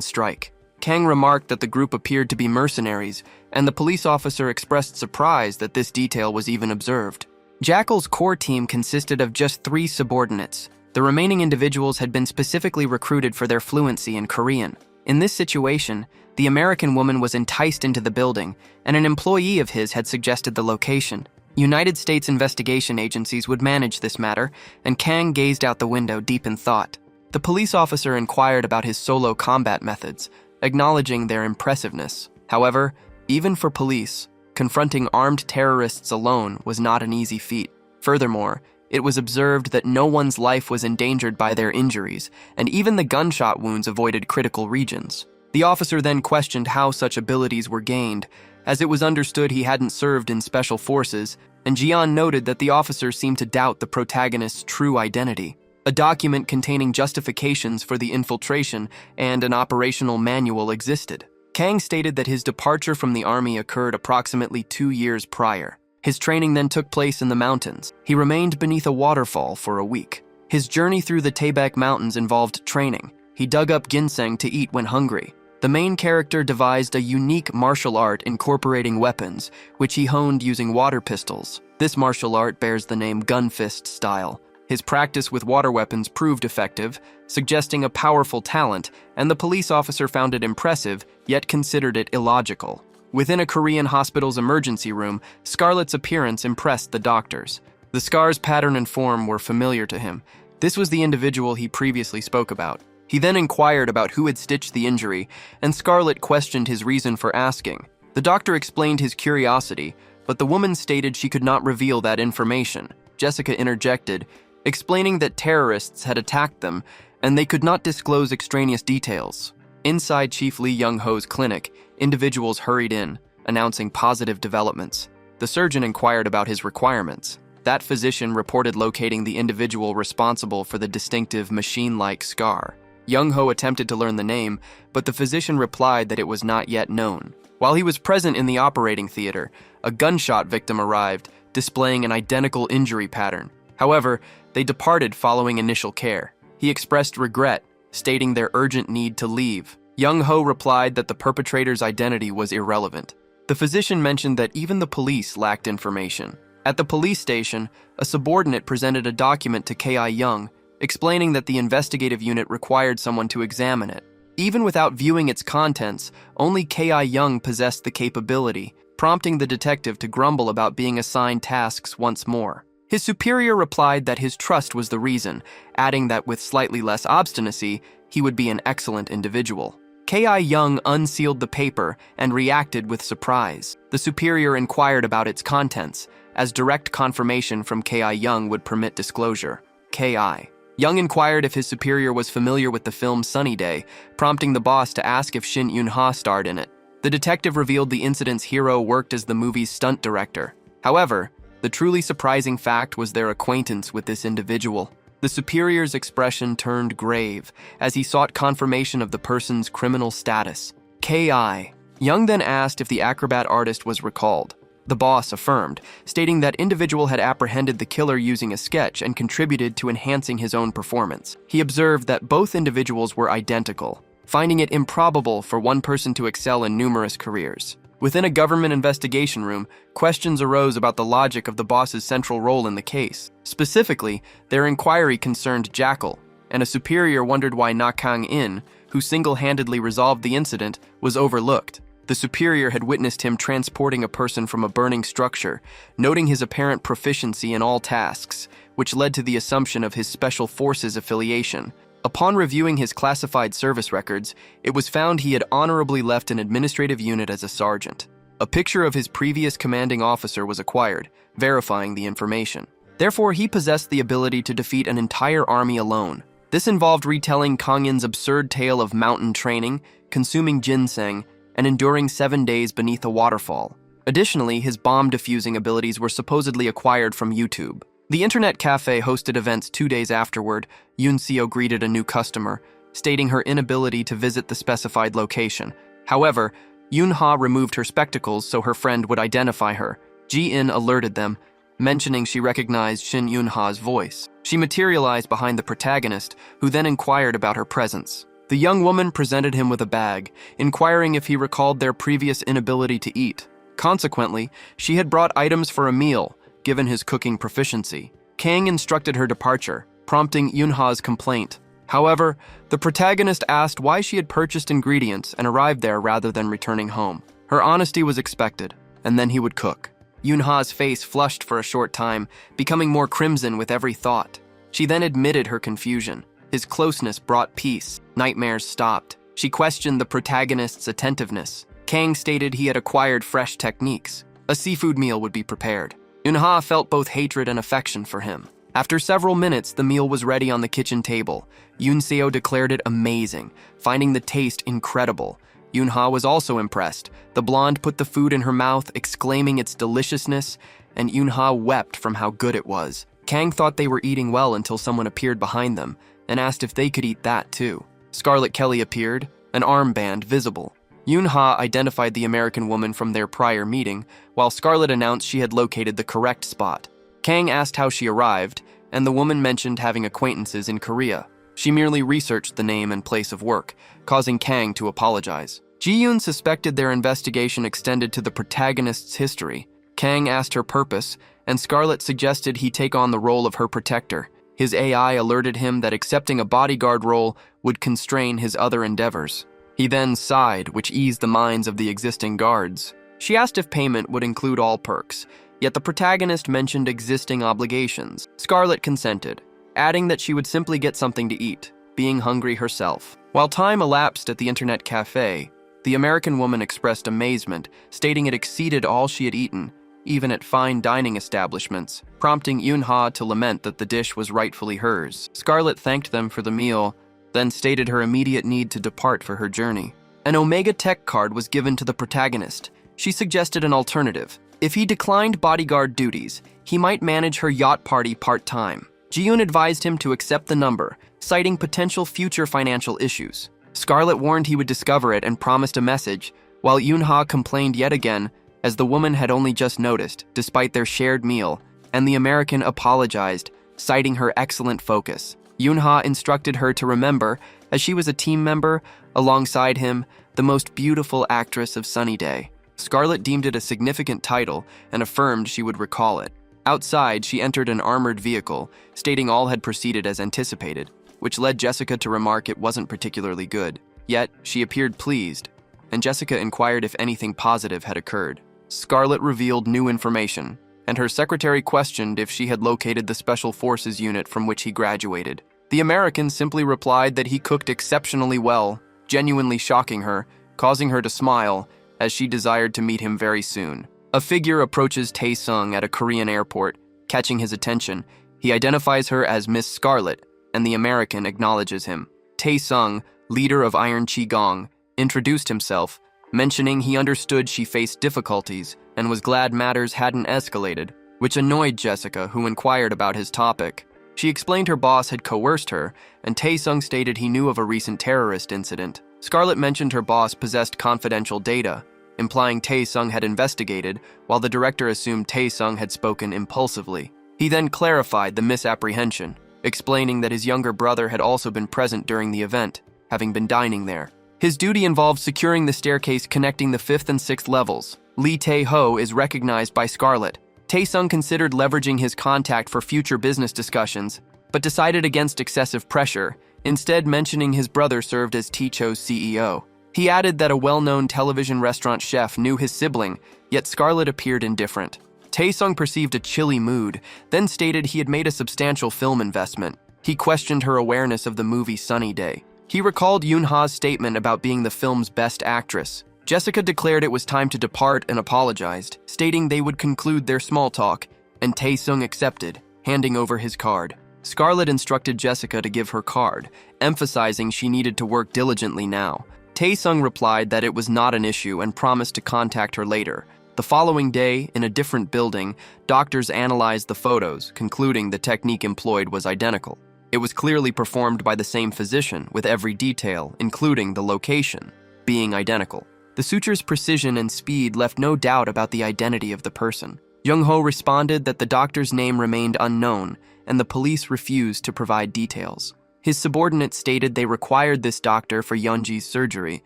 strike. Kang remarked that the group appeared to be mercenaries, and the police officer expressed surprise that this detail was even observed. Jackal's core team consisted of just 3 subordinates. The remaining individuals had been specifically recruited for their fluency in Korean. In this situation, the American woman was enticed into the building, and an employee of his had suggested the location. United States investigation agencies would manage this matter, and Kang gazed out the window deep in thought. The police officer inquired about his solo combat methods, acknowledging their impressiveness. However, even for police, confronting armed terrorists alone was not an easy feat. Furthermore, it was observed that no one's life was endangered by their injuries, and even the gunshot wounds avoided critical regions. The officer then questioned how such abilities were gained, as it was understood he hadn't served in special forces, and Jian noted that the officer seemed to doubt the protagonist's true identity. A document containing justifications for the infiltration and an operational manual existed. Kang stated that his departure from the army occurred approximately 2 years prior. His training then took place in the mountains. He remained beneath a waterfall for a week. His journey through the Taebaek Mountains involved training. He dug up ginseng to eat when hungry. The main character devised a unique martial art incorporating weapons, which he honed using water pistols. This martial art bears the name gun fist style. His practice with water weapons proved effective, suggesting a powerful talent, and the police officer found it impressive, yet considered it illogical. Within a Korean hospital's emergency room, Scarlett's appearance impressed the doctors. The scar's pattern and form were familiar to him. This was the individual he previously spoke about. He then inquired about who had stitched the injury, and Scarlett questioned his reason for asking. The doctor explained his curiosity, but the woman stated she could not reveal that information. Jessica interjected, explaining that terrorists had attacked them, and they could not disclose extraneous details. Inside Chief Lee Young-ho's clinic, individuals hurried in, announcing positive developments. The surgeon inquired about his requirements. That physician reported locating the individual responsible for the distinctive machine-like scar. Young-ho attempted to learn the name, but the physician replied that it was not yet known. While he was present in the operating theater, a gunshot victim arrived, displaying an identical injury pattern. However, they departed following initial care. He expressed regret, stating their urgent need to leave. Young-ho replied that the perpetrator's identity was irrelevant. The physician mentioned that even the police lacked information. At the police station, a subordinate presented a document to K.I. Young, explaining that the investigative unit required someone to examine it. Even without viewing its contents, only K.I. Young possessed the capability, prompting the detective to grumble about being assigned tasks once more. His superior replied that his trust was the reason, adding that with slightly less obstinacy, he would be an excellent individual. K.I. Young unsealed the paper and reacted with surprise. The superior inquired about its contents, as direct confirmation from K.I. Young would permit disclosure. K.I. Young inquired if his superior was familiar with the film Sunny Day, prompting the boss to ask if Shin Yun-ha starred in it. The detective revealed the incident's hero worked as the movie's stunt director. However, the truly surprising fact was their acquaintance with this individual. The superior's expression turned grave as he sought confirmation of the person's criminal status. K.I. Young then asked if the acrobat artist was recalled. The boss affirmed, stating that individual had apprehended the killer using a sketch and contributed to enhancing his own performance. He observed that both individuals were identical, finding it improbable for one person to excel in numerous careers. Within a government investigation room, questions arose about the logic of the boss's central role in the case. Specifically, their inquiry concerned Jackal, and a superior wondered why Nakang-in, who single-handedly resolved the incident, was overlooked. The superior had witnessed him transporting a person from a burning structure, noting his apparent proficiency in all tasks, which led to the assumption of his special forces affiliation. Upon reviewing his classified service records, it was found he had honorably left an administrative unit as a sergeant. A picture of his previous commanding officer was acquired, verifying the information. Therefore, he possessed the ability to defeat an entire army alone. This involved retelling Kang-in's absurd tale of mountain training, consuming ginseng, and enduring 7 days beneath a waterfall. Additionally, his bomb-defusing abilities were supposedly acquired from YouTube. The internet cafe hosted events 2 days afterward. Yoon Seo greeted a new customer, stating her inability to visit the specified location. However, Yoon-ha removed her spectacles so her friend would identify her. Ji-in alerted them, mentioning she recognized Shin Yoon-ha's voice. She materialized behind the protagonist, who then inquired about her presence. The young woman presented him with a bag, inquiring if he recalled their previous inability to eat. Consequently, she had brought items for a meal, given his cooking proficiency. Kang instructed her departure, prompting Yoon-ha's complaint. However, the protagonist asked why she had purchased ingredients and arrived there rather than returning home. Her honesty was expected, and then he would cook. Yoon-ha's face flushed for a short time, becoming more crimson with every thought. She then admitted her confusion. His closeness brought peace. Nightmares stopped. She questioned the protagonist's attentiveness. Kang stated he had acquired fresh techniques. A seafood meal would be prepared. Yoon-ha felt both hatred and affection for him. After several minutes, the meal was ready on the kitchen table. Yoon Seo declared it amazing, finding the taste incredible. Yoon-ha was also impressed. The blonde put the food in her mouth, exclaiming its deliciousness, and Yoon-ha wept from how good it was. Kang thought they were eating well until someone appeared behind them and asked if they could eat that too. Scarlet Kelly appeared, an armband visible. Yoon-ha identified the American woman from their prior meeting, while Scarlet announced she had located the correct spot. Kang asked how she arrived, and the woman mentioned having acquaintances in Korea. She merely researched the name and place of work, causing Kang to apologize. Ji-yoon suspected their investigation extended to the protagonist's history. Kang asked her purpose, and Scarlet suggested he take on the role of her protector. His AI alerted him that accepting a bodyguard role would constrain his other endeavors. He then sighed, which eased the minds of the existing guards. She asked if payment would include all perks, yet the protagonist mentioned existing obligations. Scarlet consented, adding that she would simply get something to eat, being hungry herself. While time elapsed at the internet cafe, the American woman expressed amazement, stating it exceeded all she had eaten, even at fine dining establishments, prompting Yoon-ha to lament that the dish was rightfully hers. Scarlet thanked them for the meal, then stated her immediate need to depart for her journey. An Omega Tech card was given to the protagonist. She suggested an alternative. If he declined bodyguard duties, he might manage her yacht party part-time. Ji-yoon advised him to accept the number, citing potential future financial issues. Scarlet warned he would discover it and promised a message, while Yoon-ha complained yet again, as the woman had only just noticed, despite their shared meal, and the American apologized, citing her excellent focus. Yoon-ha instructed her to remember, as she was a team member, alongside him, the most beautiful actress of Sunny Day. Scarlet deemed it a significant title and affirmed she would recall it. Outside, she entered an armored vehicle, stating all had proceeded as anticipated, which led Jessica to remark it wasn't particularly good. Yet, she appeared pleased, and Jessica inquired if anything positive had occurred. Scarlett revealed new information, and her secretary questioned if she had located the Special Forces unit from which he graduated. The American simply replied that he cooked exceptionally well, genuinely shocking her, causing her to smile, as she desired to meet him very soon. A figure approaches Tae-sung at a Korean airport, catching his attention. He identifies her as Miss Scarlett, and the American acknowledges him. Tae-sung, leader of Iron Qigong, introduced himself, mentioning he understood she faced difficulties and was glad matters hadn't escalated, which annoyed Jessica, who inquired about his topic. She explained her boss had coerced her, and Tae-sung stated he knew of a recent terrorist incident. Scarlett mentioned her boss possessed confidential data, implying Tae-sung had investigated, while the director assumed Tae-sung had spoken impulsively. He then clarified the misapprehension, explaining that his younger brother had also been present during the event, having been dining there. His duty involved securing the staircase connecting the 5th and 6th levels. Lee Tae-ho is recognized by Scarlett. Tae-sung considered leveraging his contact for future business discussions, but decided against excessive pressure, instead mentioning his brother served as Ticho's CEO. He added that a well-known television restaurant chef knew his sibling, yet Scarlett appeared indifferent. Tae-sung perceived a chilly mood, then stated he had made a substantial film investment. He questioned her awareness of the movie Sunny Day. He recalled Yoon-ha's statement about being the film's best actress. Jessica declared it was time to depart and apologized, stating they would conclude their small talk, and Tae-sung accepted, handing over his card. Scarlett instructed Jessica to give her card, emphasizing she needed to work diligently now. Tae-sung replied that it was not an issue and promised to contact her later. The following day, in a different building, doctors analyzed the photos, concluding the technique employed was identical. It was clearly performed by the same physician, with every detail, including the location, being identical. The suture's precision and speed left no doubt about the identity of the person. Jung-ho responded that the doctor's name remained unknown, and the police refused to provide details. His subordinates stated they required this doctor for Yeonji's surgery,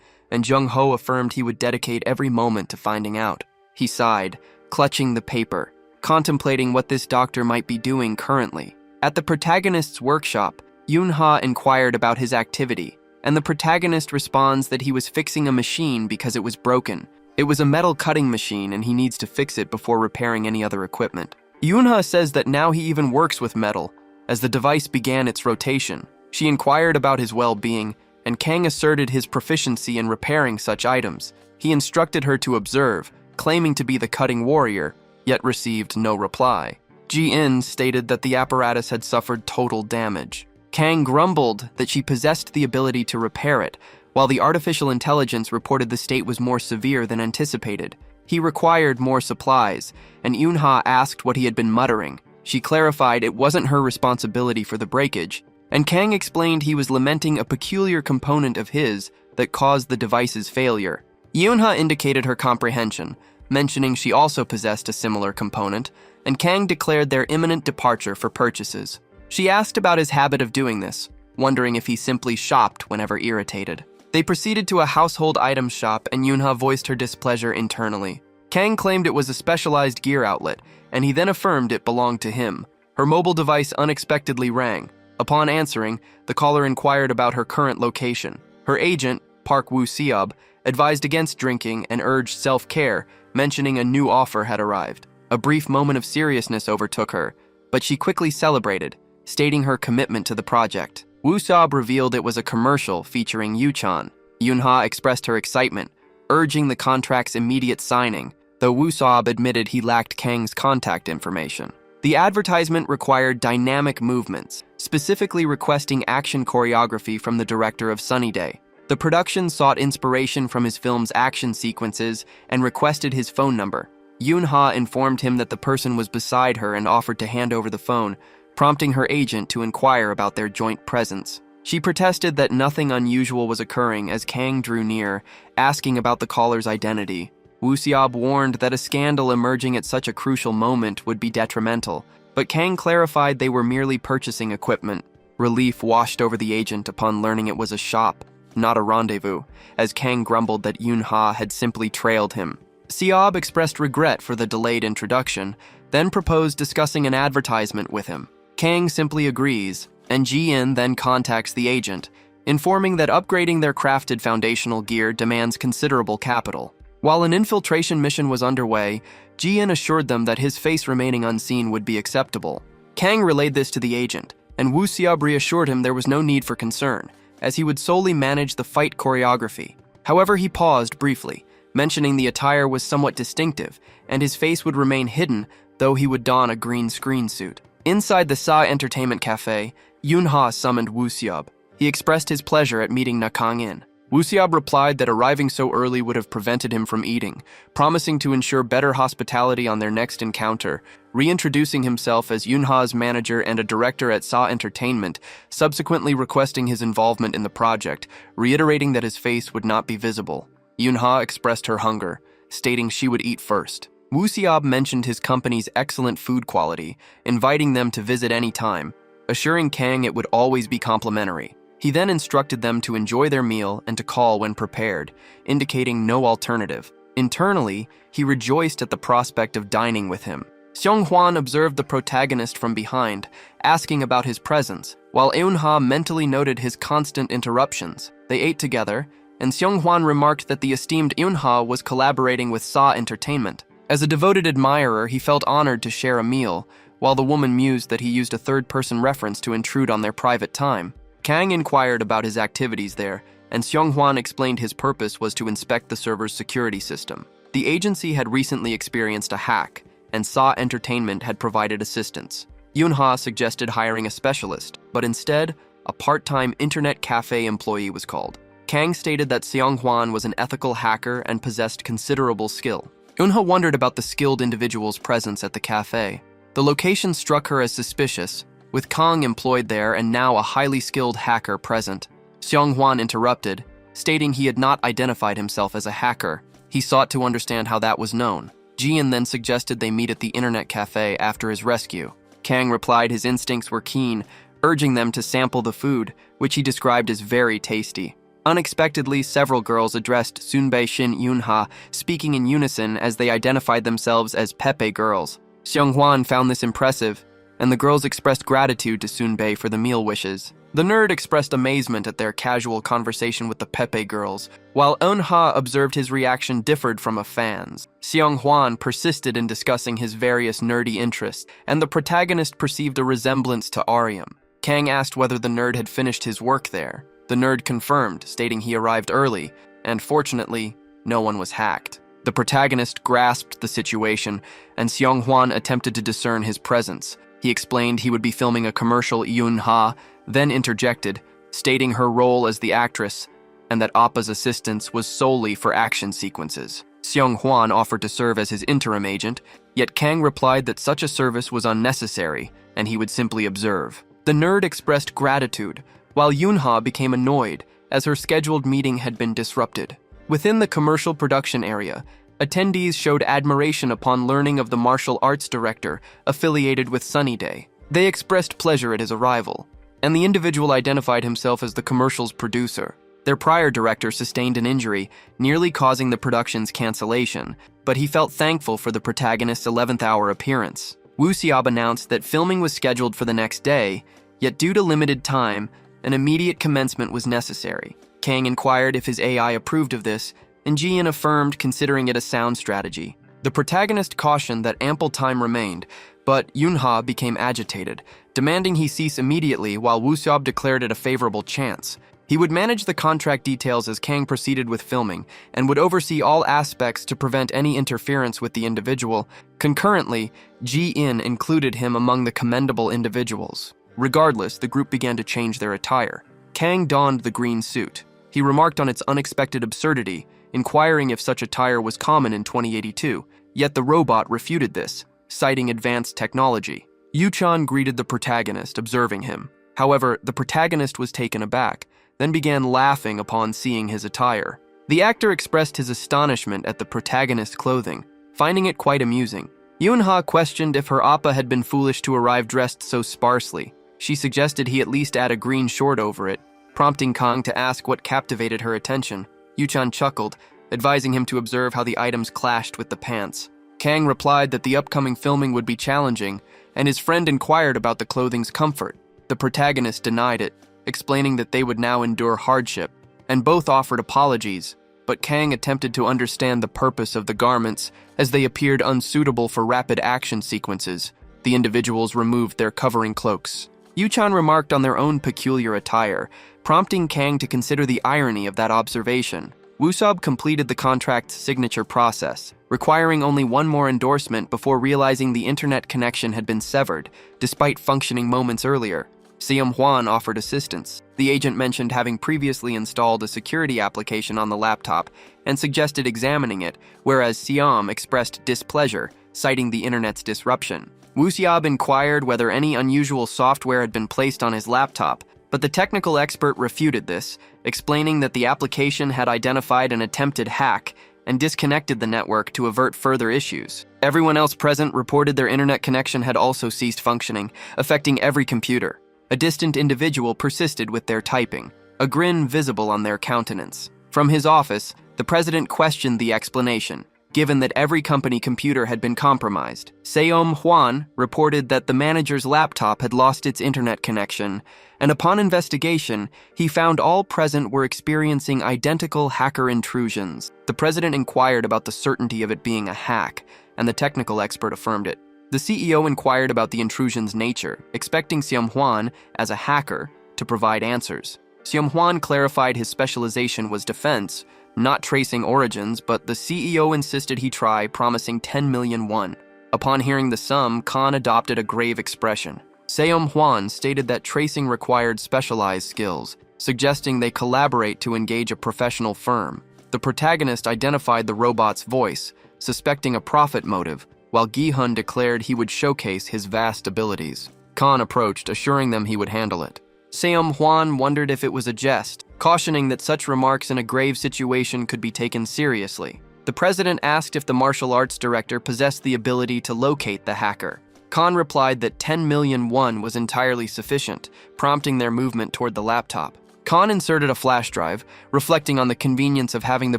and Jung-ho affirmed he would dedicate every moment to finding out. He sighed, clutching the paper, contemplating what this doctor might be doing currently. At the protagonist's workshop, Yoon-ha inquired about his activity, and the protagonist responds that he was fixing a machine because it was broken. It was a metal cutting machine and he needs to fix it before repairing any other equipment. Yoon-ha says that now he even works with metal, as the device began its rotation. She inquired about his well-being, and Kang asserted his proficiency in repairing such items. He instructed her to observe, claiming to be the cutting warrior, yet received no reply. Ji-in stated that the apparatus had suffered total damage. Kang grumbled that she possessed the ability to repair it, while the artificial intelligence reported the state was more severe than anticipated. He required more supplies, and Yoon-ha asked what he had been muttering. She clarified it wasn't her responsibility for the breakage, and Kang explained he was lamenting a peculiar component of his that caused the device's failure. Yoon-ha indicated her comprehension, mentioning she also possessed a similar component, and Kang declared their imminent departure for purchases. She asked about his habit of doing this, wondering if he simply shopped whenever irritated. They proceeded to a household items shop, and Yoon-ha voiced her displeasure internally. Kang claimed it was a specialized gear outlet, and he then affirmed it belonged to him. Her mobile device unexpectedly rang. Upon answering, the caller inquired about her current location. Her agent, Park Woo-seob, advised against drinking and urged self-care, mentioning a new offer had arrived. A brief moment of seriousness overtook her, but she quickly celebrated, stating her commitment to the project. Woo-seob revealed it was a commercial featuring Yoo-chan. Yoon-ha expressed her excitement, urging the contract's immediate signing, though Woo-seob admitted he lacked Kang's contact information. The advertisement required dynamic movements, specifically requesting action choreography from the director of Sunny Day. The production sought inspiration from his film's action sequences and requested his phone number. Yoon-ha informed him that the person was beside her and offered to hand over the phone, prompting her agent to inquire about their joint presence. She protested that nothing unusual was occurring as Kang drew near, asking about the caller's identity. Woo-seob warned that a scandal emerging at such a crucial moment would be detrimental, but Kang clarified they were merely purchasing equipment. Relief washed over the agent upon learning it was a shop, not a rendezvous, as Kang grumbled that Yoon-ha had simply trailed him. Seob expressed regret for the delayed introduction, then proposed discussing an advertisement with him. Kang simply agrees, and Ji-in then contacts the agent, informing that upgrading their crafted foundational gear demands considerable capital. While an infiltration mission was underway, Ji-in assured them that his face remaining unseen would be acceptable. Kang relayed this to the agent, and Woo Seob reassured him there was no need for concern, as he would solely manage the fight choreography. However, he paused briefly, mentioning the attire was somewhat distinctive, and his face would remain hidden, though he would don a green screen suit. Inside the Sa Entertainment Cafe, Yoon-ha summoned Woo Seob. He expressed his pleasure at meeting Nakang-in. Woo Seob replied that arriving so early would have prevented him from eating, promising to ensure better hospitality on their next encounter, reintroducing himself as Yoon-ha's manager and a director at Sa Entertainment, subsequently requesting his involvement in the project, reiterating that his face would not be visible. Yoon-ha expressed her hunger, stating she would eat first. Woo Seob mentioned his company's excellent food quality, inviting them to visit any time, assuring Kang it would always be complimentary. He then instructed them to enjoy their meal and to call when prepared, indicating no alternative. Internally, he rejoiced at the prospect of dining with him. Seong-hwan observed the protagonist from behind, asking about his presence, while Eun-ha mentally noted his constant interruptions. They ate together, and Seong-hwan remarked that the esteemed Eun-ha was collaborating with Sa Entertainment. As a devoted admirer, he felt honored to share a meal, while the woman mused that he used a third-person reference to intrude on their private time. Kang inquired about his activities there, and Seong-hwan explained his purpose was to inspect the server's security system. The agency had recently experienced a hack, and Sa Entertainment had provided assistance. Yoon-ha suggested hiring a specialist, but instead, a part-time internet cafe employee was called. Kang stated that Seong-hwan was an ethical hacker and possessed considerable skill. Yoon-ha wondered about the skilled individual's presence at the cafe. The location struck her as suspicious, with Kang employed there and now a highly skilled hacker present. Seong-hwan interrupted, stating he had not identified himself as a hacker. He sought to understand how that was known. Ji-in then suggested they meet at the internet cafe after his rescue. Kang replied his instincts were keen, urging them to sample the food, which he described as very tasty. Unexpectedly, several girls addressed Sunbae Shin Yoon-ha, speaking in unison as they identified themselves as Pepe girls. Seong-hwan found this impressive, and the girls expressed gratitude to Sunbae for the meal wishes. The nerd expressed amazement at their casual conversation with the Pepe girls, while Eun-ha observed his reaction differed from a fan's. Seong-hwan persisted in discussing his various nerdy interests, and the protagonist perceived a resemblance to Aryam. Kang asked whether the nerd had finished his work there. The nerd confirmed, stating he arrived early, and fortunately, no one was hacked. The protagonist grasped the situation, and Seong-hwan attempted to discern his presence. He explained he would be filming a commercial. Yoon-ha then interjected, stating her role as the actress, and that Appa's assistance was solely for action sequences. Seong-hwan offered to serve as his interim agent, yet Kang replied that such a service was unnecessary, and he would simply observe. The nerd expressed gratitude, while Yoon-ha became annoyed, as her scheduled meeting had been disrupted. Within the commercial production area, attendees showed admiration upon learning of the martial arts director affiliated with Sunny Day. They expressed pleasure at his arrival, and the individual identified himself as the commercial's producer. Their prior director sustained an injury, nearly causing the production's cancellation, but he felt thankful for the protagonist's 11th-hour appearance. Woo Seob announced that filming was scheduled for the next day, yet due to limited time, an immediate commencement was necessary. Kang inquired if his AI approved of this, and Ji-in affirmed, considering it a sound strategy. The protagonist cautioned that ample time remained, but Yoon-ha became agitated, demanding he cease immediately while Woo Seob declared it a favorable chance. He would manage the contract details as Kang proceeded with filming, and would oversee all aspects to prevent any interference with the individual. Concurrently, Ji-in included him among the commendable individuals. Regardless, the group began to change their attire. Kang donned the green suit. He remarked on its unexpected absurdity, inquiring if such attire was common in 2082, yet the robot refuted this, citing advanced technology. Yu-chan greeted the protagonist, observing him. However, the protagonist was taken aback, then began laughing upon seeing his attire. The actor expressed his astonishment at the protagonist's clothing, finding it quite amusing. Yoon-ha questioned if her appa had been foolish to arrive dressed so sparsely. She suggested he at least add a green short over it, prompting Kang to ask what captivated her attention. Yu-chan chuckled, advising him to observe how the items clashed with the pants. Kang replied that the upcoming filming would be challenging, and his friend inquired about the clothing's comfort. The protagonist denied it, explaining that they would now endure hardship, and both offered apologies, but Kang attempted to understand the purpose of the garments as they appeared unsuitable for rapid action sequences. The individuals removed their covering cloaks. Yuchan remarked on their own peculiar attire, prompting Kang to consider the irony of that observation. Wusub completed the contract's signature process, requiring only one more endorsement before realizing the internet connection had been severed, despite functioning moments earlier. Seum Hwan offered assistance. The agent mentioned having previously installed a security application on the laptop and suggested examining it, whereas Siam expressed displeasure, citing the internet's disruption. Wusiab inquired whether any unusual software had been placed on his laptop, but the technical expert refuted this, explaining that the application had identified an attempted hack and disconnected the network to avert further issues. Everyone else present reported their internet connection had also ceased functioning, affecting every computer. A distant individual persisted with their typing, a grin visible on their countenance. From his office, the president questioned the explanation, given that every company computer had been compromised. Seom Hwan reported that the manager's laptop had lost its internet connection, and upon investigation, he found all present were experiencing identical hacker intrusions. The president inquired about the certainty of it being a hack, and the technical expert affirmed it. The CEO inquired about the intrusion's nature, expecting Seom Hwan, as a hacker, to provide answers. Seom Hwan clarified his specialization was defense, not tracing origins, but the CEO insisted he try, promising 10 million won. Upon hearing the sum, Khan adopted a grave expression. Seom Hwan stated that tracing required specialized skills, suggesting they collaborate to engage a professional firm. The protagonist identified the robot's voice, suspecting a profit motive, while Gi-hun declared he would showcase his vast abilities. Khan approached, assuring them he would handle it. Seom Hwan wondered if it was a jest, cautioning that such remarks in a grave situation could be taken seriously. The president asked if the martial arts director possessed the ability to locate the hacker. Khan replied that 10 million won was entirely sufficient, prompting their movement toward the laptop. Khan inserted a flash drive, reflecting on the convenience of having the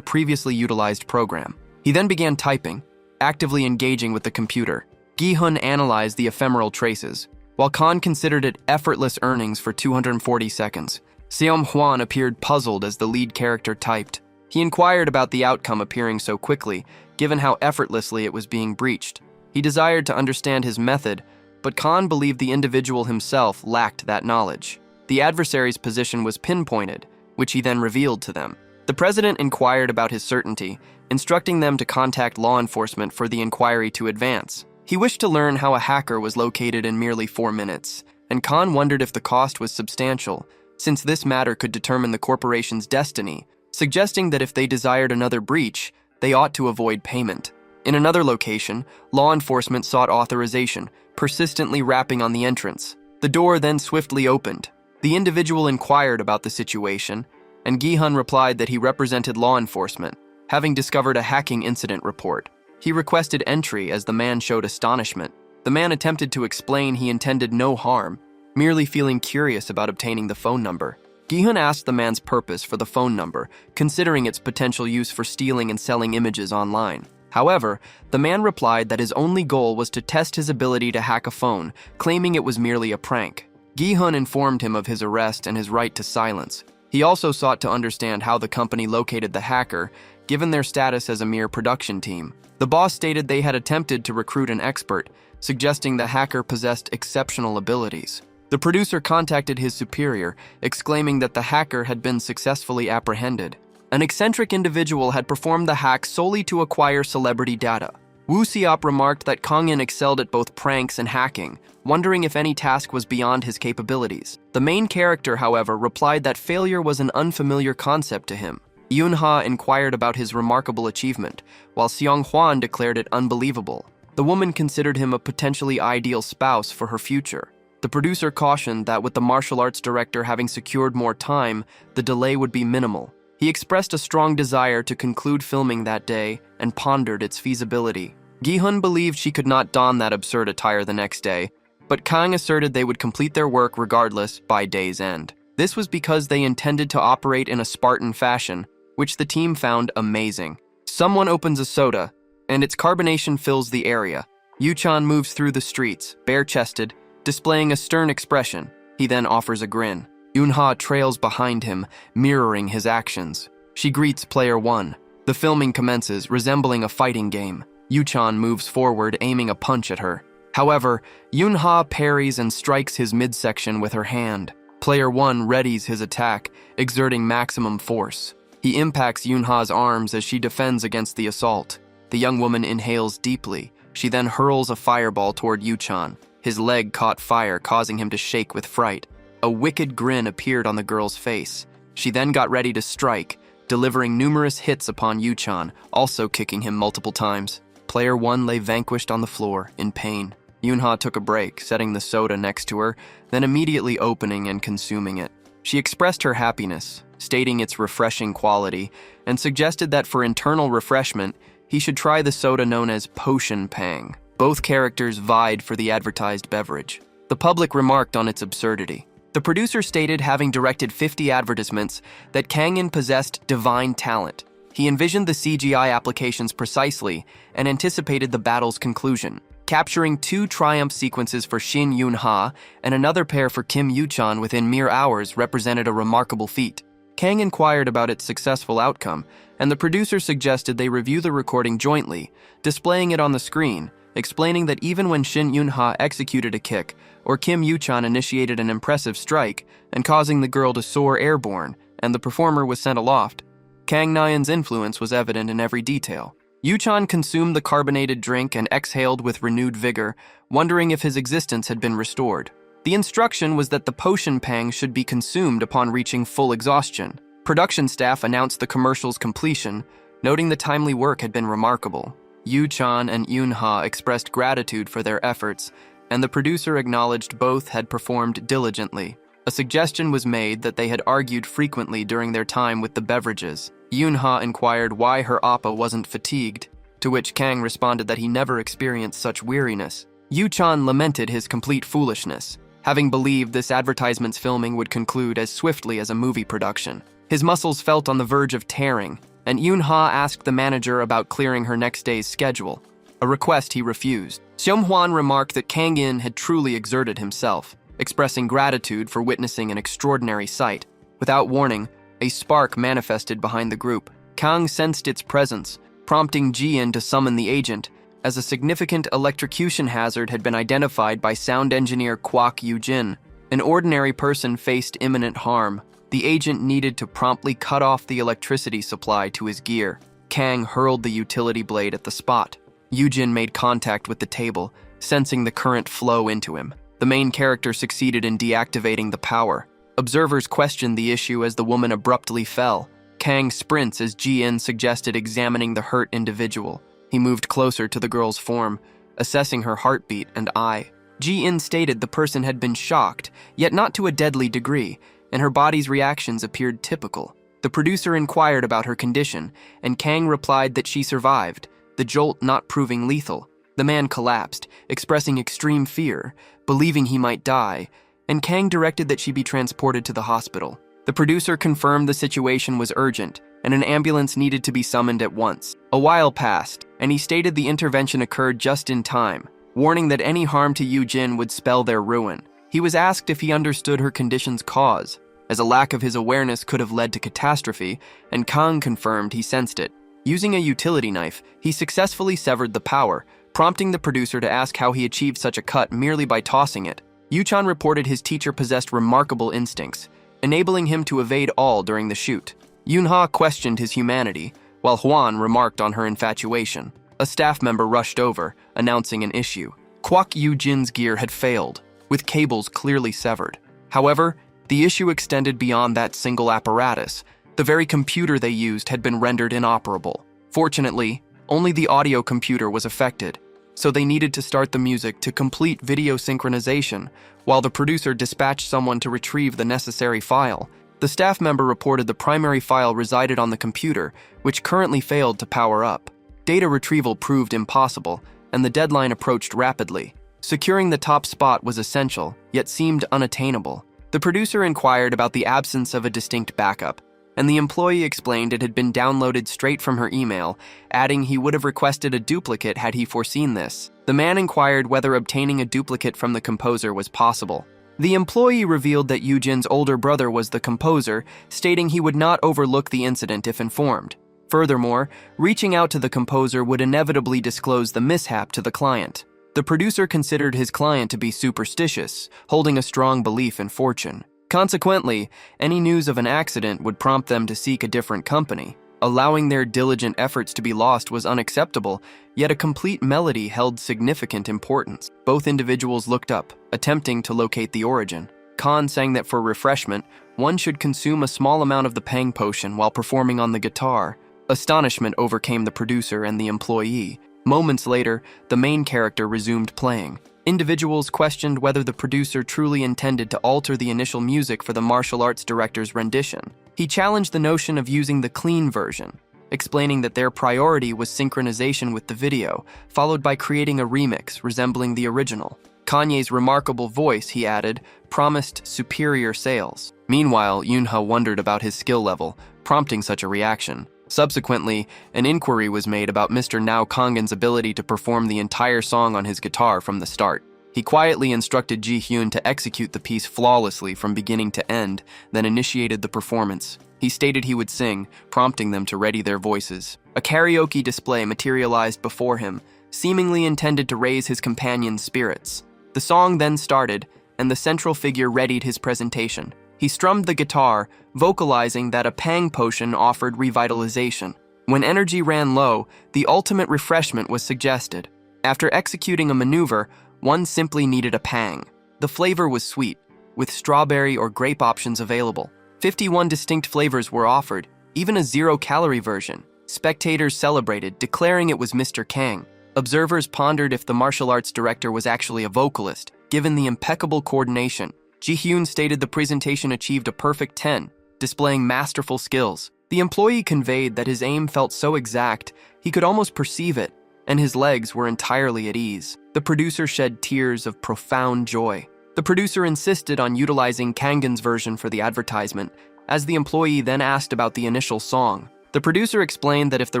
previously utilized program. He then began typing, actively engaging with the computer. Gi-hun analyzed the ephemeral traces, while Khan considered it effortless earnings for 240 seconds. Seom Hwan appeared puzzled as the lead character typed. He inquired about the outcome appearing so quickly, given how effortlessly it was being breached. He desired to understand his method, but Khan believed the individual himself lacked that knowledge. The adversary's position was pinpointed, which he then revealed to them. The president inquired about his certainty, instructing them to contact law enforcement for the inquiry to advance. He wished to learn how a hacker was located in merely 4 minutes, and Khan wondered if the cost was substantial, since this matter could determine the corporation's destiny, suggesting that if they desired another breach, they ought to avoid payment. In another location, law enforcement sought authorization, persistently rapping on the entrance. The door then swiftly opened. The individual inquired about the situation, and Gi-hun replied that he represented law enforcement, having discovered a hacking incident report. He requested entry as the man showed astonishment. The man attempted to explain he intended no harm, merely feeling curious about obtaining the phone number. Gi-hun asked the man's purpose for the phone number, considering its potential use for stealing and selling images online. However, the man replied that his only goal was to test his ability to hack a phone, claiming it was merely a prank. Gi-hun informed him of his arrest and his right to silence. He also sought to understand how the company located the hacker, given their status as a mere production team. The boss stated they had attempted to recruit an expert, suggesting the hacker possessed exceptional abilities. The producer contacted his superior, exclaiming that the hacker had been successfully apprehended. An eccentric individual had performed the hack solely to acquire celebrity data. Wu Siop remarked that Kong-in excelled at both pranks and hacking, wondering if any task was beyond his capabilities. The main character, however, replied that failure was an unfamiliar concept to him. Yun-ha inquired about his remarkable achievement, while Seong Hwan declared it unbelievable. The woman considered him a potentially ideal spouse for her future. The producer cautioned that with the martial arts director having secured more time, the delay would be minimal. He expressed a strong desire to conclude filming that day and pondered its feasibility. Gi-hun believed she could not don that absurd attire the next day, but Kang asserted they would complete their work regardless by day's end. This was because they intended to operate in a Spartan fashion, which the team found amazing. Someone opens a soda, and its carbonation fills the area. Yuchan moves through the streets, bare-chested, displaying a stern expression. He then offers a grin. Yunha trails behind him, mirroring his actions. She greets player 1. The filming commences, resembling a fighting game. Yuchan moves forward, aiming a punch at her. However, Yunha parries and strikes his midsection with her hand. Player 1 readies his attack, exerting maximum force. He impacts Yunha's arms as she defends against the assault. The young woman inhales deeply. She then hurls a fireball toward Yuchan. His leg caught fire, causing him to shake with fright. A wicked grin appeared on the girl's face. She then got ready to strike, delivering numerous hits upon Yuchan, also kicking him multiple times. Player 1 lay vanquished on the floor, in pain. Yunha took a break, setting the soda next to her, then immediately opening and consuming it. She expressed her happiness, stating its refreshing quality, and suggested that for internal refreshment, he should try the soda known as Potion Pang. Both characters vied for the advertised beverage. The public remarked on its absurdity. The producer stated, having directed 50 advertisements, that Kang-in possessed divine talent. He envisioned the CGI applications precisely and anticipated the battle's conclusion, capturing 2 triumph sequences for Shin Yunha and another pair for Kim Yuchan within mere hours represented a remarkable feat. Kang inquired about its successful outcome, and the producer suggested they review the recording jointly, displaying it on the screen, explaining that even when Shin Yunha executed a kick, or Kim Yuchan initiated an impressive strike, and causing the girl to soar airborne, and the performer was sent aloft, Kang Nyan's influence was evident in every detail. Yuchan consumed the carbonated drink and exhaled with renewed vigor, wondering if his existence had been restored. The instruction was that the potion pang should be consumed upon reaching full exhaustion. Production staff announced the commercial's completion, noting the timely work had been remarkable. Yuchan and Yunha expressed gratitude for their efforts, and the producer acknowledged both had performed diligently. A suggestion was made that they had argued frequently during their time with the beverages. Yunha inquired why her appa wasn't fatigued, to which Kang responded that he never experienced such weariness. Yuchan lamented his complete foolishness, having believed this advertisement's filming would conclude as swiftly as a movie production. His muscles felt on the verge of tearing, and Yunha asked the manager about clearing her next day's schedule, a request he refused. Seomhwan remarked that Kang-in had truly exerted himself, expressing gratitude for witnessing an extraordinary sight. Without warning, a spark manifested behind the group. Kang sensed its presence, prompting Ji-in to summon the agent, as a significant electrocution hazard had been identified by sound engineer Kwak Yu-jin. An ordinary person faced imminent harm. The agent needed to promptly cut off the electricity supply to his gear. Kang hurled the utility blade at the spot. Yu-jin made contact with the table, sensing the current flow into him. The main character succeeded in deactivating the power. Observers questioned the issue as the woman abruptly fell. Kang sprints as Ji-in suggested examining the hurt individual. He moved closer to the girl's form, assessing her heartbeat and eye. Ji-in stated the person had been shocked, yet not to a deadly degree, and her body's reactions appeared typical. The producer inquired about her condition, and Kang replied that she survived, the jolt not proving lethal. The man collapsed, expressing extreme fear, believing he might die, and Kang directed that she be transported to the hospital. The producer confirmed the situation was urgent, and an ambulance needed to be summoned at once. A while passed, and he stated the intervention occurred just in time, warning that any harm to Yu-jin would spell their ruin. He was asked if he understood her condition's cause, as a lack of his awareness could have led to catastrophe, and Kang confirmed he sensed it. Using a utility knife, he successfully severed the power, prompting the producer to ask how he achieved such a cut merely by tossing it. Yuchan reported his teacher possessed remarkable instincts, enabling him to evade all during the shoot. Yunha questioned his humanity, while Hwan remarked on her infatuation. A staff member rushed over, announcing an issue. Kwak Yu-jin's gear had failed, with cables clearly severed. However, the issue extended beyond that single apparatus. The very computer they used had been rendered inoperable. Fortunately, only the audio computer was affected, so they needed to start the music to complete video synchronization, while the producer dispatched someone to retrieve the necessary file. The staff member reported the primary file resided on the computer, which currently failed to power up. Data retrieval proved impossible, and the deadline approached rapidly. Securing the top spot was essential, yet seemed unattainable. The producer inquired about the absence of a distinct backup, and the employee explained it had been downloaded straight from her email, adding he would have requested a duplicate had he foreseen this. The man inquired whether obtaining a duplicate from the composer was possible. The employee revealed that Yujin's older brother was the composer, stating he would not overlook the incident if informed. Furthermore, reaching out to the composer would inevitably disclose the mishap to the client. The producer considered his client to be superstitious, holding a strong belief in fortune. Consequently, any news of an accident would prompt them to seek a different company. Allowing their diligent efforts to be lost was unacceptable, yet a complete melody held significant importance. Both individuals looked up, attempting to locate the origin. Khan sang that for refreshment, one should consume a small amount of the Pang potion while performing on the guitar. Astonishment overcame the producer and the employee. Moments later, the main character resumed playing. Individuals questioned whether the producer truly intended to alter the initial music for the martial arts director's rendition. He challenged the notion of using the clean version, explaining that their priority was synchronization with the video, followed by creating a remix resembling the original. Kanye's remarkable voice, he added, promised superior sales. Meanwhile, Yunha wondered about his skill level, prompting such a reaction. Subsequently, an inquiry was made about Mr. Nao Kangen's ability to perform the entire song on his guitar from the start. He quietly instructed Ji-hyun to execute the piece flawlessly from beginning to end, then initiated the performance. He stated he would sing, prompting them to ready their voices. A karaoke display materialized before him, seemingly intended to raise his companion's spirits. The song then started, and the central figure readied his presentation. He strummed the guitar, vocalizing that a Pang potion offered revitalization. When energy ran low, the ultimate refreshment was suggested. After executing a maneuver, one simply needed a Pang. The flavor was sweet, with strawberry or grape options available. 51 distinct flavors were offered, even a zero-calorie version. Spectators celebrated, declaring it was Mr. Kang. Observers pondered if the martial arts director was actually a vocalist, given the impeccable coordination. Ji-hyun stated the presentation achieved a perfect 10, displaying masterful skills. The employee conveyed that his aim felt so exact, he could almost perceive it, and his legs were entirely at ease. The producer shed tears of profound joy. The producer insisted on utilizing Kangen's version for the advertisement, as the employee then asked about the initial song. The producer explained that if the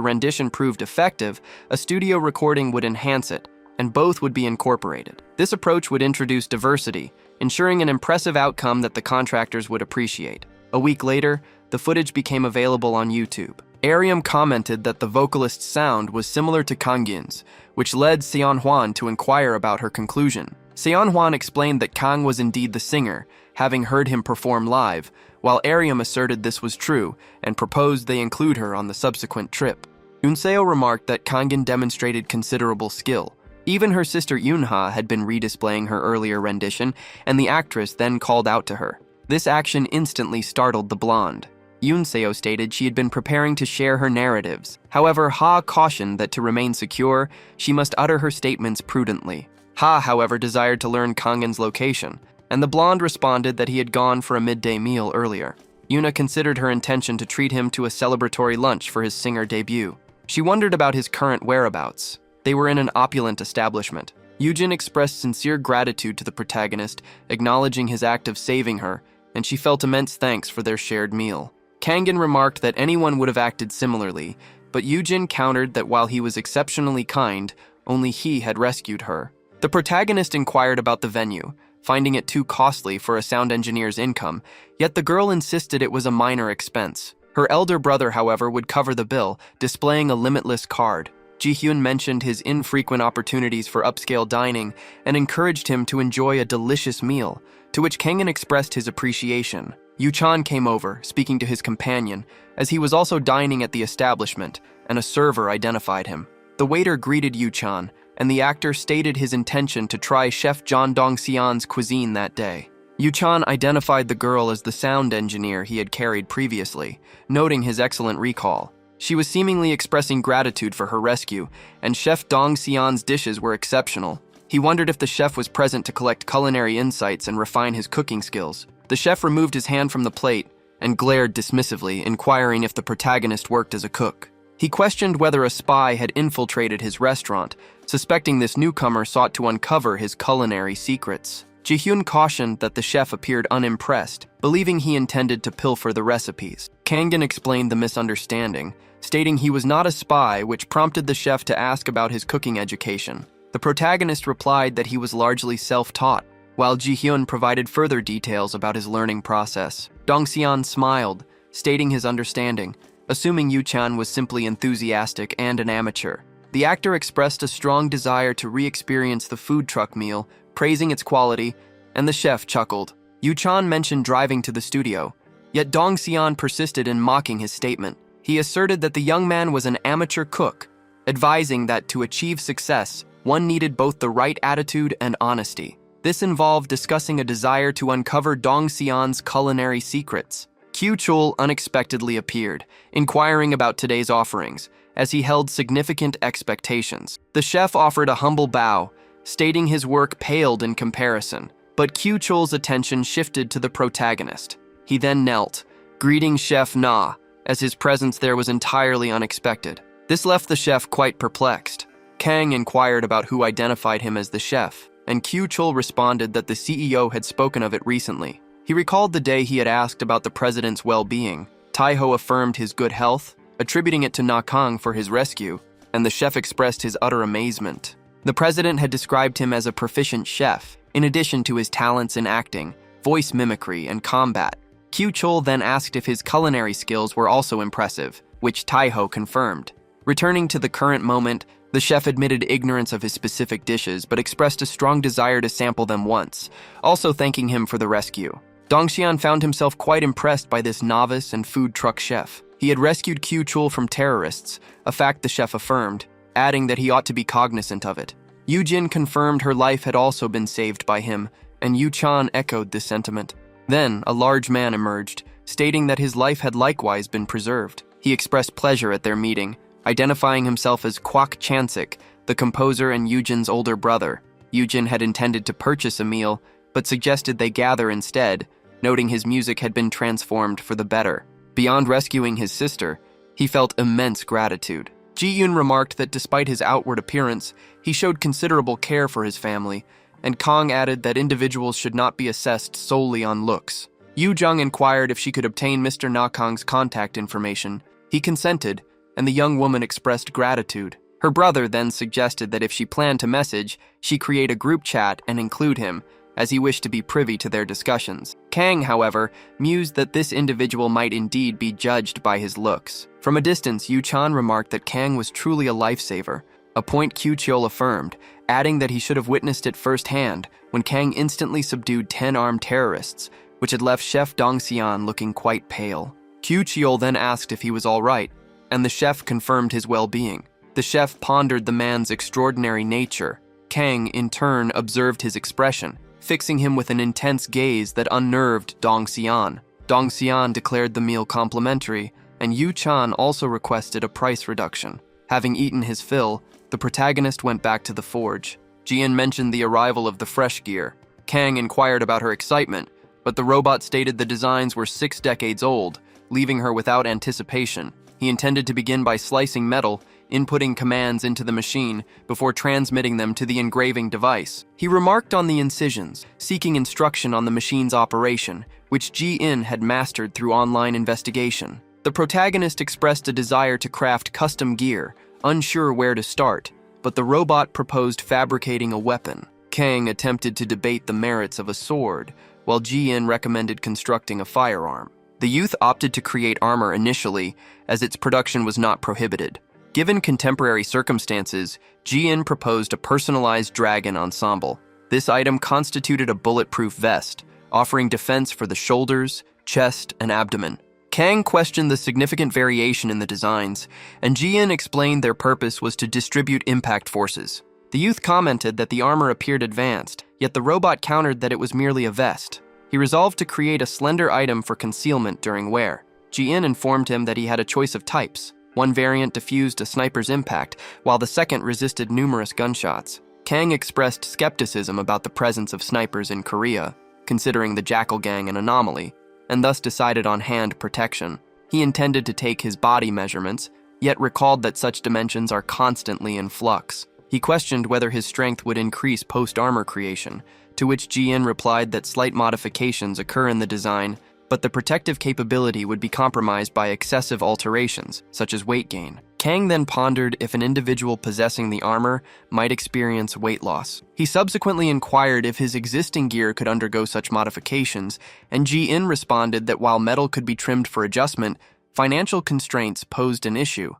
rendition proved effective, a studio recording would enhance it, and both would be incorporated. This approach would introduce diversity, ensuring an impressive outcome that the contractors would appreciate. A week later, the footage became available on YouTube. Ariam commented that the vocalist's sound was similar to Kangin's, which led Seon-hwan to inquire about her conclusion. Seon-hwan explained that Kang was indeed the singer, having heard him perform live, while Ariam asserted this was true and proposed they include her on the subsequent trip. Unseo remarked that Kangin demonstrated considerable skill. Even her sister Yunha had been redisplaying her earlier rendition, and the actress then called out to her. This action instantly startled the blonde. Unseo stated she had been preparing to share her narratives. However, Ha cautioned that to remain secure, she must utter her statements prudently. Ha, however, desired to learn Kangen's location, and the blonde responded that he had gone for a midday meal earlier. Yuna considered her intention to treat him to a celebratory lunch for his singer debut. She wondered about his current whereabouts. They were in an opulent establishment. Yujin expressed sincere gratitude to the protagonist, acknowledging his act of saving her, and she felt immense thanks for their shared meal. Kangen remarked that anyone would have acted similarly, but Yujin countered that while he was exceptionally kind, only he had rescued her. The protagonist inquired about the venue, finding it too costly for a sound engineer's income, yet the girl insisted it was a minor expense. Her elder brother, however, would cover the bill, displaying a limitless card. Ji-hyun mentioned his infrequent opportunities for upscale dining and encouraged him to enjoy a delicious meal, to which Kangen expressed his appreciation. Yu-chan came over, speaking to his companion, as he was also dining at the establishment, and a server identified him. The waiter greeted Yu-chan, and the actor stated his intention to try Chef John Dong-seon's cuisine that day. Yu-chan identified the girl as the sound engineer he had carried previously, noting his excellent recall. She was seemingly expressing gratitude for her rescue, and Chef Dong-seon's dishes were exceptional. He wondered if the chef was present to collect culinary insights and refine his cooking skills. The chef removed his hand from the plate and glared dismissively, inquiring if the protagonist worked as a cook. He questioned whether a spy had infiltrated his restaurant, suspecting this newcomer sought to uncover his culinary secrets. Ji-hyun cautioned that the chef appeared unimpressed, believing he intended to pilfer the recipes. Kangin explained the misunderstanding, stating he was not a spy, which prompted the chef to ask about his cooking education. The protagonist replied that he was largely self-taught, while Ji-hyun provided further details about his learning process. Dong-seon smiled, stating his understanding, assuming Yu-chan was simply enthusiastic and an amateur. The actor expressed a strong desire to re-experience the food truck meal, praising its quality, and the chef chuckled. Yu-chan mentioned driving to the studio, yet Dong-seon persisted in mocking his statement. He asserted that the young man was an amateur cook, advising that to achieve success, one needed both the right attitude and honesty. This involved discussing a desire to uncover Dong-seon's culinary secrets. Kyu-chul unexpectedly appeared, inquiring about today's offerings, as he held significant expectations. The chef offered a humble bow, stating his work paled in comparison, but Kyu-chul's attention shifted to the protagonist. He then knelt, greeting Chef Na, as his presence there was entirely unexpected. This left the chef quite perplexed. Kang inquired about who identified him as the chef, and Kyu-chul responded that the CEO had spoken of it recently. He recalled the day he had asked about the president's well-being. Taiho affirmed his good health, attributing it to Na-kang for his rescue, and the chef expressed his utter amazement. The president had described him as a proficient chef, in addition to his talents in acting, voice mimicry, and combat. Kyu-chul then asked if his culinary skills were also impressive, which Taiho confirmed. Returning to the current moment, the chef admitted ignorance of his specific dishes but expressed a strong desire to sample them once, also thanking him for the rescue. Dong-seon found himself quite impressed by this novice and food truck chef. He had rescued Kyu-chul from terrorists, a fact the chef affirmed, adding that he ought to be cognizant of it. Yu-jin confirmed her life had also been saved by him, and Yu-chan echoed this sentiment. Then, a large man emerged, stating that his life had likewise been preserved. He expressed pleasure at their meeting, identifying himself as Kwak Chansik, the composer and Yu-jin's older brother. Yu-jin had intended to purchase a meal, but suggested they gather instead, noting his music had been transformed for the better. Beyond rescuing his sister, he felt immense gratitude. Ji-yoon remarked that despite his outward appearance, he showed considerable care for his family, and Kang added that individuals should not be assessed solely on looks. Yu-jung inquired if she could obtain Mr. Na-kang's contact information. He consented, and the young woman expressed gratitude. Her brother then suggested that if she planned to message, she create a group chat and include him, as he wished to be privy to their discussions. Kang, however, mused that this individual might indeed be judged by his looks. From a distance, Yu-chan remarked that Kang was truly a lifesaver, a point Kyu-chul affirmed, adding that he should have witnessed it firsthand when Kang instantly subdued 10 armed terrorists, which had left Chef Dong-seon looking quite pale. Kyu-chul then asked if he was all right, and the chef confirmed his well-being. The chef pondered the man's extraordinary nature. Kang, in turn, observed his expression, fixing him with an intense gaze that unnerved Dong-seon. Dong-seon declared the meal complimentary, and Yu-chan also requested a price reduction. Having eaten his fill, the protagonist went back to the forge. Jian mentioned the arrival of the fresh gear. Kang inquired about her excitement, but the robot stated the designs were 6 decades old, leaving her without anticipation. He intended to begin by slicing metal, inputting commands into the machine before transmitting them to the engraving device. He remarked on the incisions, seeking instruction on the machine's operation, which Ji-in had mastered through online investigation. The protagonist expressed a desire to craft custom gear, unsure where to start, but the robot proposed fabricating a weapon. Kang attempted to debate the merits of a sword, while Ji-in recommended constructing a firearm. The youth opted to create armor initially, as its production was not prohibited. Given contemporary circumstances, Ji-in proposed a personalized dragon ensemble. This item constituted a bulletproof vest, offering defense for the shoulders, chest, and abdomen. Kang questioned the significant variation in the designs, and Ji-in explained their purpose was to distribute impact forces. The youth commented that the armor appeared advanced, yet the robot countered that it was merely a vest. He resolved to create a slender item for concealment during wear. Ji-in informed him that he had a choice of types. One variant diffused a sniper's impact, while the second resisted numerous gunshots. Kang expressed skepticism about the presence of snipers in Korea, considering the Jackal Gang an anomaly, and thus decided on hand protection. He intended to take his body measurements, yet recalled that such dimensions are constantly in flux. He questioned whether his strength would increase post-armor creation, to which Ji-in replied that slight modifications occur in the design, but the protective capability would be compromised by excessive alterations, such as weight gain. Kang then pondered if an individual possessing the armor might experience weight loss. He subsequently inquired if his existing gear could undergo such modifications, and Ji-in responded that while metal could be trimmed for adjustment, financial constraints posed an issue.